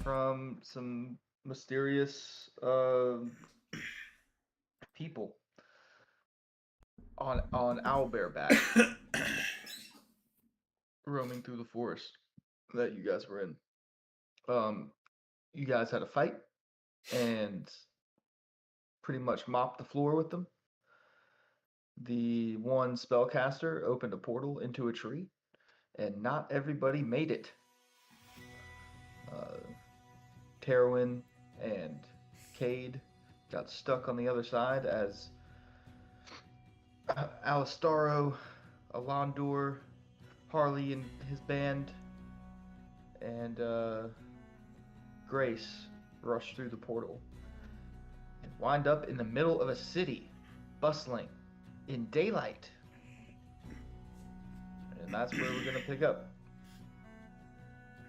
from some mysterious people on owlbear roaming through the forest that you guys were in. Um, you guys had a fight and pretty much mopped the floor with them. The one spellcaster opened a portal into a tree, and not everybody made it. Uh, Terwin and Cade got stuck on the other side as Alistaro, Alondor, Harley and his band, and Grace rushed through the portal and wind up in the middle of a city, bustling, in daylight. And that's where we're gonna pick up.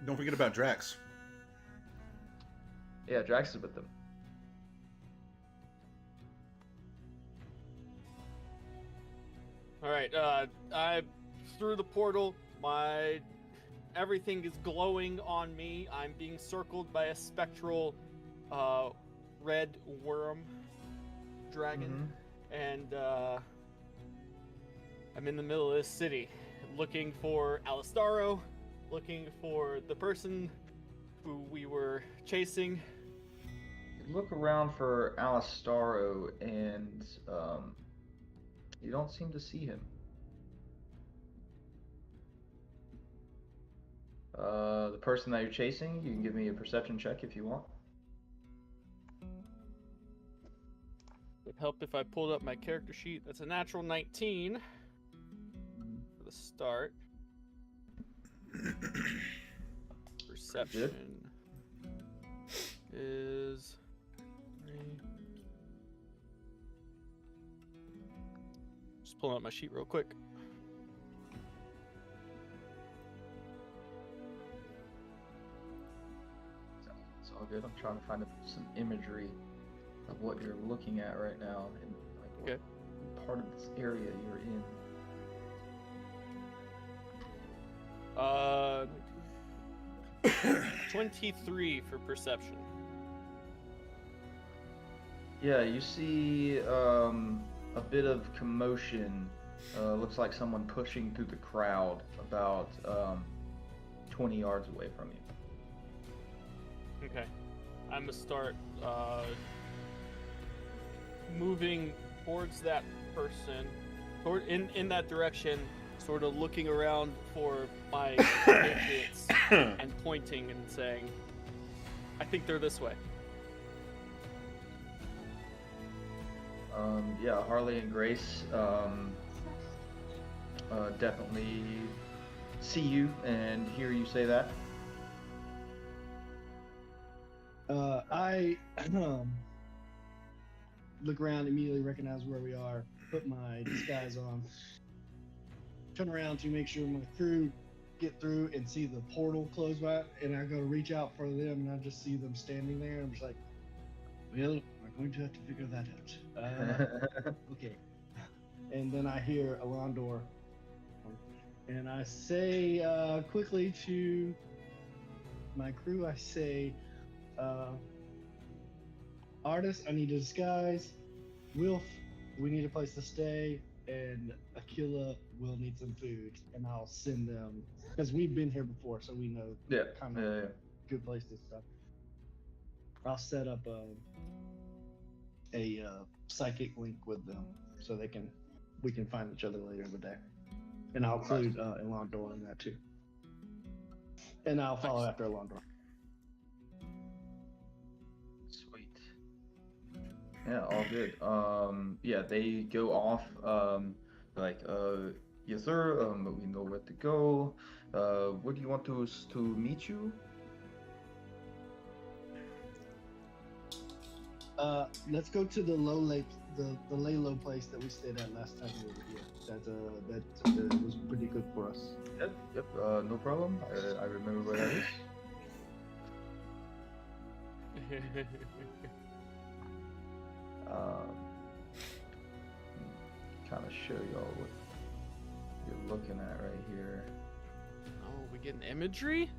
Don't forget about Drax. Yeah, Drax is with them. All right, I through the portal. Everything is glowing on me. I'm being circled by a spectral, red worm dragon, and I'm in the middle of this city, looking for Alistaro, looking for the person who we were chasing. You look around for Alistaro, and you don't seem to see him. The person that you're chasing, you can give me a perception check if you want. Would help if I pulled up my character sheet. That's a natural 19 for the start. Perception is 3. Just pulling up my sheet real quick. It's all good. I'm trying to find some imagery of what you're looking at right now and like what part of this area you're in. 23 for perception. Yeah, you see a bit of commotion. Looks like someone pushing through the crowd about 20 yards away from you. Okay. I'm gonna start moving towards that person, in that direction, sort of looking around for my compatriots and pointing and saying, I think they're this way. Yeah, Harley and Grace definitely see you and hear you say that. I look around, immediately recognize where we are, put my disguise on, turn around to make sure my crew get through and see the portal close by, and I go to reach out for them, and I just see them standing there, and I'm just like, well, we're going to have to figure that out. Okay. And then I hear Alondor, and I say quickly to my crew, I say, Artist, I need a disguise. Wilf, we need a place to stay. And Aquila will need some food. And I'll send them, because we've been here before, so we know kind of good places and stuff. I'll set up a psychic link with them so we can find each other later in the day. And I'll include Elondor in that too. And I'll follow after Elondor. Sweet. Yeah, all good. Yeah, they go off. Like, yes, sir. We know where to go. Where do you want us to meet you? Let's go to the low lake, the lay low place that we stayed at last time we were here. That was pretty good for us. Yep. No problem. I remember where that is. Kind of show y'all what you're looking at right here. Oh, we getting imagery?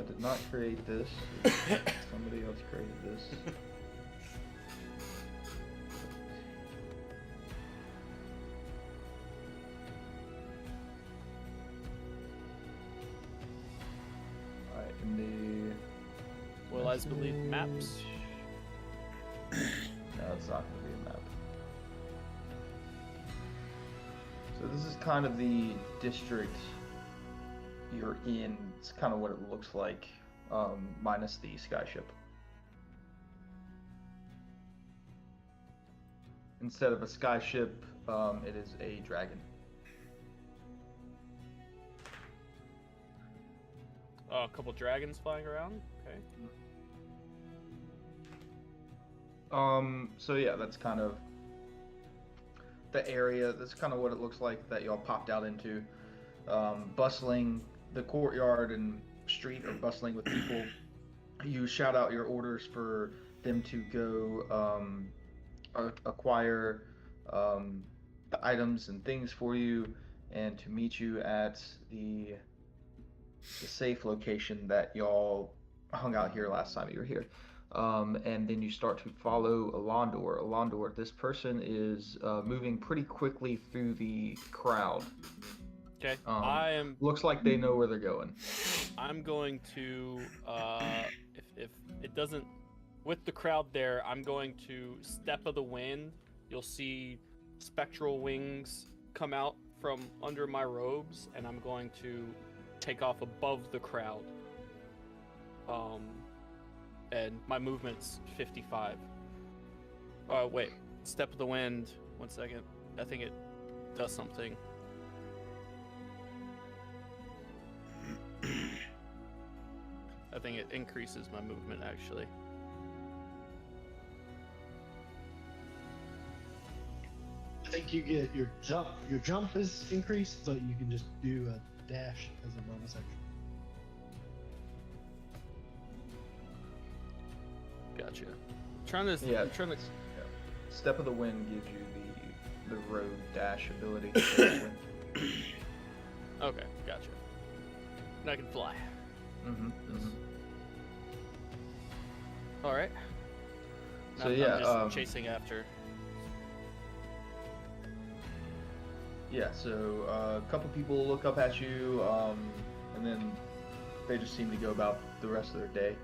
did not create this. Somebody else created this. Alright, in the Will I believe maps? No, it's not going to be a map. So this is kind of the district you're in. It's kind of what it looks like, minus the skyship. Instead of a skyship, it is a dragon. A couple dragons flying around. Okay. So yeah, that's kind of the area. That's kind of what it looks like that y'all popped out into. Bustling, the courtyard and street are bustling with people. You shout out your orders for them to go acquire the items and things for you, and to meet you at the safe location that y'all hung out here last time you were here. And then you start to follow Alondor. Alondor, this person is moving pretty quickly through the crowd. Okay. I am. Looks like they know where they're going. I'm going to, if it doesn't, with the crowd there, I'm going to step of the wind. You'll see spectral wings come out from under my robes, and I'm going to take off above the crowd. And my movement's 55. Wait, step of the wind. 1 second. I think it does something. I think it increases my movement, actually. I think you get your jump. Your jump is increased, but you can just do a dash as a bonus action. Gotcha. I'm trying to. Yeah. Step of the wind gives you the road dash ability. Okay, gotcha. And I can fly. All right. So I'm yeah, just chasing after. Yeah, so a couple people look up at you, and then they just seem to go about the rest of their day.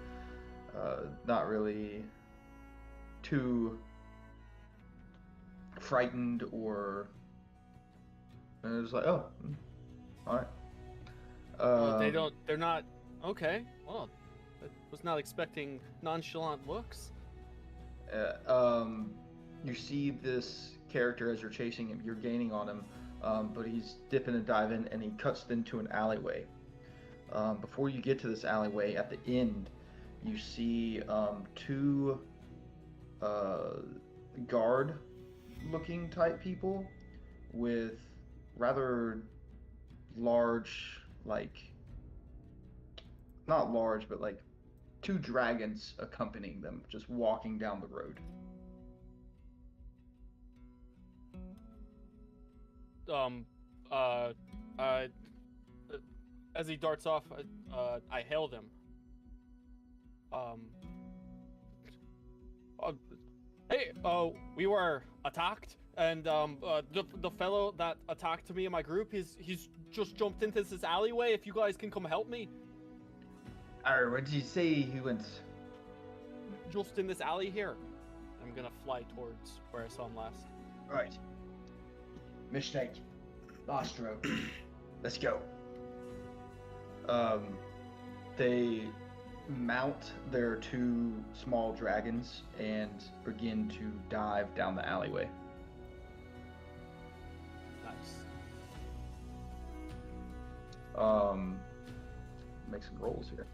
Not really too frightened or. And they're just like, oh, all right. They're not. Okay. Well, I was not expecting nonchalant looks. You see this character as you're chasing him. You're gaining on him, but he's dipping and diving, and he cuts into an alleyway. Before you get to this alleyway, at the end, you see two guard-looking type people with rather large, not large, but like two dragons accompanying them, just walking down the road. As he darts off, I hail them. Hey, we were attacked, and the fellow that attacked me and my group, he's just jumped into this alleyway. If you guys can come help me. What did you say he went? Just in this alley here. I'm gonna fly towards where I saw him last. Right. Mistake. Lost road. Let's go. They mount their two small dragons and begin to dive down the alleyway. Nice. Make some rolls here.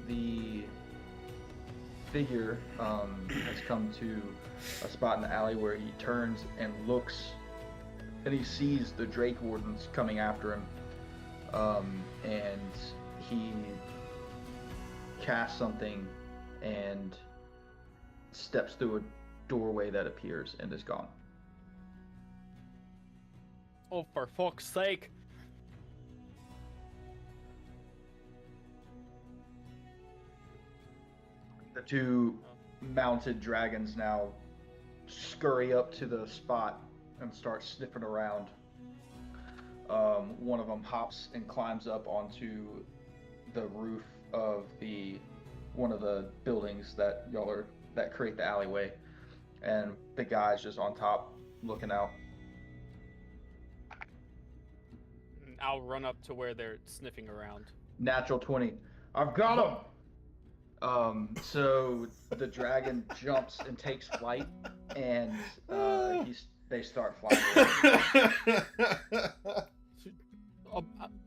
The figure has come to a spot in the alley where he turns and looks, and he sees the Drake Wardens coming after him, and he casts something and steps through a doorway that appears and is gone. Oh, for fuck's sake! The two mounted dragons now scurry up to the spot and start sniffing around. One of them hops and climbs up onto the roof of one of the buildings that that create the alleyway, and the guy's just on top looking out. I'll run up to where they're sniffing around. Natural 20. I've got him! So the dragon jumps and takes flight, and they start flying away.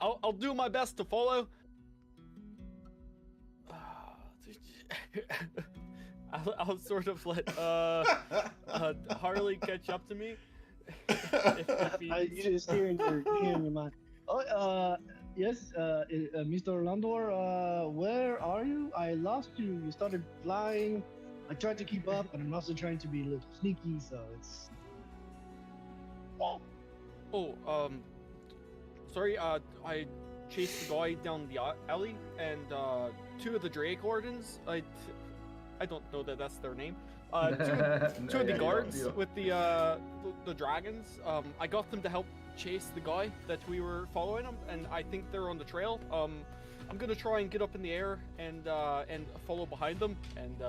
I'll do my best to follow. I'll sort of let Harley catch up to me. You just hear in your mind. Oh, yes, Mr. Landor, where are you? I lost you. You started flying. I tried to keep up, but I'm also trying to be a little sneaky, so it's. Sorry, I chased the guy down the alley, and two of the Drake Wardens, I don't know that that's their name, two of the guards with the dragons, I got them to help chase the guy that we were following him, and I think they're on the trail. I'm gonna try and get up in the air and follow behind them, and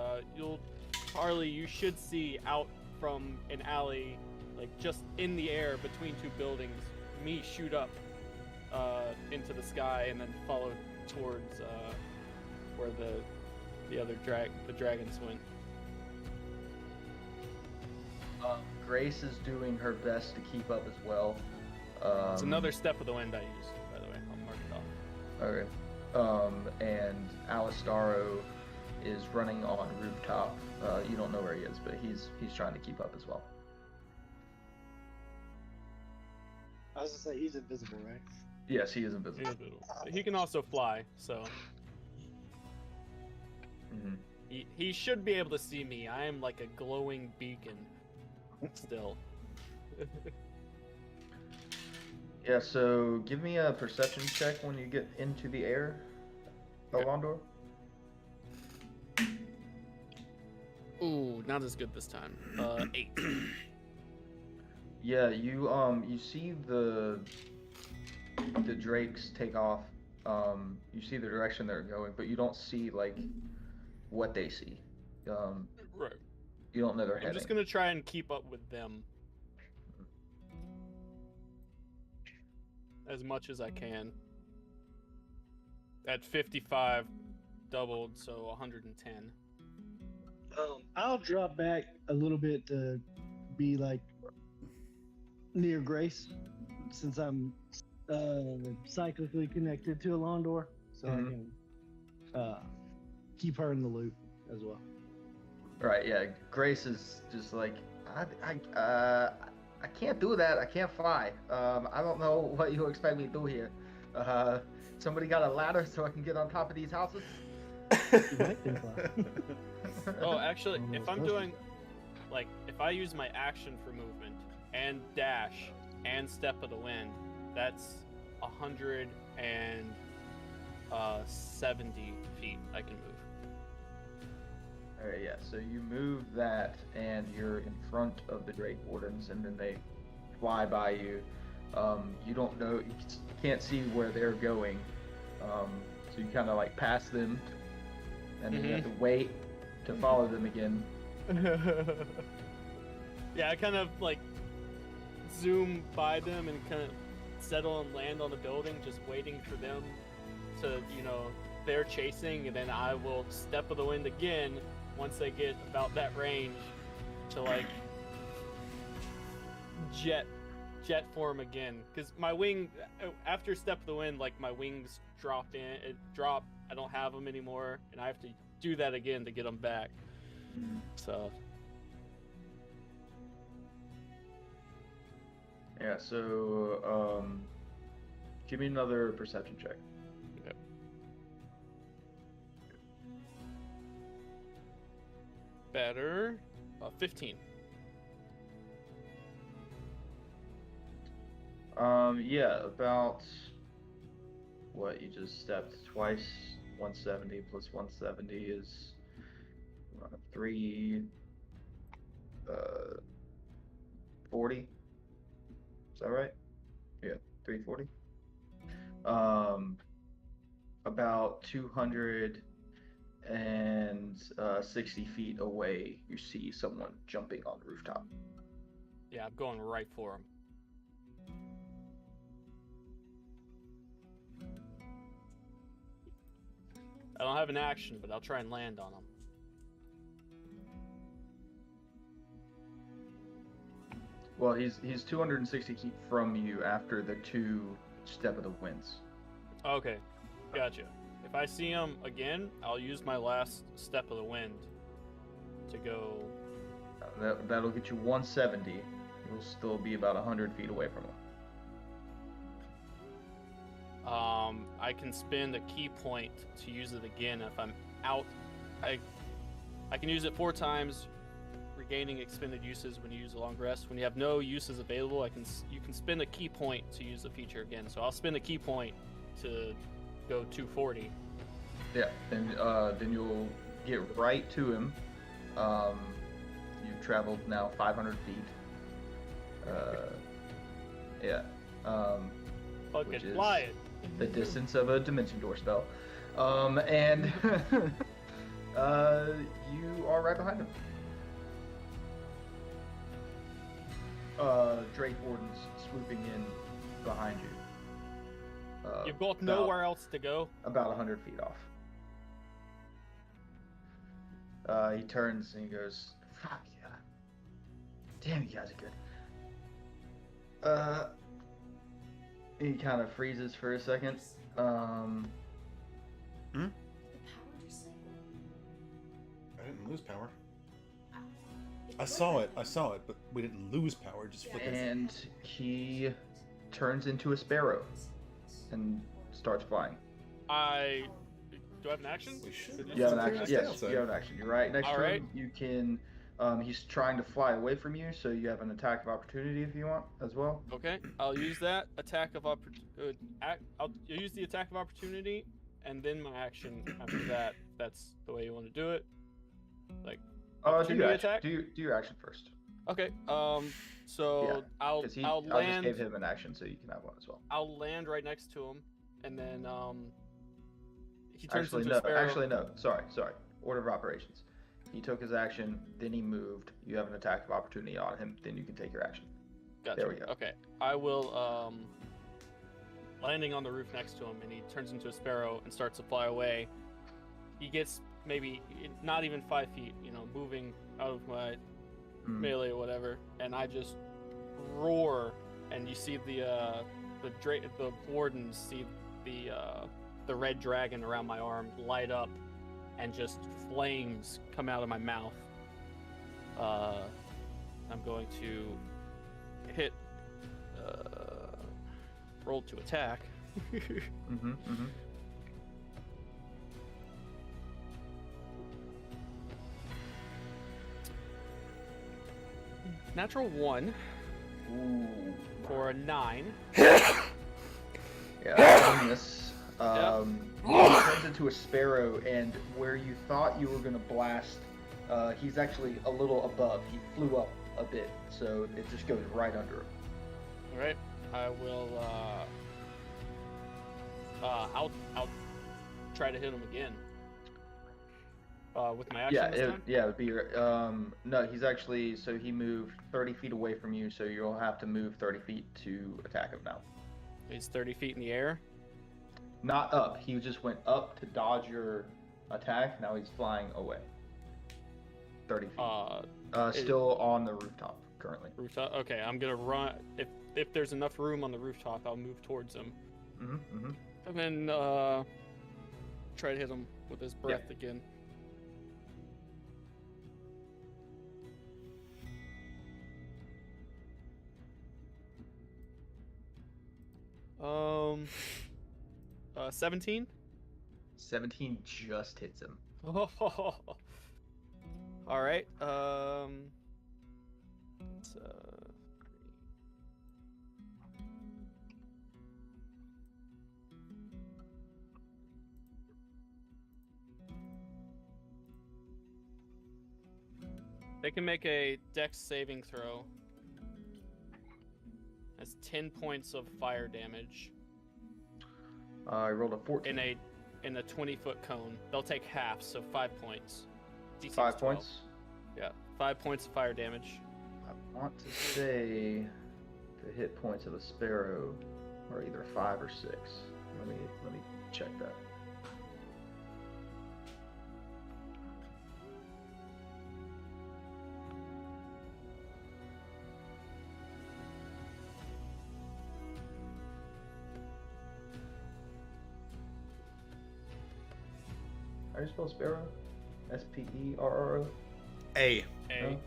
Harley, you should see out from an alley, like just in the air between two buildings, me shoot up into the sky and then follow towards where the dragons went. Grace is doing her best to keep up as well. It's another step of the wind I used, by the way. I'll mark it off. Okay. And Alistaro is running on rooftop. You don't know where he is, but he's trying to keep up as well. I was gonna say he's invisible, right? Yes, he is invisible. He can also fly, so Mm-hmm. he should be able to see me. I am like a glowing beacon still. Yeah, so give me a perception check when you get into the air, Alondor. Ooh, not as good this time. 8. Yeah, you see the drakes take off. You see the direction they're going, but you don't see like what they see. Right. You don't know their I'm heading. just gonna try and keep up with them as much as I can. At 55, doubled, so 110. I'll drop back a little bit to be like near Grace, since I'm cyclically connected to Alondor, so I can keep her in the loop as well. Right, yeah. Grace is just like, I can't do that. I can't fly. I don't know what you expect me to do here. Somebody got a ladder so I can get on top of these houses? You might can fly. Oh, actually, if I'm doing, like, if I use my action for movement and dash and step of the wind, that's 170 feet I can move. Alright, yeah, so you move that and you're in front of the Drake Wardens, and then they fly by you. You don't know, you can't see where they're going, so you kind of like pass them, and then you have to wait to follow them again. Yeah, I kind of like zoom by them and kind of settle and land on the building, just waiting for them to, they're chasing, and then I will step of the wind again once they get about that range to like jet form again, because my wing, after step of the wind, like my wings drop. I don't have them anymore, and I have to do that again to get them back. So yeah, so Give me another perception check. Okay. Better. 15. Yeah, about what you just stepped twice. 170 plus 170 is 3 40. Is that right? Yeah, 340. About 260 feet away, you see someone jumping on the rooftop. Yeah, I'm going right for him. I don't have an action, but I'll try and land on him. Well, he's 260 feet from you after the 2 step of the winds. Okay, gotcha. If I see him again, I'll use my last step of the wind to go. That'll get you 170. You'll still be about 100 feet away from him. I can spend a key point to use it again if I'm out. I can use it 4 times, regaining expended uses when you use a long rest. When you have no uses available, you can spend a key point to use the feature again. So I'll spend a key point to go 240. Yeah, and then you'll get right to him. You've traveled now 500 feet. Yeah. Which Fucking is fly it. the distance of a dimension door spell. And you are right behind him. Drake Warden's swooping in behind you. You both about- nowhere else to go. About 100 feet off. He turns and he goes, "Fuck yeah. Damn, you guys are good." He kind of freezes for a second. I didn't lose power. I saw it, but we didn't lose power, just flickered. And he turns into a sparrow and starts flying. Do I have an action? We should. You have an Let's action. stay Yes, outside. you have an action. You're right next All to right. him. You can. He's trying to fly away from you, so you have an attack of opportunity if you want as well. Okay, I'll use that attack of I'll use the attack of opportunity, and then my action after that. If that's the way you want to do it. Like, Do your opportunity action. attack? Do your action first. Okay. So Yeah, I'll Because I'll I just land. gave him an action, so you can have one as well. I'll land right next to him, and then he turns Actually, into no. a sparrow. Actually, no. Sorry. Order of operations. He took his action, then he moved. You have an attack of opportunity on him, then you can take your action. Gotcha. There we go. Okay, I will landing on the roof next to him, and he turns into a sparrow and starts to fly away. He gets maybe not even 5 feet, moving out of my melee or whatever, and I just roar, and you see the wardens see the red dragon around my arm light up, and just flames come out of my mouth. I'm going to hit. Roll to attack. Natural 1 Ooh. for a 9. Yeah, on this. Yeah. He turns into a sparrow, and where you thought you were going to blast, he's actually a little above. He flew up a bit, so it just goes right under him. All right, I will. I'll try to hit him again. With my action Yeah, this time. it would be your. No, he's actually. So he moved 30 feet away from you, so you'll have to move 30 feet to attack him now. He's 30 feet in the air. Not up. He just went up to dodge your attack. Now he's flying away. 30 feet. Still on the rooftop currently. Rooftop. Okay, I'm gonna run. If there's enough room on the rooftop, I'll move towards him, and then try to hit him with his breath again. 17. 17 just hits him. All right. It's, they can make a Dex saving throw. That's 10 points of fire damage I rolled a 14. in a 20-foot cone. They'll take half, so 5 points. DC is 5 12. points. Yeah, 5 points of fire damage. I want to say the hit points of the sparrow are either 5 or 6. Let me check that. How do you spell sparrow? S-P-E-R-R-O? A. A. No?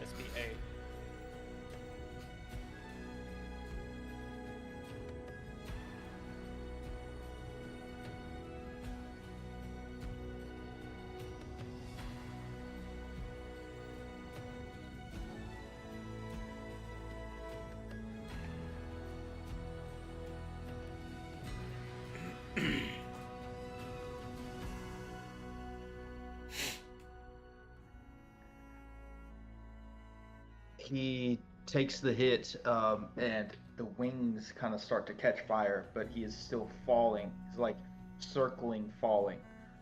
SBA. He takes the hit, and the wings kind of start to catch fire, but he is still falling. He's like circling, falling.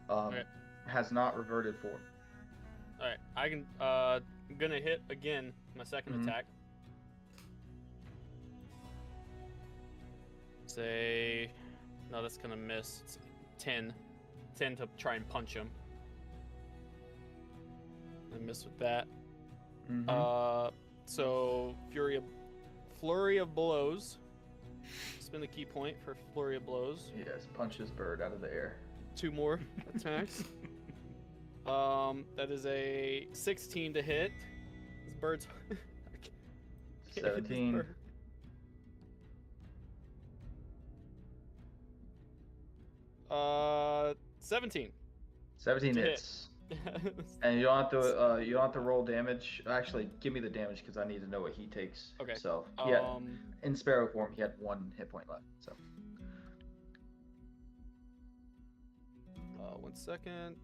Right. Has not reverted form. All right, I'm gonna hit again. My 2nd Mhm. attack. Say, no, that's gonna miss. It's 10 to try and punch him. I miss with that. Mhm. So flurry of blows. Spend the key point for flurry of blows. Yes, punch this bird out of the air. 2 more attacks. That is a 16 to hit. This bird's. I can't hit this 17. bird. Uh, 17. 17 To hit. hits. And you don't have to roll damage. Actually, give me the damage because I need to know what he takes. Okay. So yeah, Um, in sparrow form, he had 1 hit point left. So 1 second.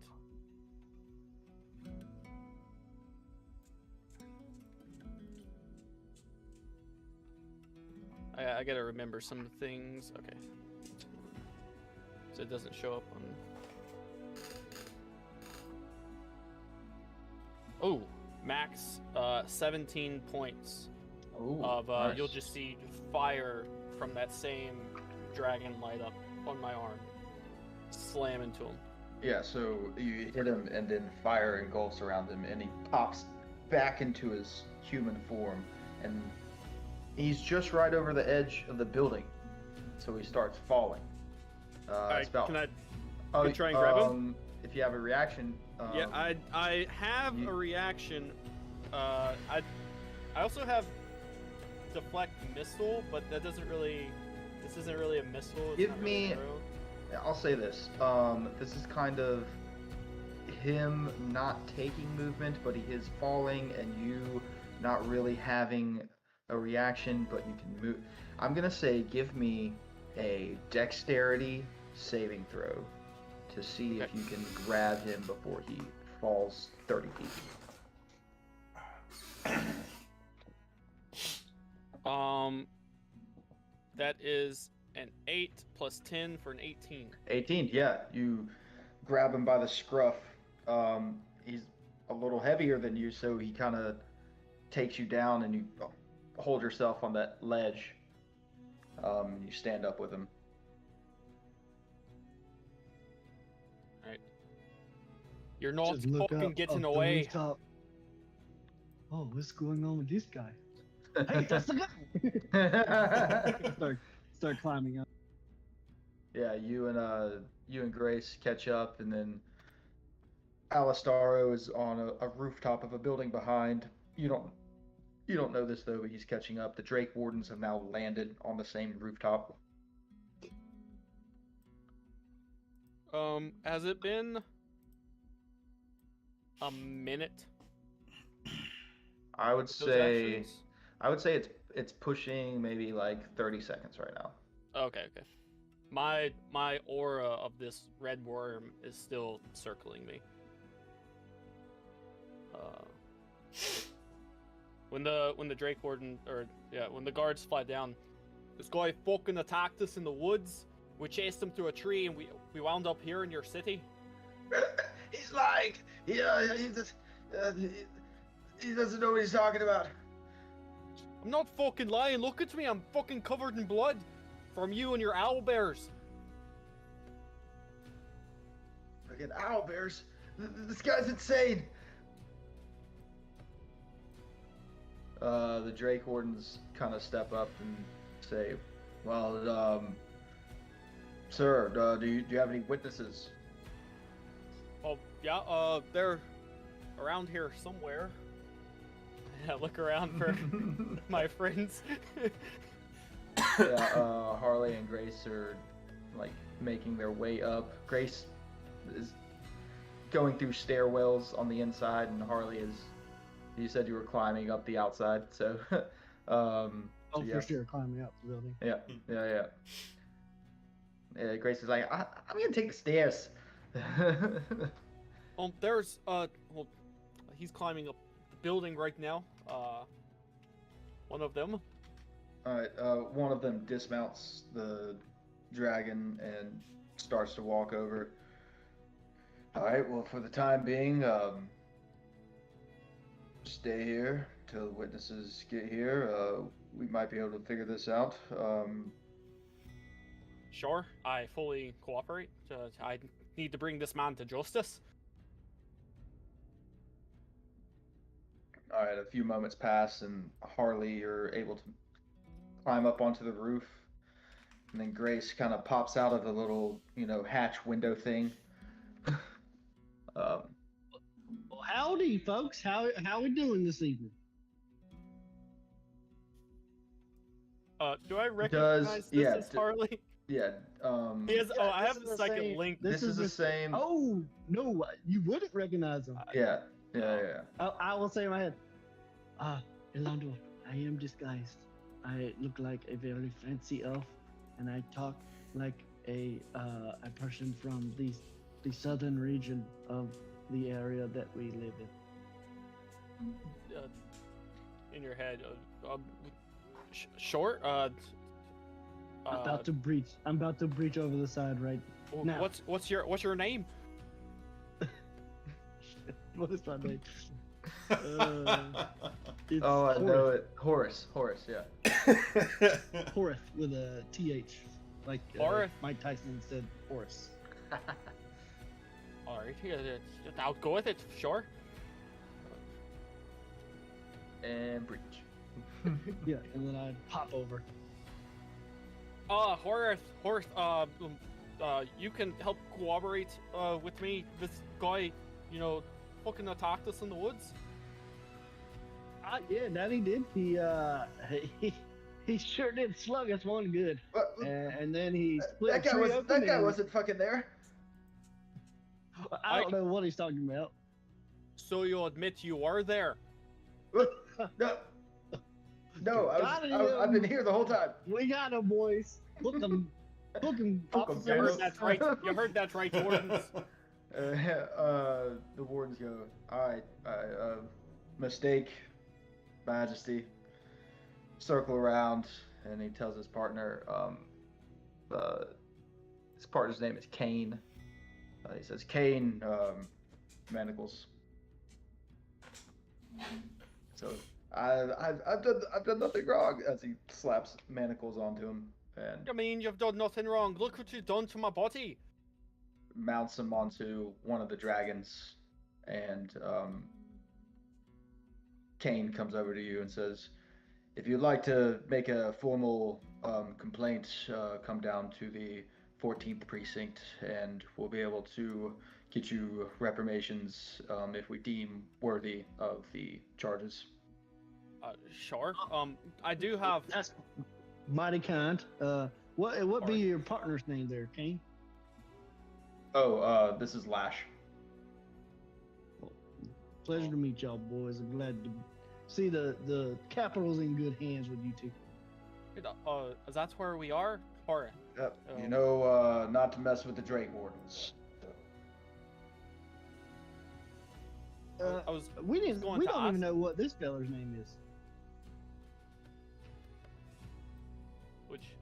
I gotta remember some things. Okay. So it doesn't show up on. Oh, max 17 points ooh, of nice. you'll just see fire from that same dragon light up on my arm. Slam into him. Yeah, so you hit him, and then fire engulfs around him, and he pops back into his human form, and he's just right over the edge of the building, so he starts falling. Alright, It's about- can I? Oh, try and grab him? If you have a reaction. Yeah, I have you- a reaction. I also have deflect missile, but that doesn't really. This isn't really a missile. It's Give not really me- a throw. I'll say this. This is kind of him not taking movement, but he is falling, and you not really having a reaction, but you can move. I'm gonna say, give me a dexterity saving throw to see if Okay. you can grab him before he falls 30 feet. That is an 8 plus 10 for an 18. 18, yeah. You grab him by the scruff. He's a little heavier than you, so he kind of takes you down, and you hold yourself on that ledge. You stand up with him. You're not Just look fucking up getting the away. rooftop. Oh, what's going on with this guy? Hey, that's the guy! start climbing up. Yeah, you and Grace catch up, and then Alistaro is on a rooftop of a building behind. You You don't know this though, but he's catching up. The Drake Wardens have now landed on the same rooftop. Has it been a minute? I would with those say actions? it's pushing maybe like 30 seconds right now. Okay, okay. My aura of this red worm is still circling me. When the Drake Warden when the guards fly down, this guy fucking attacked us in the woods. We chased him through a tree and we wound up here in your city. He's lying. He doesn't know what he's talking about. I'm not fucking lying. Look at me. I'm fucking covered in blood from you and your owl bears. Fucking owl bears. This guy's insane. The Drake Wardens kind of step up and say, "Well, sir, do you have any witnesses?" Oh yeah, they're around here somewhere. I look around for my friends. Yeah, Harley and Grace are like making their way up. Grace is going through stairwells on the inside, and Harley is. You said you were climbing up the outside, so. Oh, so yeah. for sure, climbing up the building. Yeah. Grace is like, I'm gonna take the stairs. There's he's climbing up the building right now. One of them. Alright, one of them dismounts the dragon and starts to walk over. Alright, well, for the time being, stay here till the witnesses get here. We might be able to figure this out. Sure, I fully cooperate. I need to bring this man to justice. Alright, a few moments pass, and Harley, you're able to climb up onto the roof. And then Grace kind of pops out of the little, hatch window thing. Well, howdy, folks. How we doing this evening? Do I recognize this yeah, as Harley? Yeah, He has, Yeah, I this have is the the second same- link. this is the same. Oh no, you wouldn't recognize him. Yeah. I will say in my head, Elandor, I am disguised. I look like a very fancy elf, and I talk like a person from the southern region of the area that we live in. In your head, short. I'm about to breach over the side right now. What's your name? What is my name? It's Oh, I know Horace. it. Horace, yeah. Horace with a TH, like Horace? Mike Tyson said Horace. Alright, I'll go with it. Sure. And breach. Yeah, and then I'd pop over. Horace, you can help cooperate with me. This guy, fucking attacked us in the woods. Yeah, that he did. He sure did slug us one good, and then he split That a tree open. guy and- wasn't fucking there. I don't know what he's talking about. So you admit you are there? No, I've been here the whole time. We got him, boys. Book him, Book 'em, officers. You heard Yes. that right. You heard that right, Wardens. The wardens go, alright, mistake, Majesty. Circle around, and he tells his partner, his partner's name is Kane. He says, Kane, manacles. So, I've done nothing wrong, as he slaps manacles onto him and I mean, you've done nothing wrong. Look what you've done to my body. mounts him onto one of the dragons, and Kane comes over to you and says, if you'd like to make a formal complaint, come down to the 14th precinct, and we'll be able to get you reprimations if we deem worthy of the charges. Sure. I do have. That's mighty kind. What be Alright. your partner's name there, Kane? Oh, this is Lash. Pleasure to meet y'all, boys. I'm glad to see the capital's in good hands with you two. That's where we are. Or Yep. Oh. You know, not to mess with the Drake Wardens. I was. We didn't. going We to don't even ask- know what this feller's name is.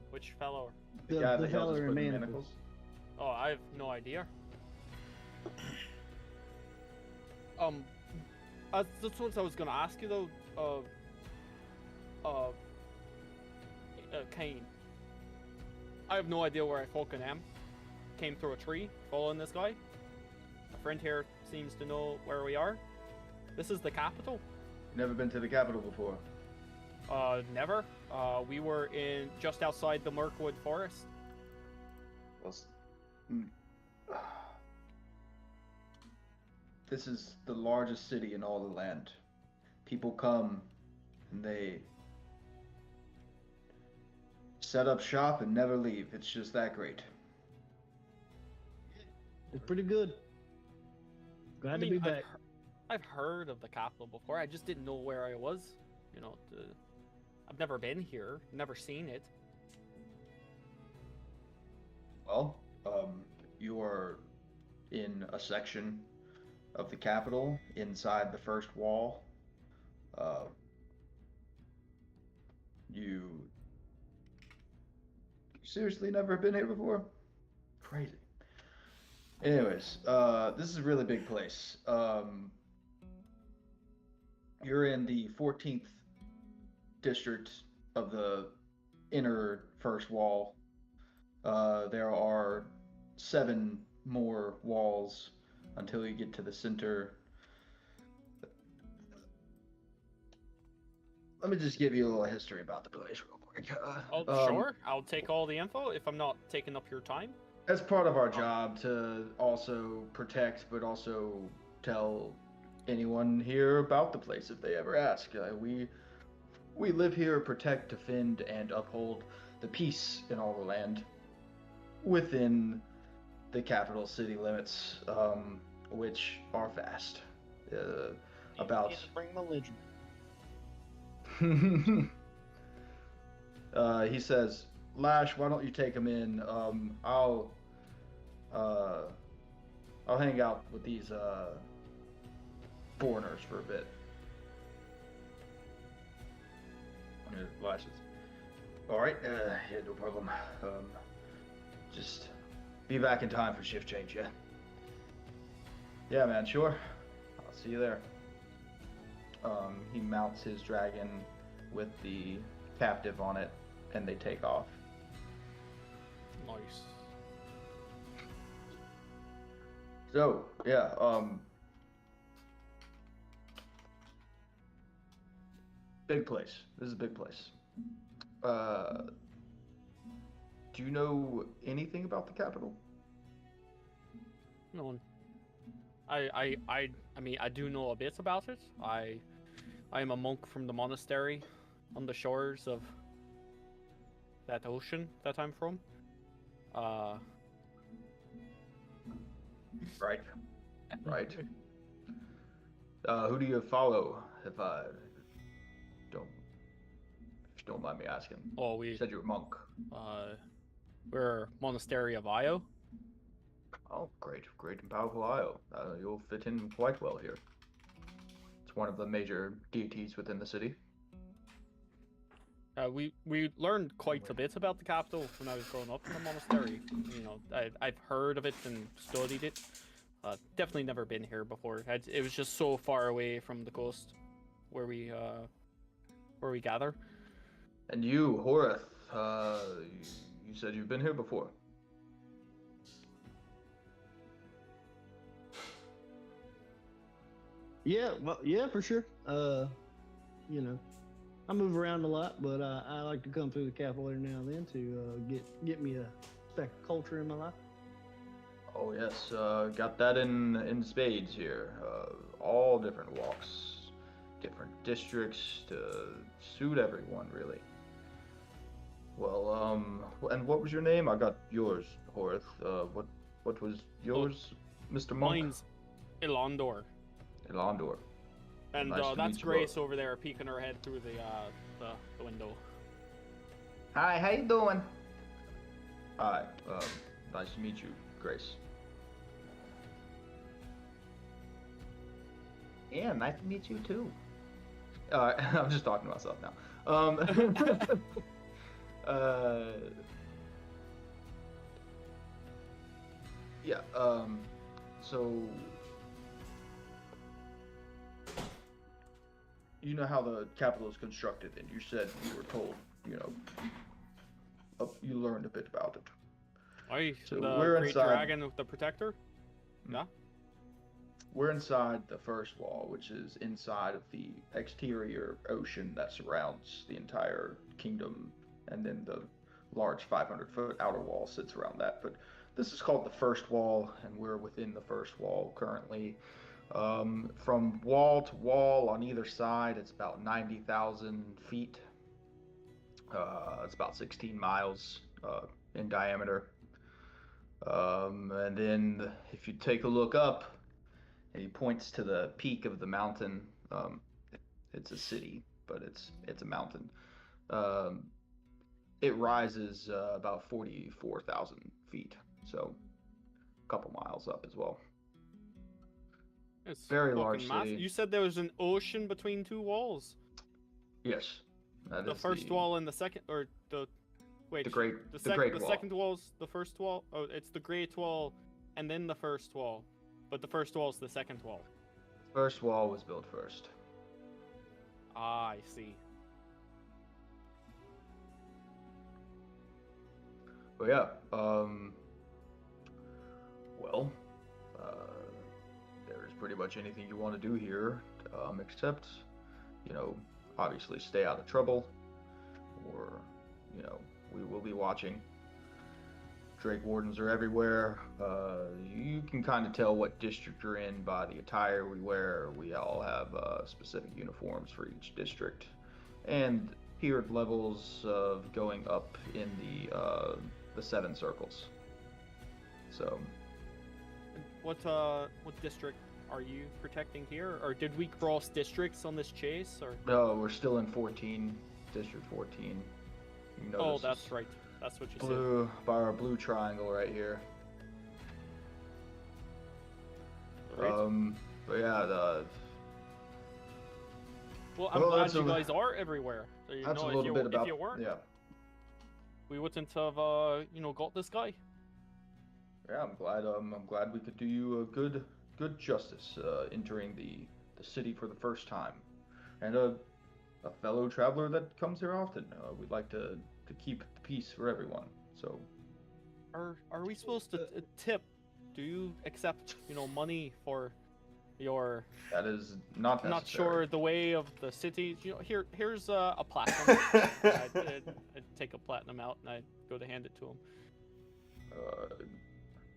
Which fellow? The The, guy the that yells feller us in putting manacles. Oh, I have no idea. That's what I was gonna ask you though. Kane. I have no idea where I fucking am. Came through a tree, following this guy. A friend here seems to know where we are. This is the capital. Never been to the capital before. Never. We were just outside the Mirkwood Forest. Well, this is the largest city in all the land. People come and they set up shop and never leave. It's just that great. It's pretty good. Glad to be back. I've heard of the capital before. I just didn't know where I was. You know, I've never been here, never seen it. Well, you are in a section of the capital inside the first wall. You seriously never been here before? Crazy. Anyways, this is a really big place. You're in the 14th district of the inner first wall. There are 7 more walls until you get to the center. Let me just give you a little history about the place real quick. Sure. I'll take all the info if I'm not taking up your time. As part of our job to also protect, but also tell anyone here about the place if they ever ask. We live here, protect, defend, and uphold the peace in all the land within the capital city limits, which are vast. About. Bring belligerent. He says, Lash, why don't you take him in? I'll hang out with these foreigners for a bit. Lash says, all right, yeah, no problem. Just be back in time for shift change, yeah? Yeah, man, sure. I'll see you there. He mounts his dragon with the captive on it, and they take off. Nice. So, yeah, big place. This is a big place. Do you know anything about the capital? No. I mean, I do know a bit about it. I am a monk from the monastery on the shores of that ocean that I'm from. Right. Right. Who do you follow, if you don't mind me asking? Oh, You we said you're a monk. we're monastery of Io. Oh, great and powerful Io. You'll fit in quite well here. It's one of the major deities within the city. We learned quite a bit about the capital when I was growing up in the monastery. You know, I've heard of it and studied it. Definitely never been here before. It was just so far away from the coast where we gather. And you, Horath, you said you've been here before. Yeah, well, yeah, for sure. You know, I move around a lot, but I like to come through the capital every now and then to get me a speck of culture in my life. Oh yes, got that in spades here. All different walks. different districts to suit everyone, really. Well, and what was your name? I got yours, Horace. What was yours, Mr. Monk? Mine's Ilondor. Elandor. And Nice to that's meet you Grace both. over there peeking her head through the window. Hi, how you doing? Hi, nice to meet you, Grace. Yeah, nice to meet you too. I'm just talking to myself now. Yeah, so you know how the capital is constructed, and you said you were told, you learned a bit about it. Aye, So the we're great inside. dragon with the protector. Yeah. We're inside the first wall, which is inside of the exterior ocean that surrounds the entire kingdom, and then the large 500-foot outer wall sits around that. But this is called the first wall, and we're within the first wall currently. From wall to wall on either side, it's about 90,000 feet. It's about 16 miles in diameter. And then if you take a look up, and he points to the peak of the mountain. It's a city, but it's a mountain. Um, it rises about 44,000 feet, so a couple miles up as well. It's Very fucking large massive. city. You said there was an ocean between two walls. Yes, that The is first wall and the second, or the wait. the great The, the Great the Wall. second wall's the first wall. Oh, it's the great wall, and then the first wall. But the first wall's the second wall. First wall was built first. Ah, I see. But yeah, well, there is pretty much anything you want to do here, except, obviously stay out of trouble, or, we will be watching. Drake Wardens are everywhere. You can kind of tell what district you're in by the attire we wear. We all have specific uniforms for each district, and tiered levels of going up in the 7 circles. So, What district are you protecting here, or did we cross districts on this chase, or? no, we're still in 14, District 14. You Oh, notice that's it's right. That's what you said. blue by our blue triangle right here. Right. But yeah, Well, I'm well, glad that's you a- guys are everywhere. So, that's a if little you, bit about if you weren't, yeah. we wouldn't have got this guy. Yeah, I'm glad we could do you a good justice entering the city for the first time, and a fellow traveler that comes here often. We'd like to keep the peace for everyone. So Are we supposed to tip? Do you accept money for your? that is not necessary. Not sure the way of the city. Here's a platinum. I'd take a platinum out and I'd go to hand it to him.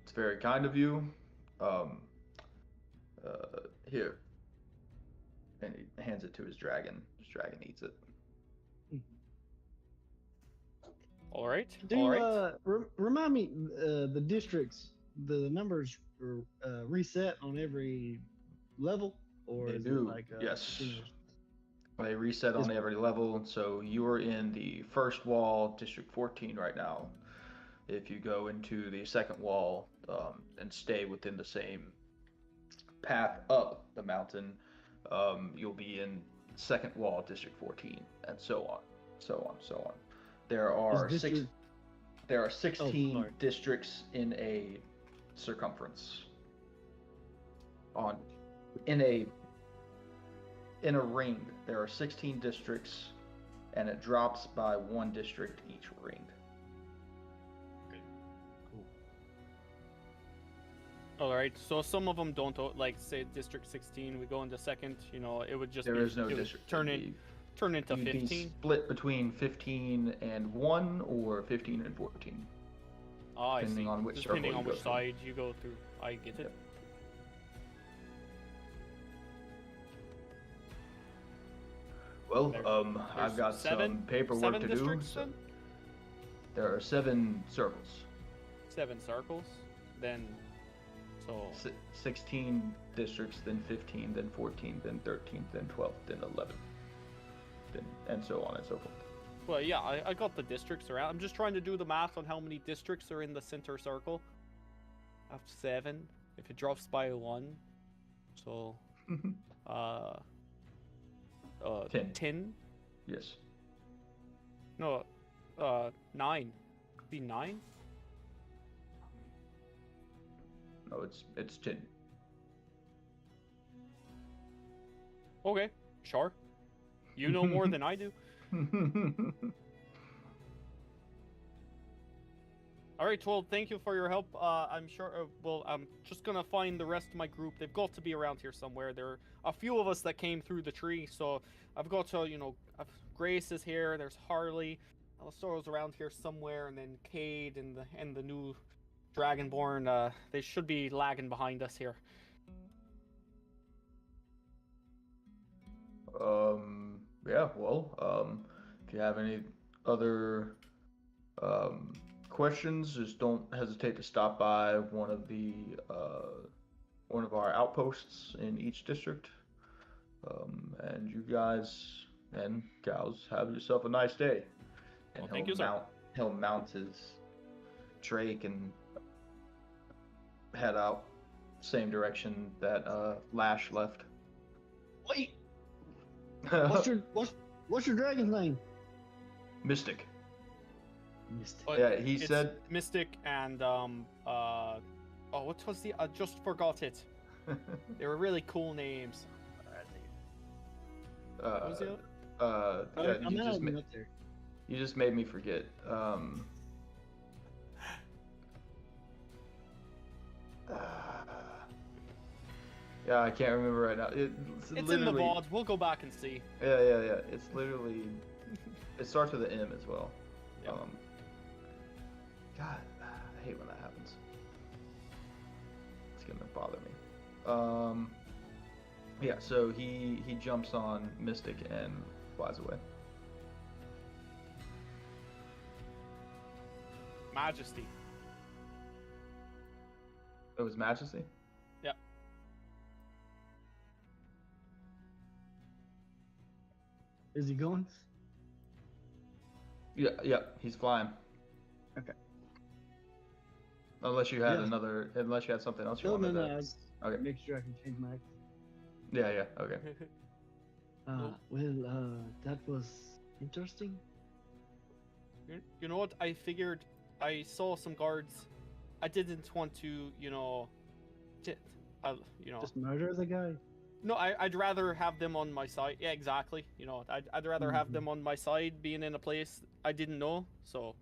It's very kind of you. Here. And he hands it to his dragon. His dragon eats it. All right. Do All right. remind me the districts. The numbers are reset on every level, or They is do, it like yes. continuous? They reset on every level, so you are in the first wall, District 14 right now. If you go into the second wall and stay within the same path up the mountain, you'll be in second wall, District 14, and so on, so on, so on. There are Is district- There are 16 sorry. districts in a circumference. In a ring, there are 16 districts, and it drops by 1 district each ring. All right. So some of them don't like say District 16. We go into second. It would just There be, is no it would district. turn It'd into be- you'd be 15. split between 15 and 1 or 15 and 14. Ah, I depending see. on which Just circle depending you on go which through. side you go through. I get it. Yep. Well, There- I've got seven- some paperwork seven to do. districts So then? there are 7 circles. 7 circles. Then, so 16 districts, then 15, then 14, then 13, then 12, then 11, then and so on and so forth. well, yeah, I got the districts around. I'm just trying to do the math on how many districts are in the center circle. I have 7. If it drops by 1, so 10. 10? Yes. No, 9. Could be 9. No, it's 10. Okay, sure. You know more than I do. All right, well, thank you for your help. I'm sure. Well, I'm just gonna find the rest of my group. They've got to be around here somewhere. There are a few of us that came through the tree, so I've got to, Grace is here. There's Harley. Alastoro's around here somewhere, and then Cade and the new Dragonborn. They should be lagging behind us here. Yeah, well, if you have any other questions, just don't hesitate to stop by one of our outposts in each district. And you guys and gals have yourself a nice day. And Well, thank you, sir. he'll mount his Drake and head out same direction that Lash left. Wait, what's your dragon's name? Mystic. Mystic. But Yeah, he it's said. Mystic and what was the? I just forgot it. They were really cool names. What was the other? Yeah, I'm not even up there. you just made me forget. Yeah, I can't remember right now. It's It's in the literally. VOD. We'll go back and see. Yeah. It's literally. It starts with an M as well. Yeah. God, I hate when that happens. It's gonna bother me. Yeah. So he jumps on Mystic and flies away. Majesty. It was Majesty. Yeah. Is he going? Yeah, he's flying. Okay. Unless you had Yeah. unless you had something else you No, wanted no. to. I was Okay. make sure I can change my. Yeah, okay. Well, that was interesting. You know what? I figured I saw some guards. I didn't want to, Just murder the guy. No, I'd rather have them on my side. Yeah, exactly. I'd rather have Mhm. them on my side, being in a place I didn't know. So,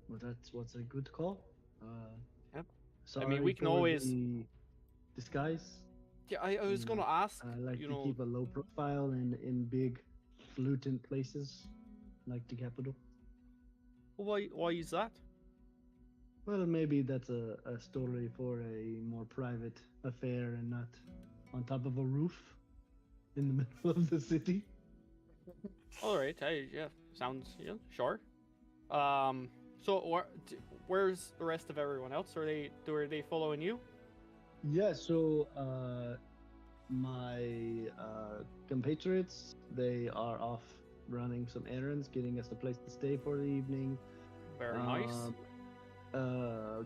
Well, that's what's a good call. Yep. Sorry we can for always- the disguise. yeah, I was gonna ask. I like you to know, keep a low profile in big, fluent places, like the capital. why is that? Well, maybe that's a story for a more private affair and not on top of a roof in the middle of the city. All right, sounds sure. So where's the rest of everyone else? Are they following you? Yeah, so my compatriots, they are off running some errands, getting us a place to stay for the evening. Very nice.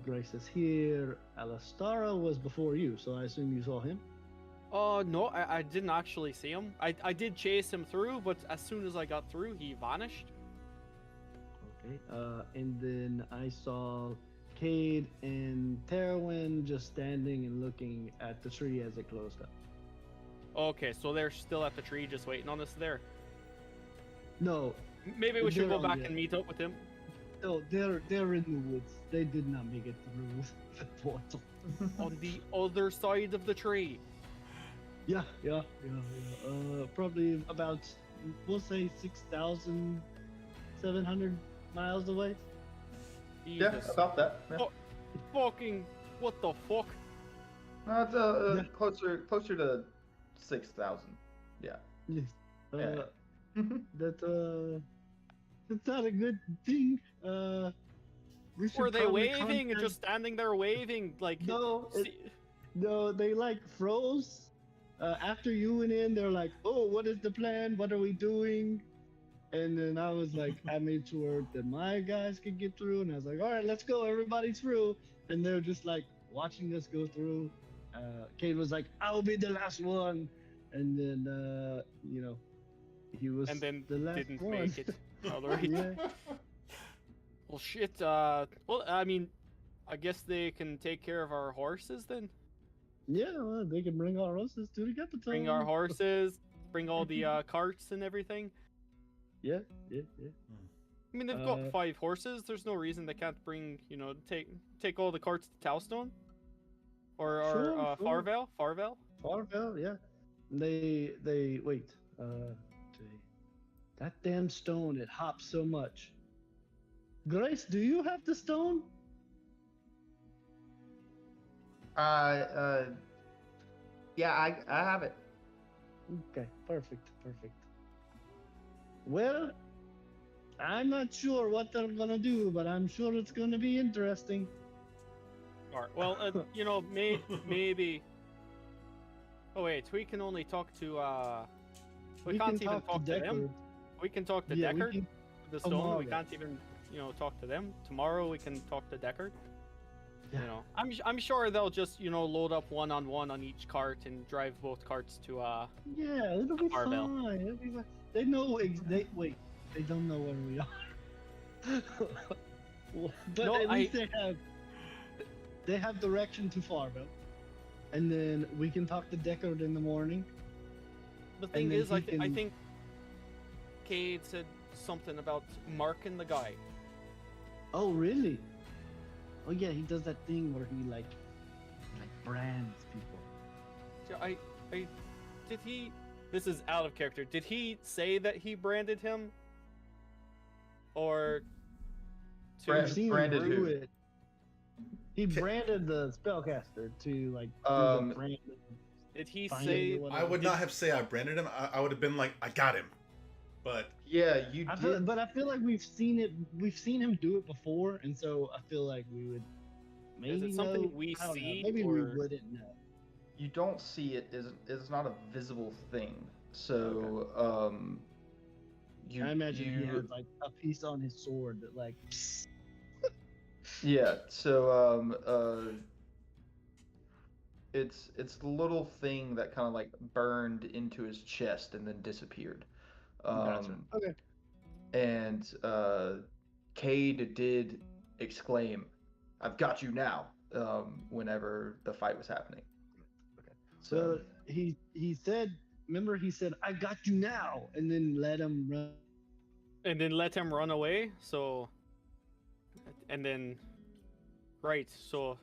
Grace is here. Alastara was before you, so I assume you saw him. No, I didn't actually see him. I did chase him through, but as soon as I got through, he vanished. Okay. And then I saw Cade and Terwin just standing and looking at the tree as it closed up. Okay, so they're still at the tree, just waiting on us there. No, Maybe we should They're go on back the- and meet up with him. no, they're in the woods. They did not make it through the portal. On the other side of the tree. Yeah. Probably about, we'll say 6,700 miles away. Yeah, Jesus. about that. Yeah. Oh. Fucking, what the fuck? No, it's Yeah. closer to 6,000. Yeah. Yes. Yeah. That's not a good thing. We should Were they probably waving and contact- just standing there waving like? No, see- no, they like froze. After you went in, they're like, "Oh, what is the plan? What are we doing?" And then I was like, I made sure that my guys could get through, and I was like, "All right, let's go, everybody through." And they're just like watching us go through. Cade was like, "I'll be the last one," and then he was and then the last didn't one. make it. All right. Yeah. Well, shit. Well, I mean, I guess they can take care of our horses then. Yeah, well, they can bring our horses to the capital. Bring our horses. Bring all the carts and everything. Yeah. I mean, they've got 5 horses. There's no reason they can't bring, take all the carts to Talstone, or Sure. Farvel. Farvel. Farvel, yeah. They wait. That damn stone, it hops so much. Grace, do you have the stone? Yeah, I have it. Okay, perfect. Well, I'm not sure what they're gonna do, but I'm sure it's gonna be interesting. All right. Well, maybe. Oh wait, we can only talk to. We can't can even talk to them. Deckard. We can talk to Yeah, we Deckard. can- The stone. tomorrow. We can't even, talk to them. Tomorrow we can talk to Deckard. Yeah. I'm sure they'll just, load up one-on-one on each cart and drive both carts to Yeah, it'll be Farvel. fine. It'll be fine. They know. They don't know where we are. But No, at least they have direction to Farvel, and then we can talk to Deckard in the morning. The thing then is, he I can- think Cade said something about marking the guy. Oh, really? Oh yeah, he does that thing where he like brands people. So did he? This is out of character. Did he say that he branded him? Or Brand- I've seen branded him do who? it. He branded the spellcaster to like do Um, the brand. did he Find say? it or I would not have say I branded him. I would have been like, I got him. But Yeah, you did. But I feel like we've seen it. We've seen him do it before, and so I feel like we would maybe it something know. we I don't know, see, Maybe we or- wouldn't know. You don't see it. It's not a visible thing. So you. I imagine he you has like a piece on his sword that like. Yeah, so it's the little thing that kind of like burned into his chest and then disappeared. Gotcha. Okay. And Cade did exclaim, "I've got you now!" Whenever the fight was happening. Okay. So So he said, remember he said, "I got you now," and then let him run. And then let him run away. So. And then. Right. So.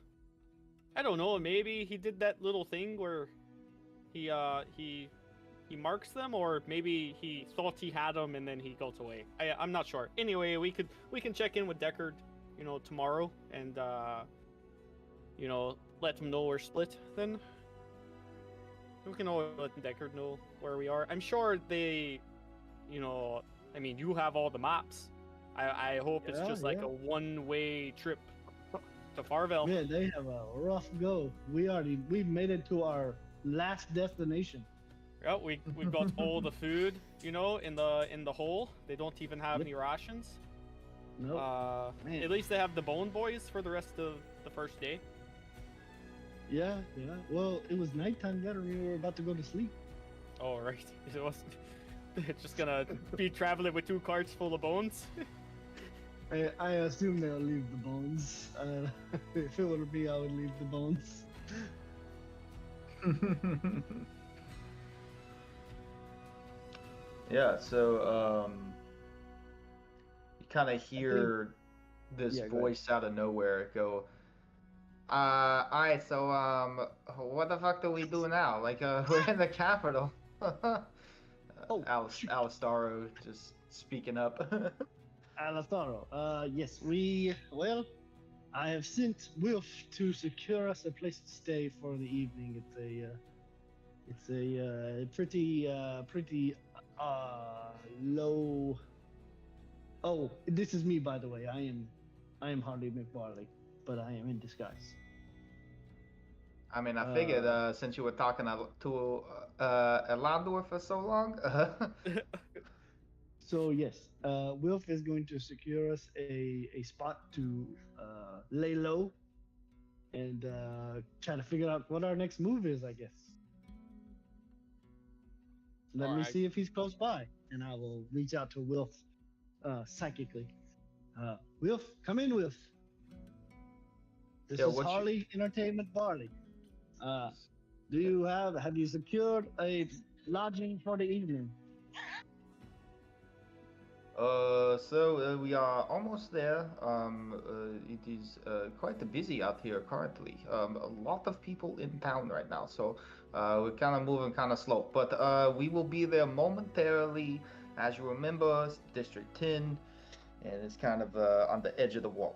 I don't know. Maybe he did that little thing where he marks them, or maybe he thought he had them and then he got away. I'm not sure. Anyway, we can check in with Deckard, tomorrow, and let him know we're split. Then we can always let Deckard know where we are. I'm sure they, I mean, you have all the maps. I hope it's Yeah, just like yeah. a one-way trip to Farvel. Man, they have a rough go. We've made it to our last destination. Yeah, we got all the food, in the hole. They don't even have Yep. any rations. Nope. Man. At least they have the Bone Boys for the rest of the first day. Yeah. Well, it was nighttime there. We were about to go to sleep. Oh right, it was just gonna be traveling with 2 carts full of bones. I assume they'll leave the bones. If it were me, I would leave the bones. yeah, so you kind of hear this Yeah, go ahead. voice out of nowhere go, alright, so what the fuck do we do now? Like we're in the capital. Oh, shoot. Alistaro just speaking up. Alastaro, yes, I have sent Wilf to secure us a place to stay for the evening. It's a pretty Low. Oh, this is me, by the way. I am Harley McBarley, but I am in disguise. I mean, I figured since you were talking to Elandor for so long. So yes, Wilf is going to secure us a spot to lay low and try to figure out what our next move is, I guess. Let me Alright. see if he's close by, and I will reach out to Wilf psychically. Wilf, come in, Wilf. This Yeah, is what you- Harley Entertainment Barley. Do you have you secured a lodging for the evening? So we are almost there. It is quite busy out here currently. A lot of people in town right now, so we're kind of moving kind of slow. But we will be there momentarily. As you remember, it's District 10, and it's kind of on the edge of the wall.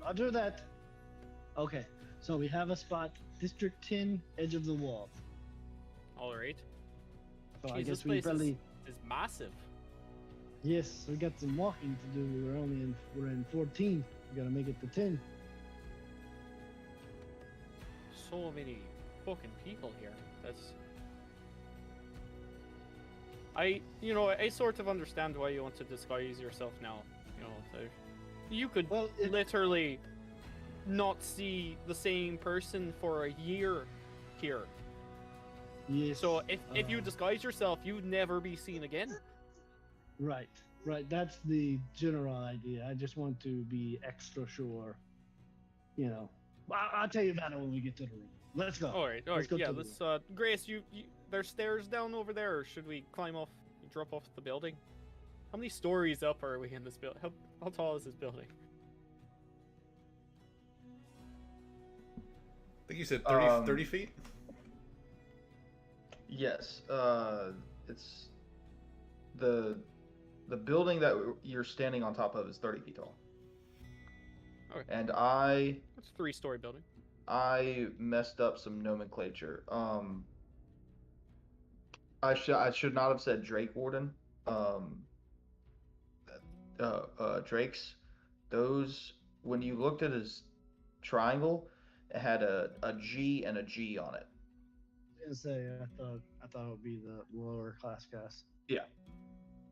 Roger that. Okay, so we have a spot, District 10, edge of the wall. Alright. So I Jeez, this guess we place probably is massive. yes, we got some walking to do. We're in 14. We gotta make it to 10. So many fucking people here. That's. I sort of understand why you want to disguise yourself now. So you could Well, literally not see the same person for a year here. yes. So if you uh, disguise yourself, you'd never be seen again. right, that's the general idea. I just want to be extra sure. I'll tell you about it when we get to the room. Let's go. All right, Let's go yeah. to the Let's. Grace, you. There's stairs down over there, or should we climb off? Drop off the building? How many stories up are we in this building? How tall is this building? I think you said 30, 30 Um, feet? Yes, it's the building that you're standing on top of is 30 feet tall. Okay. And It's a 3-story building. I messed up some nomenclature. I should not have said Drake Warden. Drakes. Those, when you looked at his triangle, it had a G and a G on it. I was gonna say I thought it would be the lower class guys.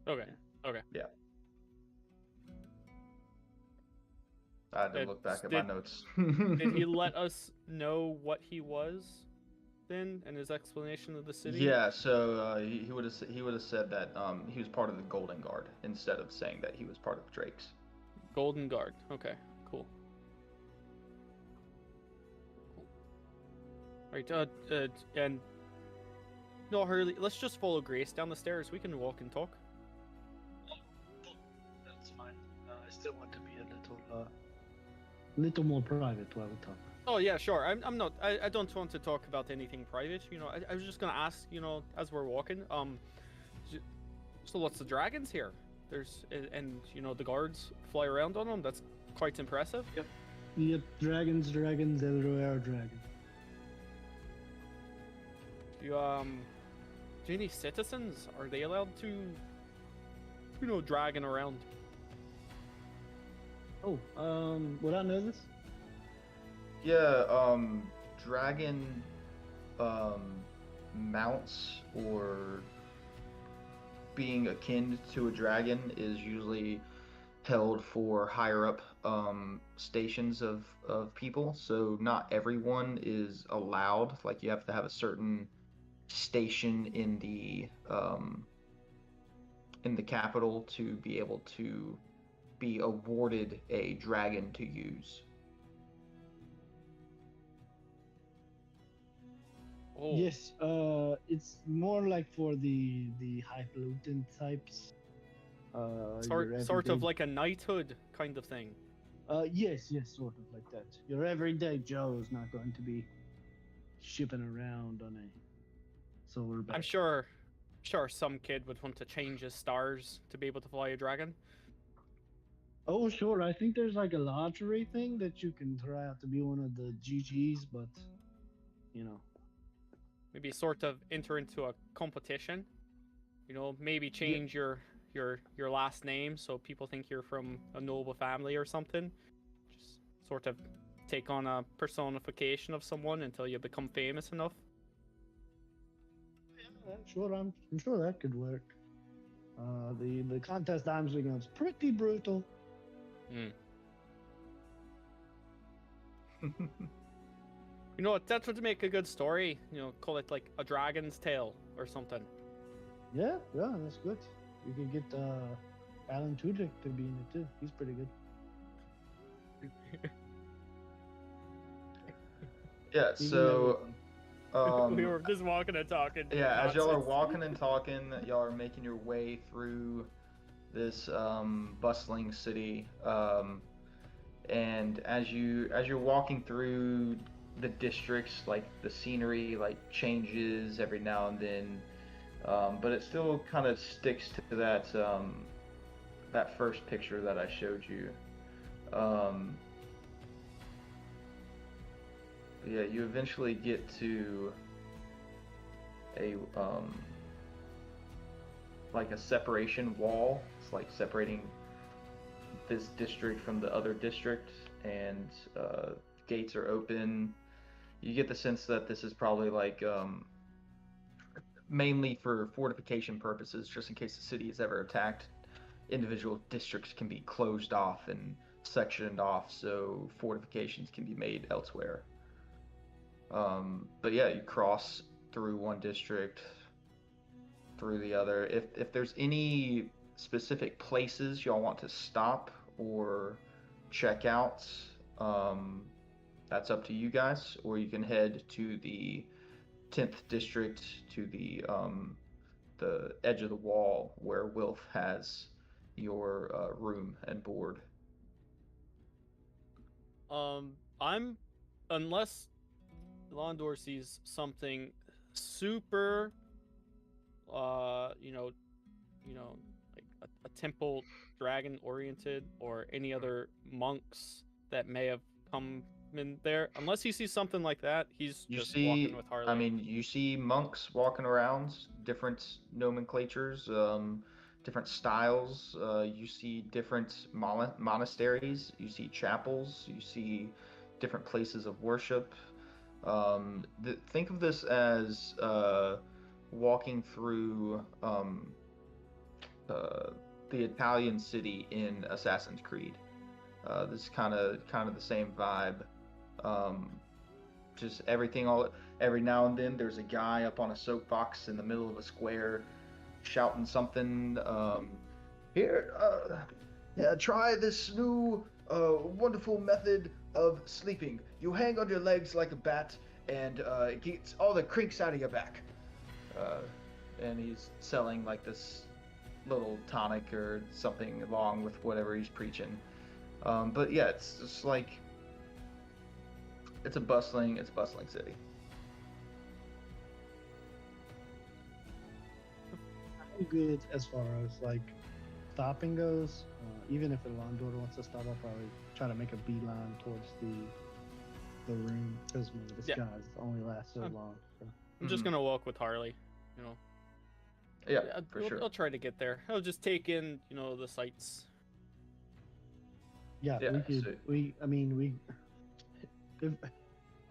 Okay. I had to Did- look back at my did- notes. Did he let us know what he was, then, and his explanation of the city? Yeah, so he would have said that he was part of the Golden Guard instead of saying that he was part of Drake's. Golden Guard. Okay. Cool. Right. And no, Hurley. Let's just follow Grace down the stairs. We can walk and talk. That's fine. I still want to be a little more private while we talk. Oh yeah, sure. I'm not. I don't want to talk about anything private. I was just gonna ask. As we're walking. So lots of dragons here. And the guards fly around on them. That's quite impressive. Yep, dragons everywhere, dragon. Do any citizens, are they allowed to, dragging around? Oh, would I know this? Yeah, dragon mounts or being akin to a dragon is usually held for higher up stations of people. So not everyone is allowed. Like you have to have a certain station in the capital to be able to be awarded a dragon to use. Oh, Yes, it's more like for the highfalutin types. Your sort of everyday- like a knighthood kind of thing. Yes, sort of like that. Your everyday Joe is not going to be shipping around on a silverback. I'm sure some kid would want to change his stars to be able to fly a dragon. Oh, sure. I think there's like a lottery thing that you can try out to be one of the GGs, but maybe sort of enter into a competition. Maybe change your last name so people think you're from a noble family or something. Just sort of take on a personification of someone until you become famous enough. I'm sure that could work. The contest I'm thinking of is pretty brutal. You know what? That would make a good story. Call it like a dragon's tale or something. Yeah, that's good. You could get Alan Tudyk to be in it too. He's pretty good. Yeah, so we were just walking and talking. yeah, as y'all are nonsense. walking and talking, y'all are making your way through this bustling city, and as you're walking through the districts, like the scenery like changes every now and then, but it still kind of sticks to that first picture that I showed you. Yeah, you eventually get to a like a separation wall. It's like separating this district from the other district, and gates are open. You get the sense that this is probably like mainly for fortification purposes, just in case the city is ever attacked. Individual districts can be closed off and sectioned off, so fortifications can be made elsewhere. But yeah, you cross through one district, through the other. If there's any specific places y'all want to stop or check out, that's up to you guys. Or you can head to the 10th district, to the edge of the wall where Wilf has your room and board. Unless Londor sees something super, like a temple dragon oriented, or any other monks that may have come in there. Unless he sees something like that, he's You just see, walking with Harley. I mean, you see monks walking around, different nomenclatures, different styles. You see different monasteries. You see chapels. You see different places of worship. Think of this as walking through the Italian city in Assassin's Creed. This is kind of the same vibe. Just everything every now and then there's a guy up on a soapbox in the middle of a square shouting something. Here, yeah, try this new wonderful method of sleeping. You hang on your legs like a bat, and it gets all the crinks out of your back. And he's selling like this little tonic or something along with whatever he's preaching. But yeah, it's just like it's a bustling city. I'm good as far as like stopping goes. Even if Elondor wants to stop, I'll probably try to make a beeline towards the room, because my disguise only lasts so long. So. I'm just gonna walk with Harley, Yeah, for sure. I'll try to get there. I'll just take in, the sights. Yeah, Yeah,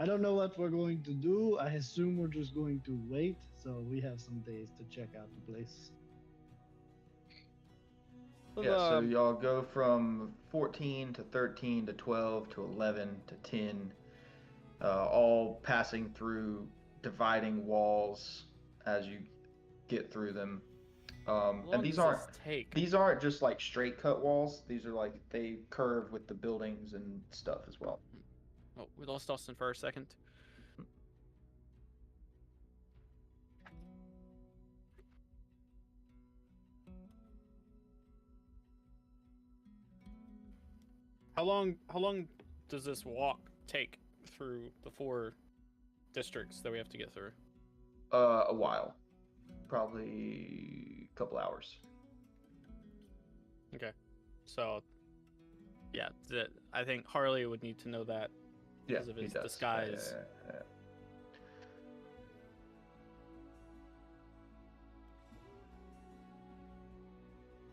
I don't know what we're going to do. I assume we're just going to wait, so we have some days to check out the place. Yeah, so y'all go from 14 to 13 to 12 to 11 to 10, all passing through dividing walls as you get through them. And these aren't just like straight cut walls. These are like they curve with the buildings and stuff as well. Oh, we lost Austin for a second. How long does this walk take through the 4 districts that we have to get through? A while. Probably a couple hours. Okay. So, yeah, I think Harley would need to know that because of his disguise. Yeah.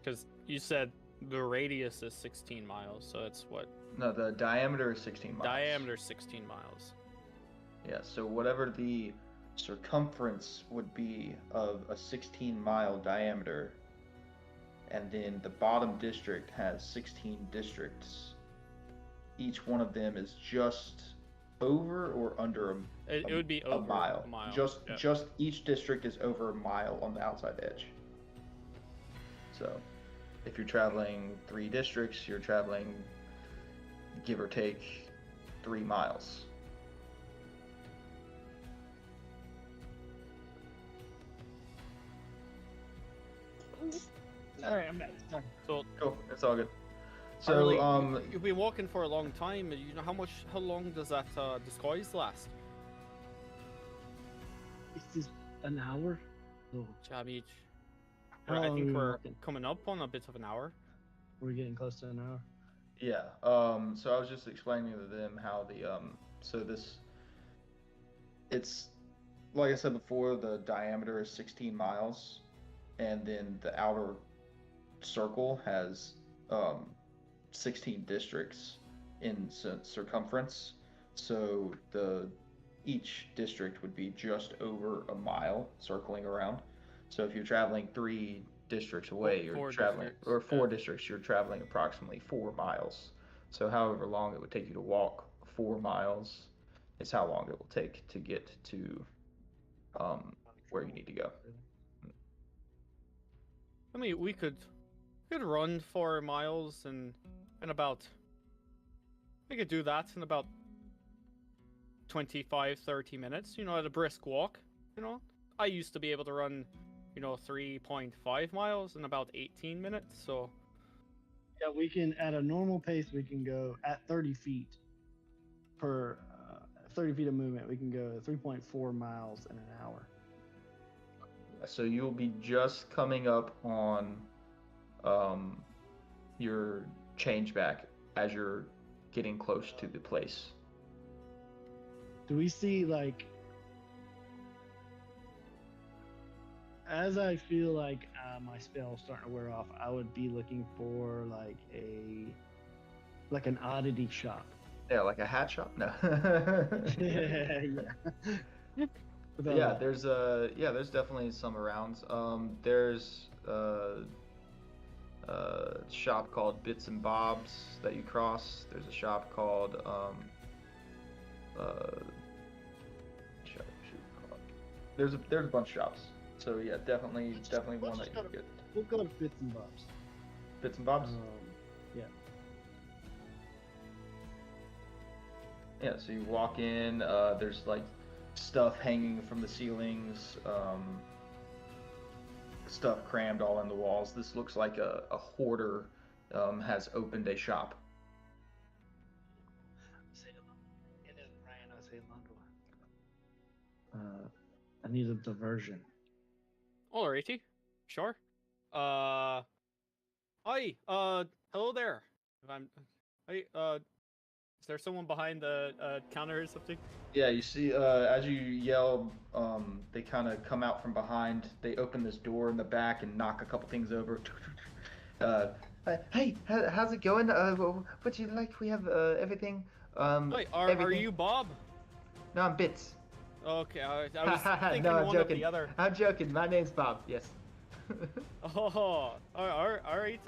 Because you said the radius is 16 miles, so it's what? No, the diameter is 16 miles. Diameter 16 miles. Yeah, so whatever the circumference would be of a 16-mile diameter, and then the bottom district has 16 districts. Each one of them is just over or under It would be over a mile. A mile. Just each district is over a mile on the outside edge. So, if you're traveling 3 districts, you're traveling, give or take, 3 miles. All right, I'm back. Sorry. So, Cool, it's all good. Harley, So, you've been walking for a long time. You know how long does that disguise last? Is this an hour? Oh, Jabby. How I long think are we we're walking? coming up on a bit of an hour. we're getting close to an hour. yeah, so I was just explaining to them how it's, like I said before, the diameter is 16 miles, and then the outer circle has 16 districts in circumference. So each district would be just over a mile circling around. So if you're traveling 3 districts away, you're Four traveling, districts, or 4 yeah. districts, you're traveling approximately 4 miles. So however long it would take you to walk 4 miles is how long it will take to get to where you need to go. I mean, we could run 4 miles in about. We could do that in about 25-30 minutes. You know, at a brisk walk. You know, I used to be able to run, 3.5 miles in about 18 minutes. So Yeah, we can at a normal pace. We can go at 30 feet per 30 feet of movement. We can go 3.4 miles in an hour. So you'll be just coming up on your change back as you're getting close to the place. Do we see like? As I feel like my spell is starting to wear off, I would be looking for like an oddity shop. Yeah, like a hat shop? No. yeah. Yeah, there's definitely some around. There's a shop called Bits and Bobs that you cross. There's a shop called there's a bunch of shops. So yeah, definitely one that you can get. We'll go to Bits and Bobs. Bits and Bobs. Yeah. Yeah, so you walk in, there's like stuff hanging from the ceilings, stuff crammed all in the walls. This looks like a hoarder has opened a shop. I need a diversion. alrighty, sure. Hi. Hello there. Hey. Is there someone behind the counter or something? Yeah, you see, as you yell, they kind of come out from behind. They open this door in the back and knock a couple things over. Hey, how's it going? What do you like? We have everything. Wait, are everything. you Bob? No, I'm Bits. Okay, I was thinking No, I'm one joking. or the other. I'm joking. My name's Bob. Yes. Oh, all right.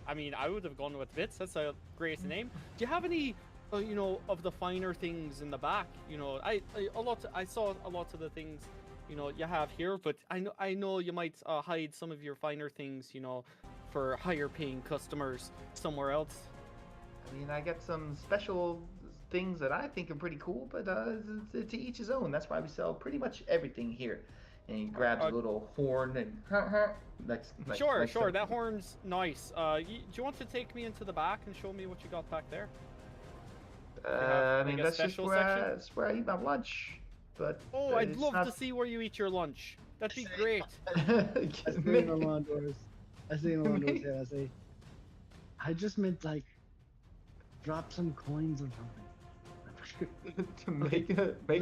I mean, I would have gone with Bits. That's a great name. Do you have any, of the finer things in the back? I saw a lot of the things, you have here, but I know you might hide some of your finer things, for higher paying customers somewhere else. I mean, I got some special things that I think are pretty cool, but to each his own. That's why we sell pretty much everything here. And he grabs a little horn and Sure. That horn's nice. Do you want to take me into the back and show me what you got back there? I mean, like a that's just special that's where I eat my lunch. But I'd love to see where you eat your lunch. That'd be great. I say Orlando's. I say, I just meant like, drop some coins or something. to make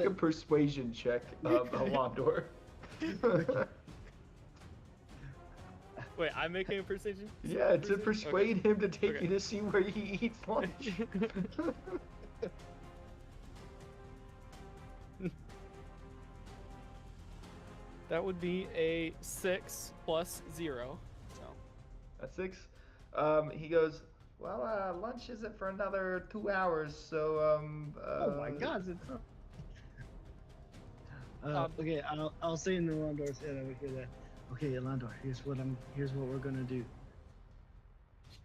a persuasion check of Alandor. Wait, I'm making a precision. Yeah, to persuasion? persuade him to take Okay. you to see where he eats lunch. That would be a 6 plus 0. So A 6. He goes, well, lunch isn't for another 2 hours, so Oh my God! Okay, I'll say in the Landor's head over here that. Okay, Landor, here's what we're gonna do.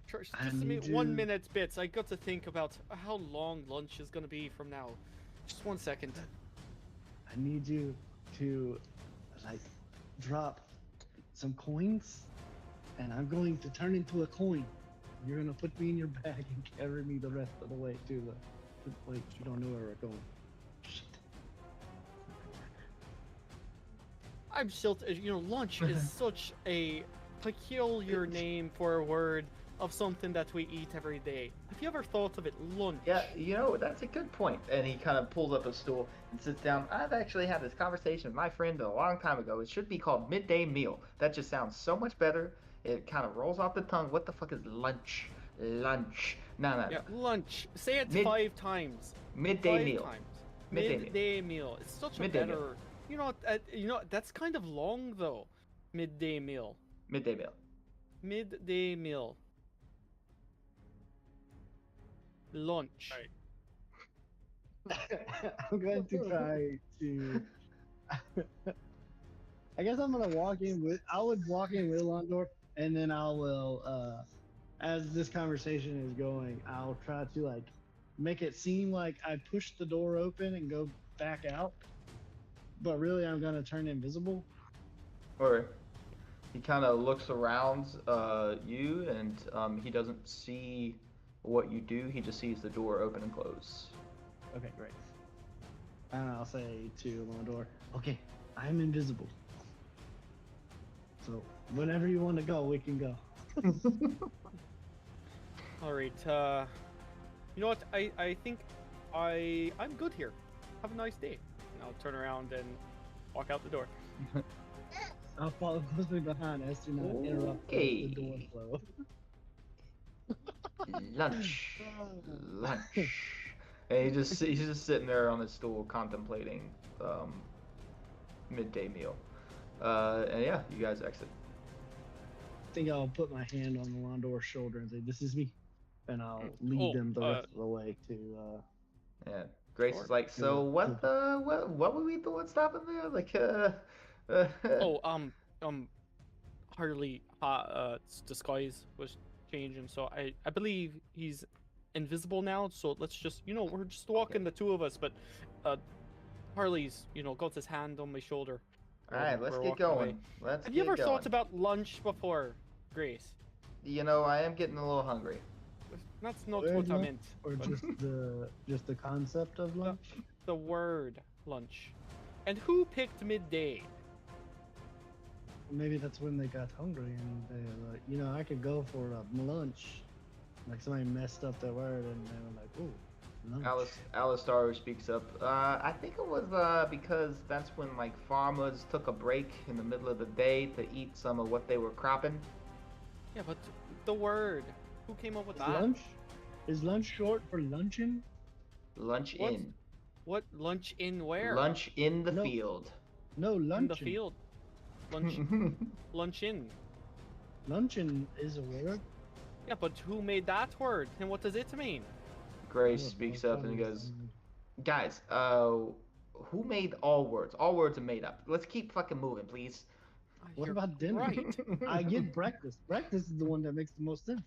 just I a minute, need 1 you- minute bits. I got to think about how long lunch is gonna be from now. Just 1 second. I need you to, like, drop some coins, and I'm going to turn into a coin. You're gonna put me in your bag and carry me the rest of the way to the place. You don't know where we're going. Shit. I'm still, lunch is such a peculiar name for a word of something that we eat every day. Have you ever thought of it, lunch? Yeah, that's a good point. And he kind of pulls up a stool and sits down. I've actually had this conversation with my friend a long time ago. It should be called midday meal. That just sounds so much better. It kind of rolls off the tongue. What the fuck is lunch? Lunch. No. Yeah, lunch. Say it Mid- 5 times. Midday 5 meal. times. Midday meal. Midday meal. It's such a Midday meal. better. That's kind of long though. Midday meal. Midday meal. Midday meal. Lunch. I'm going to try to. I guess I'm gonna walk in with. I would walk in with Landor, and then I will. As this conversation is going, I'll try to like make it seem like I pushed the door open and go back out, but really I'm gonna turn invisible. Or he kind of looks around you, and he doesn't see what you do. He just sees the door open and close. Okay, great. And I'll say to Landor, okay, I'm invisible. So whenever you want to go, we can go. All right. You know what? I think I'm good here. Have a nice day. And I'll turn around and walk out the door. I'll follow closely behind as to not interrupt the door Okay. flow. Lunch. Lunch. And he's just sitting there on his stool contemplating midday meal. And yeah, you guys exit. I think I'll put my hand on the Landor's shoulder and say, "This is me," and I'll lead them the rest of the way to. Yeah. Grace Sure. is like, so what were we doing stopping there? Like Oh, Harley disguise was changing, so I believe he's invisible now. So let's just, we're just walking the two of us, but Harley's, got his hand on my shoulder. Alright, let's We're get walking away. going. Let's Have you get ever going. thought about lunch before, Grace? I am getting a little hungry. That's not Where's what I lunch? meant. Or just the concept of lunch. The word lunch. And who picked midday? Maybe that's when they got hungry and they were like, I could go for lunch. Like somebody messed up their word and they were like, "Oh, lunch." Alistar speaks up. I think it was because that's when farmers took a break in the middle of the day to eat some of what they were cropping. Yeah, but the word. Who came up with Is that? lunch? Is lunch short for luncheon? Lunch What? in. What lunch in where? Lunch in the No. field. No, luncheon. in the field. Lunch. Lunch in. Luncheon is a word. Yeah, but who made that word? And what does it mean? Grace I don't speaks know, up and he probably goes, some- guys, who made all words? All words are made up. Let's keep fucking moving, please. What You're about dinner? Right. I get breakfast. Breakfast is the one that makes the most sense.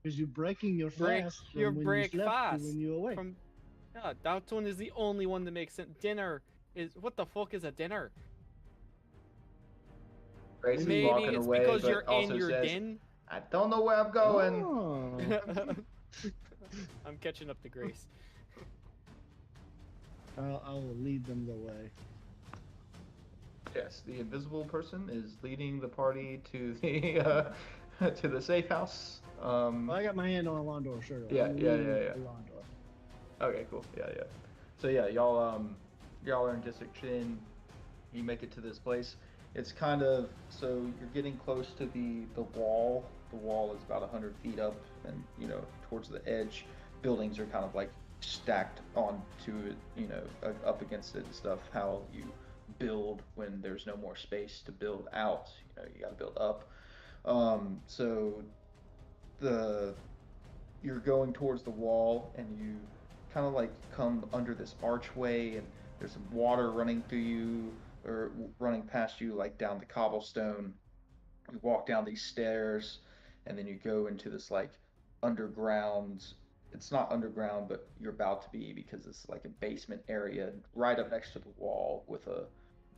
Because you're breaking your Break fast from your when break you slept fast to when you awake. Yeah, that one is the only one that makes sense. Dinner is what the fuck is a dinner? Grace is Maybe walking it's away, because but you're also in your says, den. I don't know where I'm going. Oh. I'm catching up to Grace. I will lead them the way. Yes, the invisible person is leading the party to the to the safe house. Well, I got my hand on Alondor's shirt. Yeah, I'm yeah, leading yeah, yeah. Alondor. Okay, cool. Yeah. So yeah, y'all are in District 10. You make it to this place, It's kind of so you're getting close to the wall. The wall is about 100 feet up, and towards the edge, buildings are kind of like stacked onto it. Up against it and stuff. How you build when there's no more space to build out. You got to build up. So the you're going towards the wall, and you kind of like come under this archway, and there's some water running through you or running past you, like down the cobblestone. You walk down these stairs, and then you go into this like underground. It's not underground, but you're about to be, because it's like a basement area right up next to the wall with a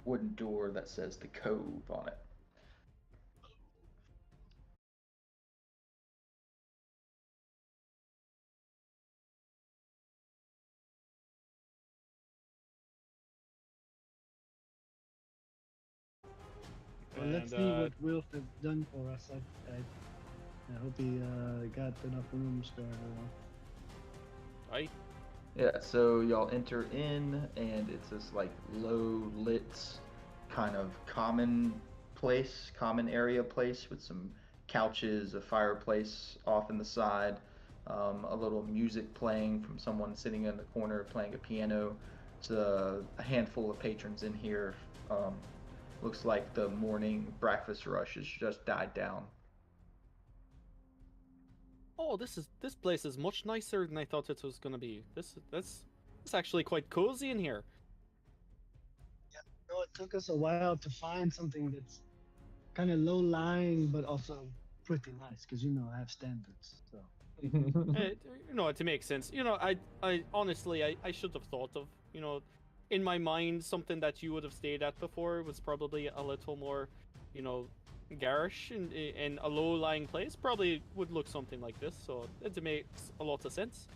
wooden door that says the Cove on it. Well, let's see what Wilf has done for us. I hope he got enough rooms for everyone. Right? Yeah, so y'all enter in, and it's this like low lit kind of common area place with some couches, a fireplace off in the side, a little music playing from someone sitting in the corner playing a piano. It's a handful of patrons in here. Looks like the morning breakfast rush has just died down. Oh, this place is much nicer than I thought it was gonna be. It's actually quite cozy in here. It took us a while to find something that's kind of low lying, but also pretty nice, because I have standards. So. To make sense. I honestly, I should have thought of, in my mind, something that you would have stayed at before was probably a little more, garish in a low-lying place. Probably would look something like this, so it makes a lot of sense.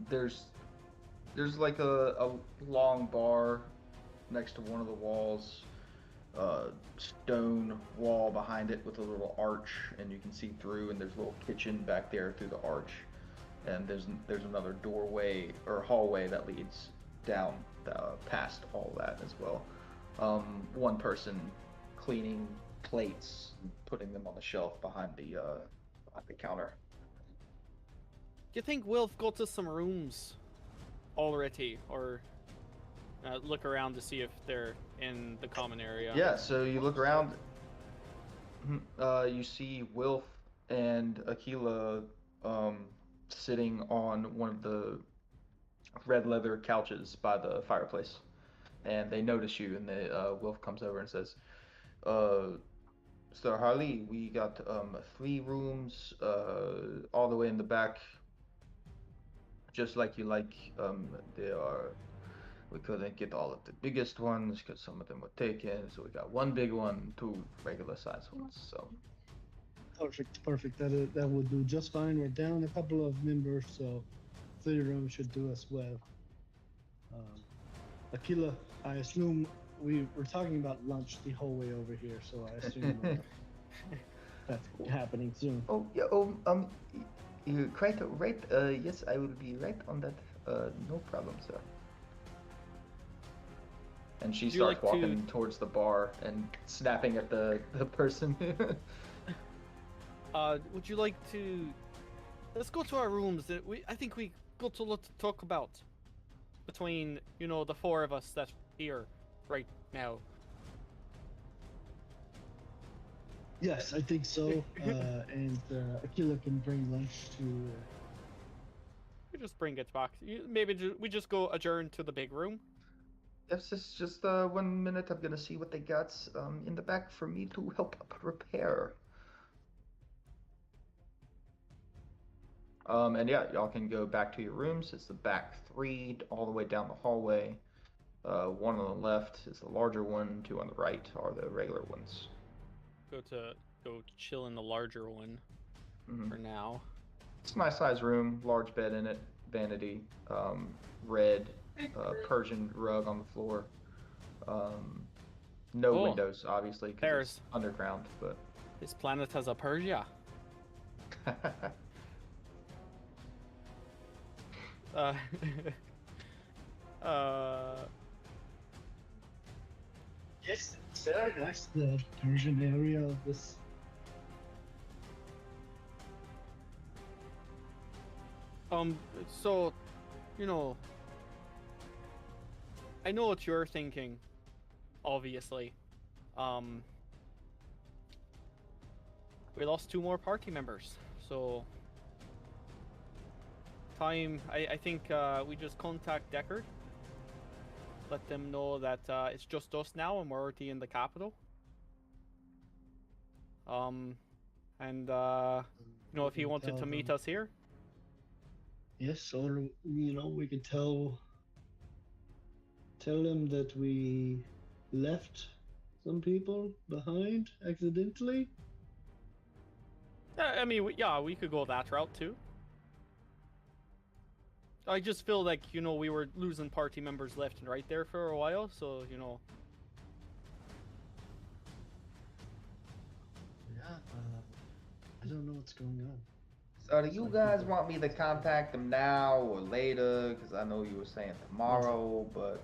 There's like a long bar next to one of the walls, stone wall behind it with a little arch, and you can see through, and there's a little kitchen back there through the arch, and there's another doorway or hallway that leads down past all that as well. One person cleaning plates and putting them on the shelf behind the counter. Do you think Wilf got us some rooms already, or look around to see if they're in the common area? Yeah, so you look around, you see Wilf and Aquila sitting on one of the red leather couches by the fireplace, and they notice you, and Wilf comes over and says, Sir Harley, we got 3 rooms all the way in the back, just like you like. We couldn't get all of the biggest ones because some of them were taken, so we got 1 big one, 2 regular size ones. So perfect. That would do just fine. We're down a couple of members, so 3 rooms should do us well. Aquila, I assume we were talking about lunch the whole way over here, so I assume that's happening soon. Oh yeah. You're quite right. Yes, I will be right on that. No problem, sir. And she starts walking towards the bar and snapping at the person. Would you like to? Let's go to our rooms. I think we got a lot to talk about between the 4 of us that's here right now. Yes, I think so. And Aquila can bring lunch to. We just bring it back. Maybe we just go adjourn to the big room. Yes, it's just 1 minute. I'm gonna see what they got in the back for me to help prepare. And yeah, y'all can go back to your rooms. It's the back 3 all the way down the hallway. 1 on the left is the larger one. 2 on the right are the regular ones. Go chill in the larger one for now. It's a nice size room, large bed in it, vanity, red Persian rug on the floor. No windows, obviously, because it's underground. But this planet has a Persia. So that's the Persian area of this. So, you know, I know what you're thinking, obviously. We lost 2 more party members, so I think we just contact Deckard. Let them know that it's just us now and we're already in the capital. And you know, if he wanted to meet us here. Yes, or we could tell them that we left some people behind accidentally. I mean, we could go that route too. I just feel like, we were losing party members left and right there for a while, so, Yeah, I don't know what's going on. So do you guys want me to contact them now or later? Because I know you were saying tomorrow, but...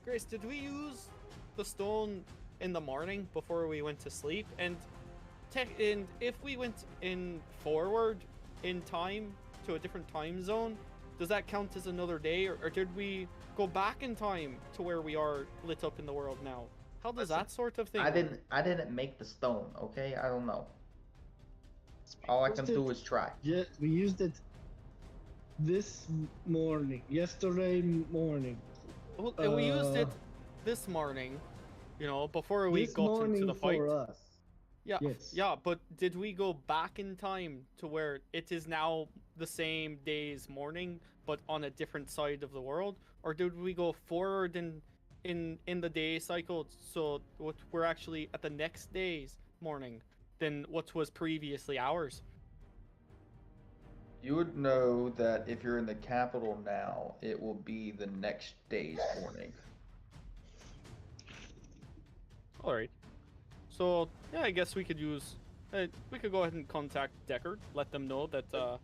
Grace, did we use the stone in the morning before we went to sleep? And if we went forward in time to a different time zone, does that count as another day? Or did we go back in time to where we are lit up in the world now? How does that sort of thing work? I didn't make the stone, okay? I don't know. All I can do is try. Yeah, we used it this morning, yesterday morning. Well, we used it this morning, before we got into the fight. For us. Yeah, yes. Yeah, but did we go back in time to where it is now the same day's morning, but on a different side of the world? Or did we go forward in the day cycle, so we're actually at the next day's morning than what was previously ours? You would know that if you're in the capital now, it will be the next day's morning. Alright. So, yeah, I guess we could use... we could go ahead and contact Deckard, let them know that,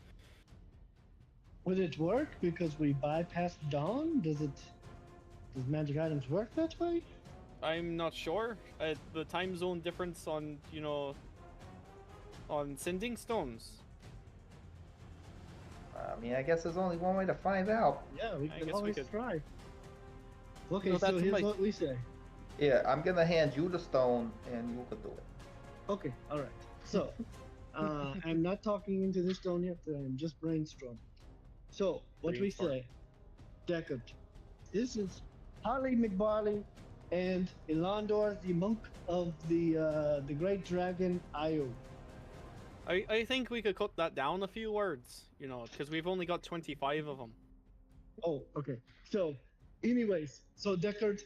Would it work because we bypassed dawn? Does magic items work that way? I'm not sure. The time zone difference on, on sending stones. I mean, I guess there's only one way to find out. Yeah, we I can guess we always could- try. Okay, No, so that's here's my- what we say. Yeah, I'm gonna hand you the stone, and you can do it. Okay, all right. So, I'm not talking into this stone yet. I'm just brainstorming. So, what we Brainstorm. say, Deckard, this is Holly McBarley and Elandor, the monk of the great dragon Io. I think we could cut that down a few words, because we've only got 25 of them. Oh, okay. So, anyways, so Deckard,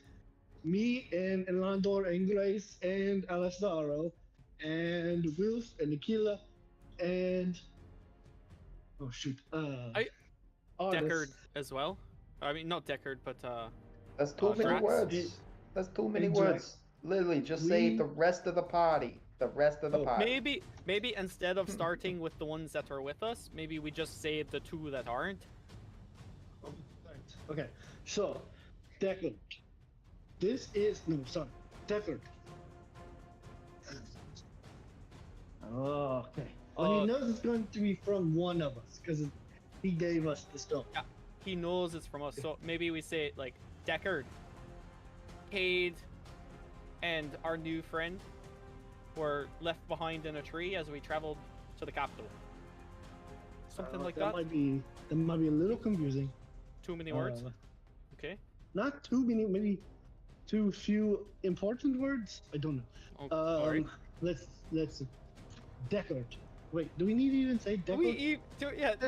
me and Elandor and Grace and Alessaro and Wilf and Nikila and Artis. Deckard as well. I mean, not Deckard, but That's too many Drax. words. That's too many Exactly. words. Literally, just say We- the rest of the party. The rest of the Oh, party. maybe instead of starting with the ones that are with us, maybe we just say the 2 that aren't. Okay, so Deckard, Deckard. Oh, okay. Well, he knows it's going to be from one of us because he gave us the stone. Yeah, he knows it's from us, so maybe we say it like Deckard, Cade, and our new friend were left behind in a tree as we traveled to the capital. Something like that. Might be a little confusing. Too many words. Uh, Okay. Not too many, maybe too few important words. I don't know. Alright. Let's Deckard. Wait, do we need to even say Deckard?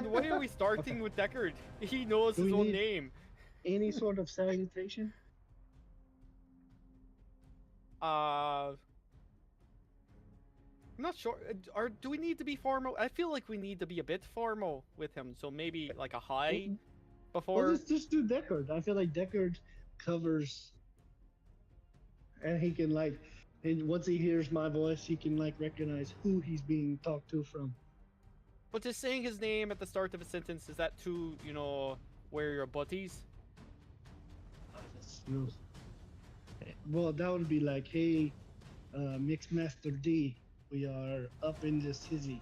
Why are we starting with Deckard? He knows Do his we own need- name. Any sort of salutation? I'm not sure. Do we need to be formal? I feel like we need to be a bit formal with him. So maybe like a hi before. Well, just do Deckard. I feel like Deckard covers, and he can and once he hears my voice, he can recognize who he's being talked to from. But just saying his name at the start of a sentence, is that too, where your buddies? No. Well, that would be like, hey, Mixmaster D, we are up in this hizzy.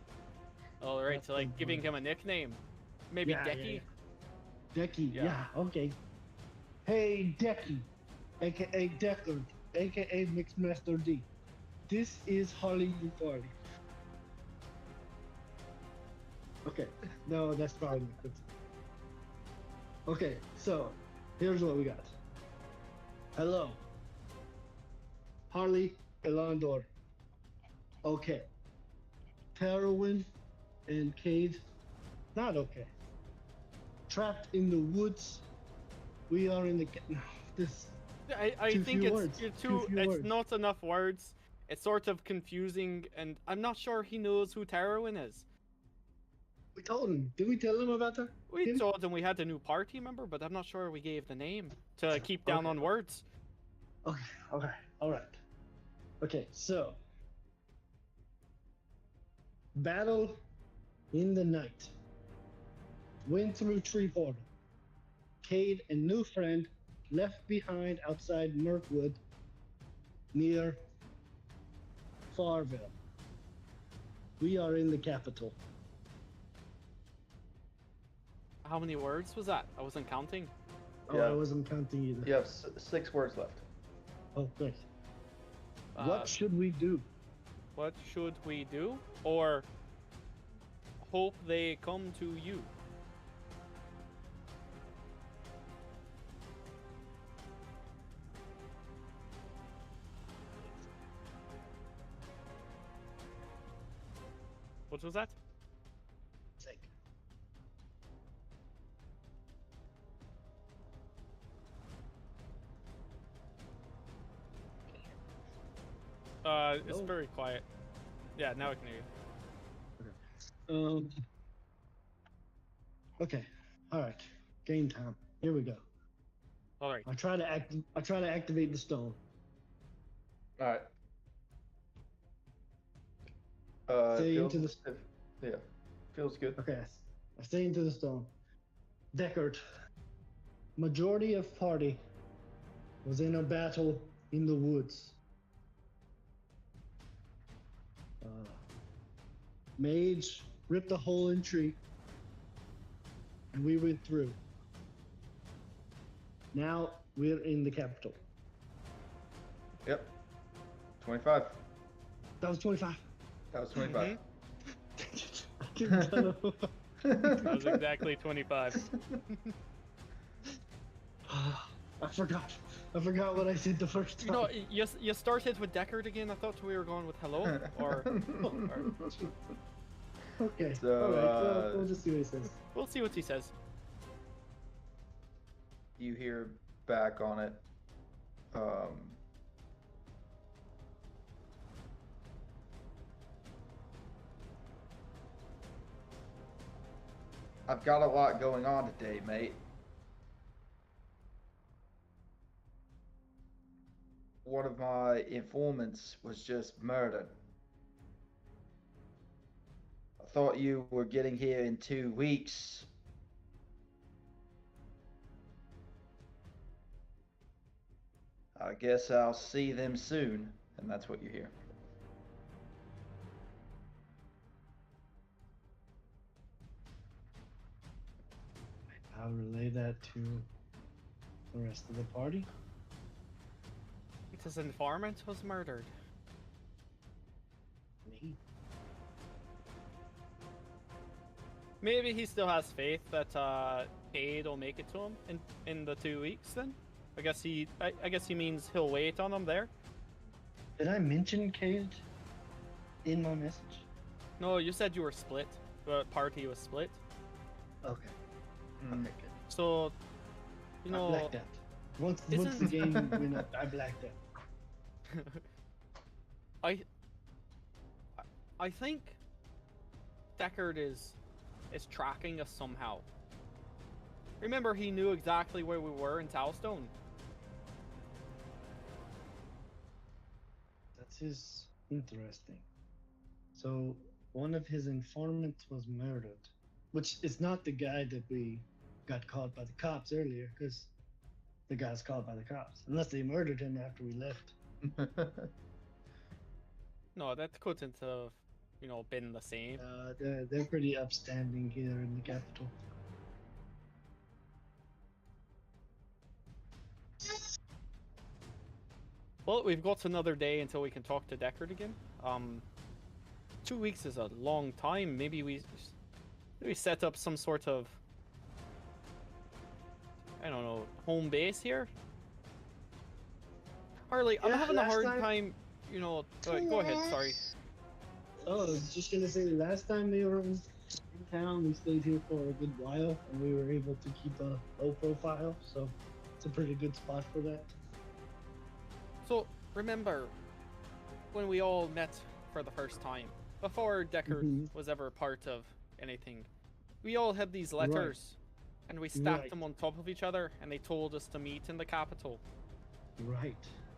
All right, That's so like the giving one. him a nickname, maybe Yeah, yeah, Decky. yeah. Decky, Yeah. yeah, okay. Hey, Decky, aka Deckard, aka Mixmaster D. This is Harley Party. Okay, no, that's probably not good. Okay, so here's what we got. Hello, Harley Elandor. Okay, Terwin and Cade, not okay. Trapped in the woods. We are in the this. I Too think few it's words. you're Too too. few It's words. not enough words. It's sort of confusing, and I'm not sure he knows who Tarwin is. We told him. Did we tell him about that? We Did we? told him we had a new party member, but I'm not sure we gave the name to keep down Okay. on words. Okay. Okay. All right. Okay. So, battle in the night. Went through tree portal. Cade and new friend left behind outside Mirkwood near Farville. We are in the capital. How many words was that? I wasn't counting. Oh, Yeah. I wasn't counting either. You have 6 words left. Oh, great. Uh, What should we do? What should we do? Or hope they come to you? What was that? Sake. It's Oh. very quiet. Yeah, now I can hear you. Okay. All right. Game time. Here we go. All right. I try to activate the stone. All right. Say feels, into the. yeah, feels good. Okay. I stay into the stone. Deckard. Majority of party was in a battle in the woods. Mage ripped a hole in tree, and we went through. Now we're in the capital. Yep. 25. That was 25. That was 25. I couldn't tell. That was exactly 25. I forgot. I forgot what I said the first time. You know, you started with Deckard again. I thought we were going with hello, or Okay. So, all right. We'll just see what he says. we'll see what he says. You hear back on it. I've got a lot going on today, mate. One of my informants was just murdered. I thought you were getting here in 2 weeks. I guess I'll see them soon, and that's what you hear. I'll relay that to the rest of the party. His informant was murdered. Me. Maybe he still has faith that Cade will make it to him in the 2 weeks. Then, I guess he means he'll wait on him there. Did I mention Cade in my message? No, you said you were split. The party was split. Okay. Mm. Okay, good. So, you I know, blacked out. Once the isn't- game went up, I blacked out. I think Deckard is tracking us somehow. Remember, he knew exactly where we were in Talstone. That's interesting. So one of his informants was murdered, which is not the guy that we got caught by the cops earlier, because the guy's caught by the cops, unless they murdered him after we left. No, that couldn't have, been the same. They're pretty upstanding here in the capital. Well, we've got another day until we can talk to Deckard again. 2 weeks is a long time. Maybe we set up some sort of, I don't know, home base here. Harley, I'm Yeah, having a last hard time- time. Go ahead. Sorry. Oh, I was just gonna say, last time they were in town, we stayed here for a good while, and we were able to keep a low profile, so it's a pretty good spot for that. So remember when we all met for the first time, before Deckard Mhm. was ever part of anything, we all had these letters, and we stacked Right. them on top of each other, and they told us to meet in the capital. Right.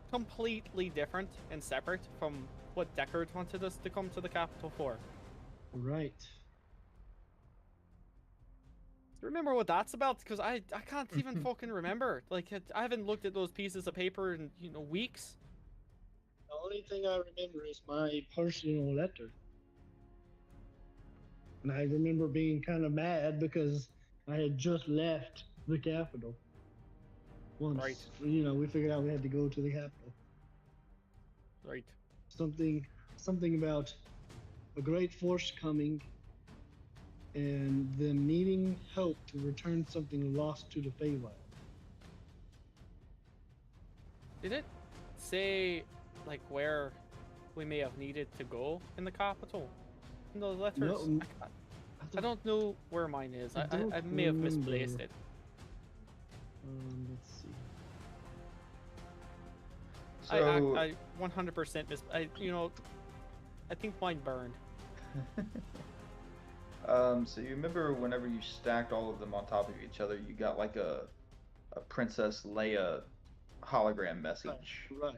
Completely different and separate from what Deckard wanted us to come to the capital for. Right. Remember what that's about? Because I can't even fucking remember. Like, I haven't looked at those pieces of paper in, weeks. The only thing I remember is my personal letter. And I remember being kind of mad because I had just left the capital. Once, Right. we figured out we had to go to the capital. Right. Something about a great force coming and them needing help to return something lost to the Feywild. Did it say, like, where we may have needed to go in the capital? In those letters? No, I don't know where mine is. I don't I may have misplaced remember. it. Let's see. So, I 100% I think mine burned. so you remember whenever you stacked all of them on top of each other, you got like a Princess Leia hologram message Right.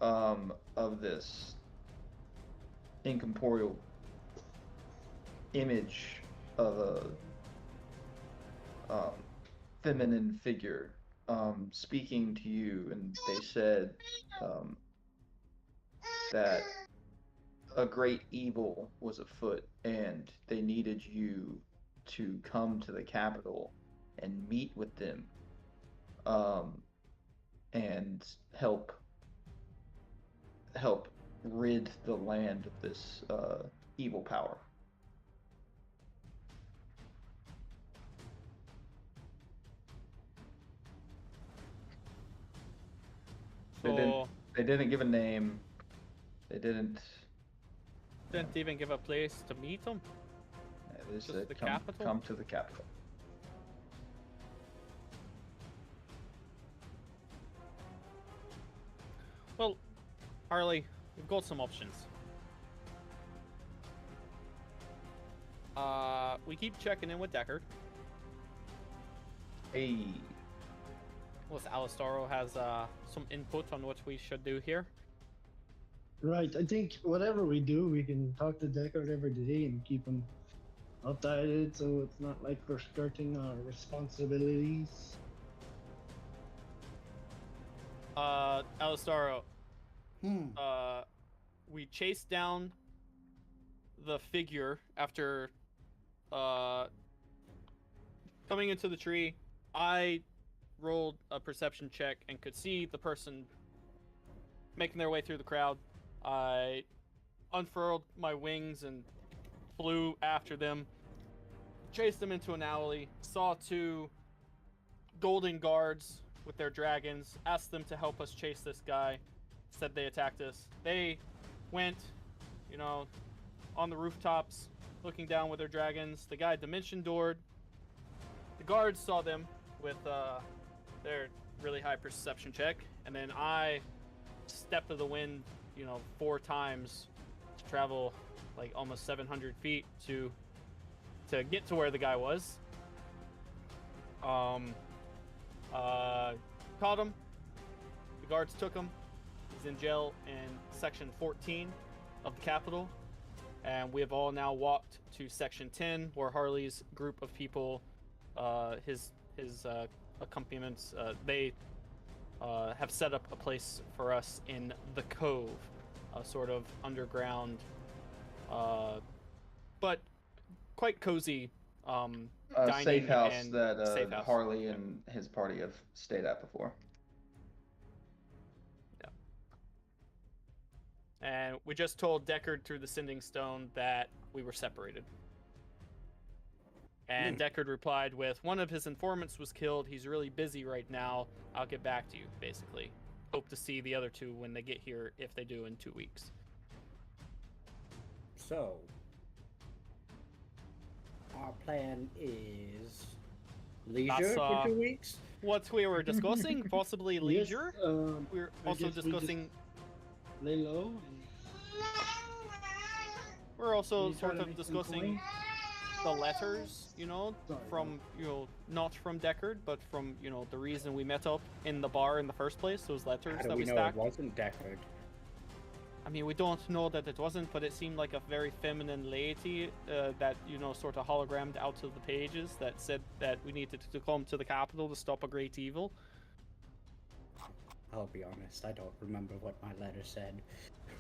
of this incorporeal image of a feminine figure speaking to you, and they said that a great evil was afoot, and they needed you to come to the capital and meet with them, and help rid the land of this evil power. So, They didn't give a name. They didn't. didn't even give a place to meet them. They Just said the come, capital? come to the capital. Well, Harley, we've got some options. We keep checking in with Deckard. Hey, With Alistaro has some input on what we should do here. Right. I think whatever we do, we can talk to Deckard every day and keep him updated so it's not like we're skirting our responsibilities. Alistaro, we chased down the figure after coming into the tree. I rolled a perception check and could see the person making their way through the crowd. I unfurled my wings and flew after them, chased them into an alley, saw two golden guards with their dragons, asked them to help us chase this guy, said they attacked us. They went, on the rooftops, looking down with their dragons. The guy dimension doored. The guards saw them with their really high perception check, and then I stepped to the wind, 4 times to travel like almost 700 feet to get to where the guy was. Caught him. The guards took him. He's in jail in section 14 of the Capitol, and we have all now walked to section 10, where Harley's group of people, his accompaniments. They have set up a place for us in the Cove, a sort of underground, but quite cozy dining safe house and that safe house. Harley and his party have stayed at before. And we just told Deckard through the Sending Stone that we were separated. And Deckard replied with, one of his informants was killed. He's really busy right now. I'll get back to you, basically. Hope to see the other two when they get here, if they do in 2 weeks. So, our plan is leisure for 2 weeks? What we were discussing, possibly leisure. Yes, We're I also guess we discussing... lay low. We're also You try sort to of make some discussing coin? the letters, Sorry, from, not from Deckard, but from, the reason we met up in the bar in the first place, those letters How do that we we know stacked. it wasn't Deckard? I mean, we don't know that it wasn't, but it seemed like a very feminine lady that, sort of hologrammed out of the pages that said that we needed to come to the capital to stop a great evil. I'll be honest, I don't remember what my letter said.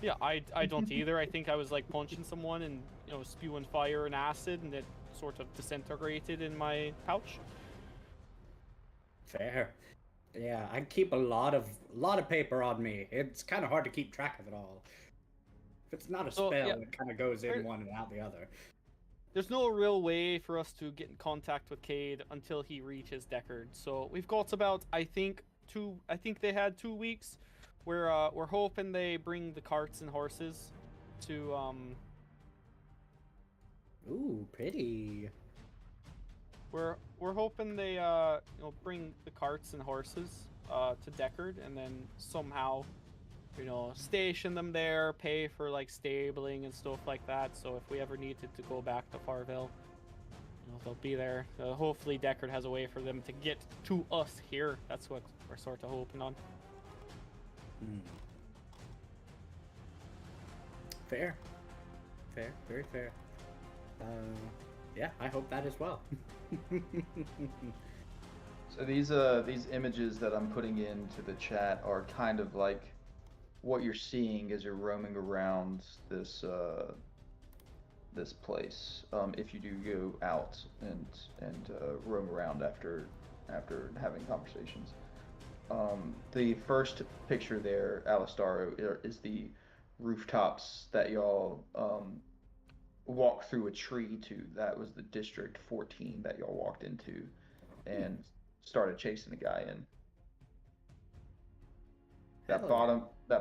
Yeah, I don't either. I think I was like punching someone and spewing fire and acid, and it sort of disintegrated in my pouch. Fair. Yeah, I keep a lot of paper on me. It's kind of hard to keep track of it all. If it's not a spell, yeah. it kind of goes in one and out the other. There's no real way for us to get in contact with Cade until he reaches Deckard. So we've got about, I think they had 2 weeks. We're hoping they bring the carts and horses to Ooh, pretty. We're hoping they bring the carts and horses to Deckard, and then somehow station them there, pay for like stabling and stuff like that. So if we ever needed to go back to Farville, they'll be there. Hopefully Deckard has a way for them to get to us here. That's what we're sort of hoping on. Fair. Very fair. Yeah, I hope that as well. So these images that I'm putting into the chat are kind of like what you're seeing as you're roaming around this this place. If you do go out and roam around after having conversations. The first picture there, Alistaro, is the rooftops that y'all walked through a tree to. That was the District 14 that y'all walked into and started chasing the guy in. That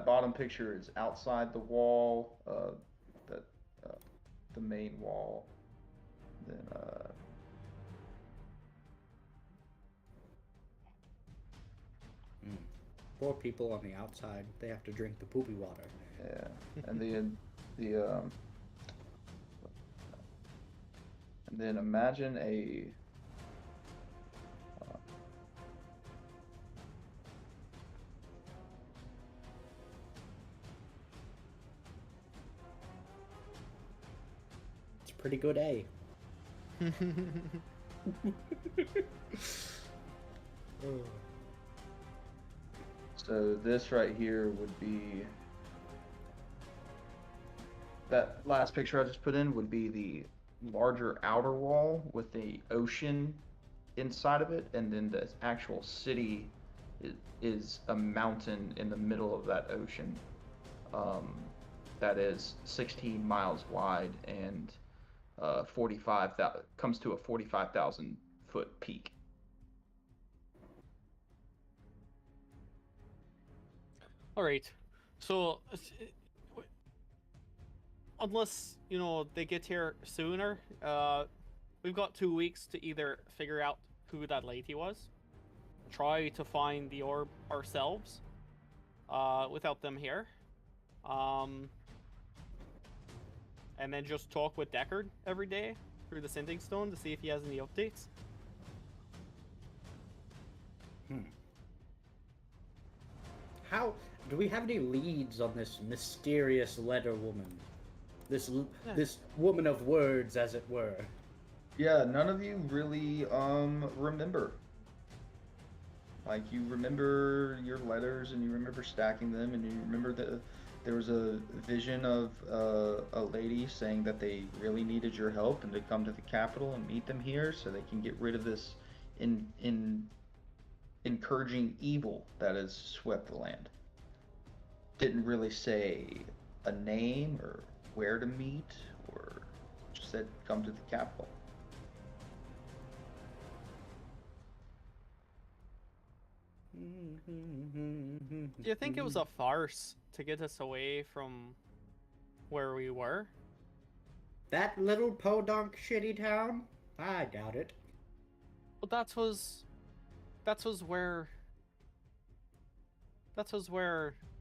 bottom picture is outside the wall, the main wall. Then 4 people on the outside. They have to drink the poopy water. yeah, and then imagine a It's a pretty good A. So this right here would be, that last picture I just put in would be the larger outer wall with the ocean inside of it, and then the actual city is a mountain in the middle of that ocean that is 16 miles wide and 45,000, comes to a 45,000 foot peak. All right, so unless they get here sooner, we've got 2 weeks to either figure out who that lady was, try to find the orb ourselves without them here, and then just talk with Deckard every day through the Sending Stone to see if he has any updates. How do we have any leads on this mysterious letter woman? This woman of words, as it were. Yeah, none of you really remember. Like, you remember your letters, and you remember stacking them, and you remember that there was a vision of a lady saying that they really needed your help and to come to the capital and meet them here so they can get rid of this in encouraging evil that has swept the land. Didn't really say a name or where to meet, or just said come to the capital. Do you think it was a farce to get us away from where we were? That little podunk shitty town? I doubt it. Well, that was where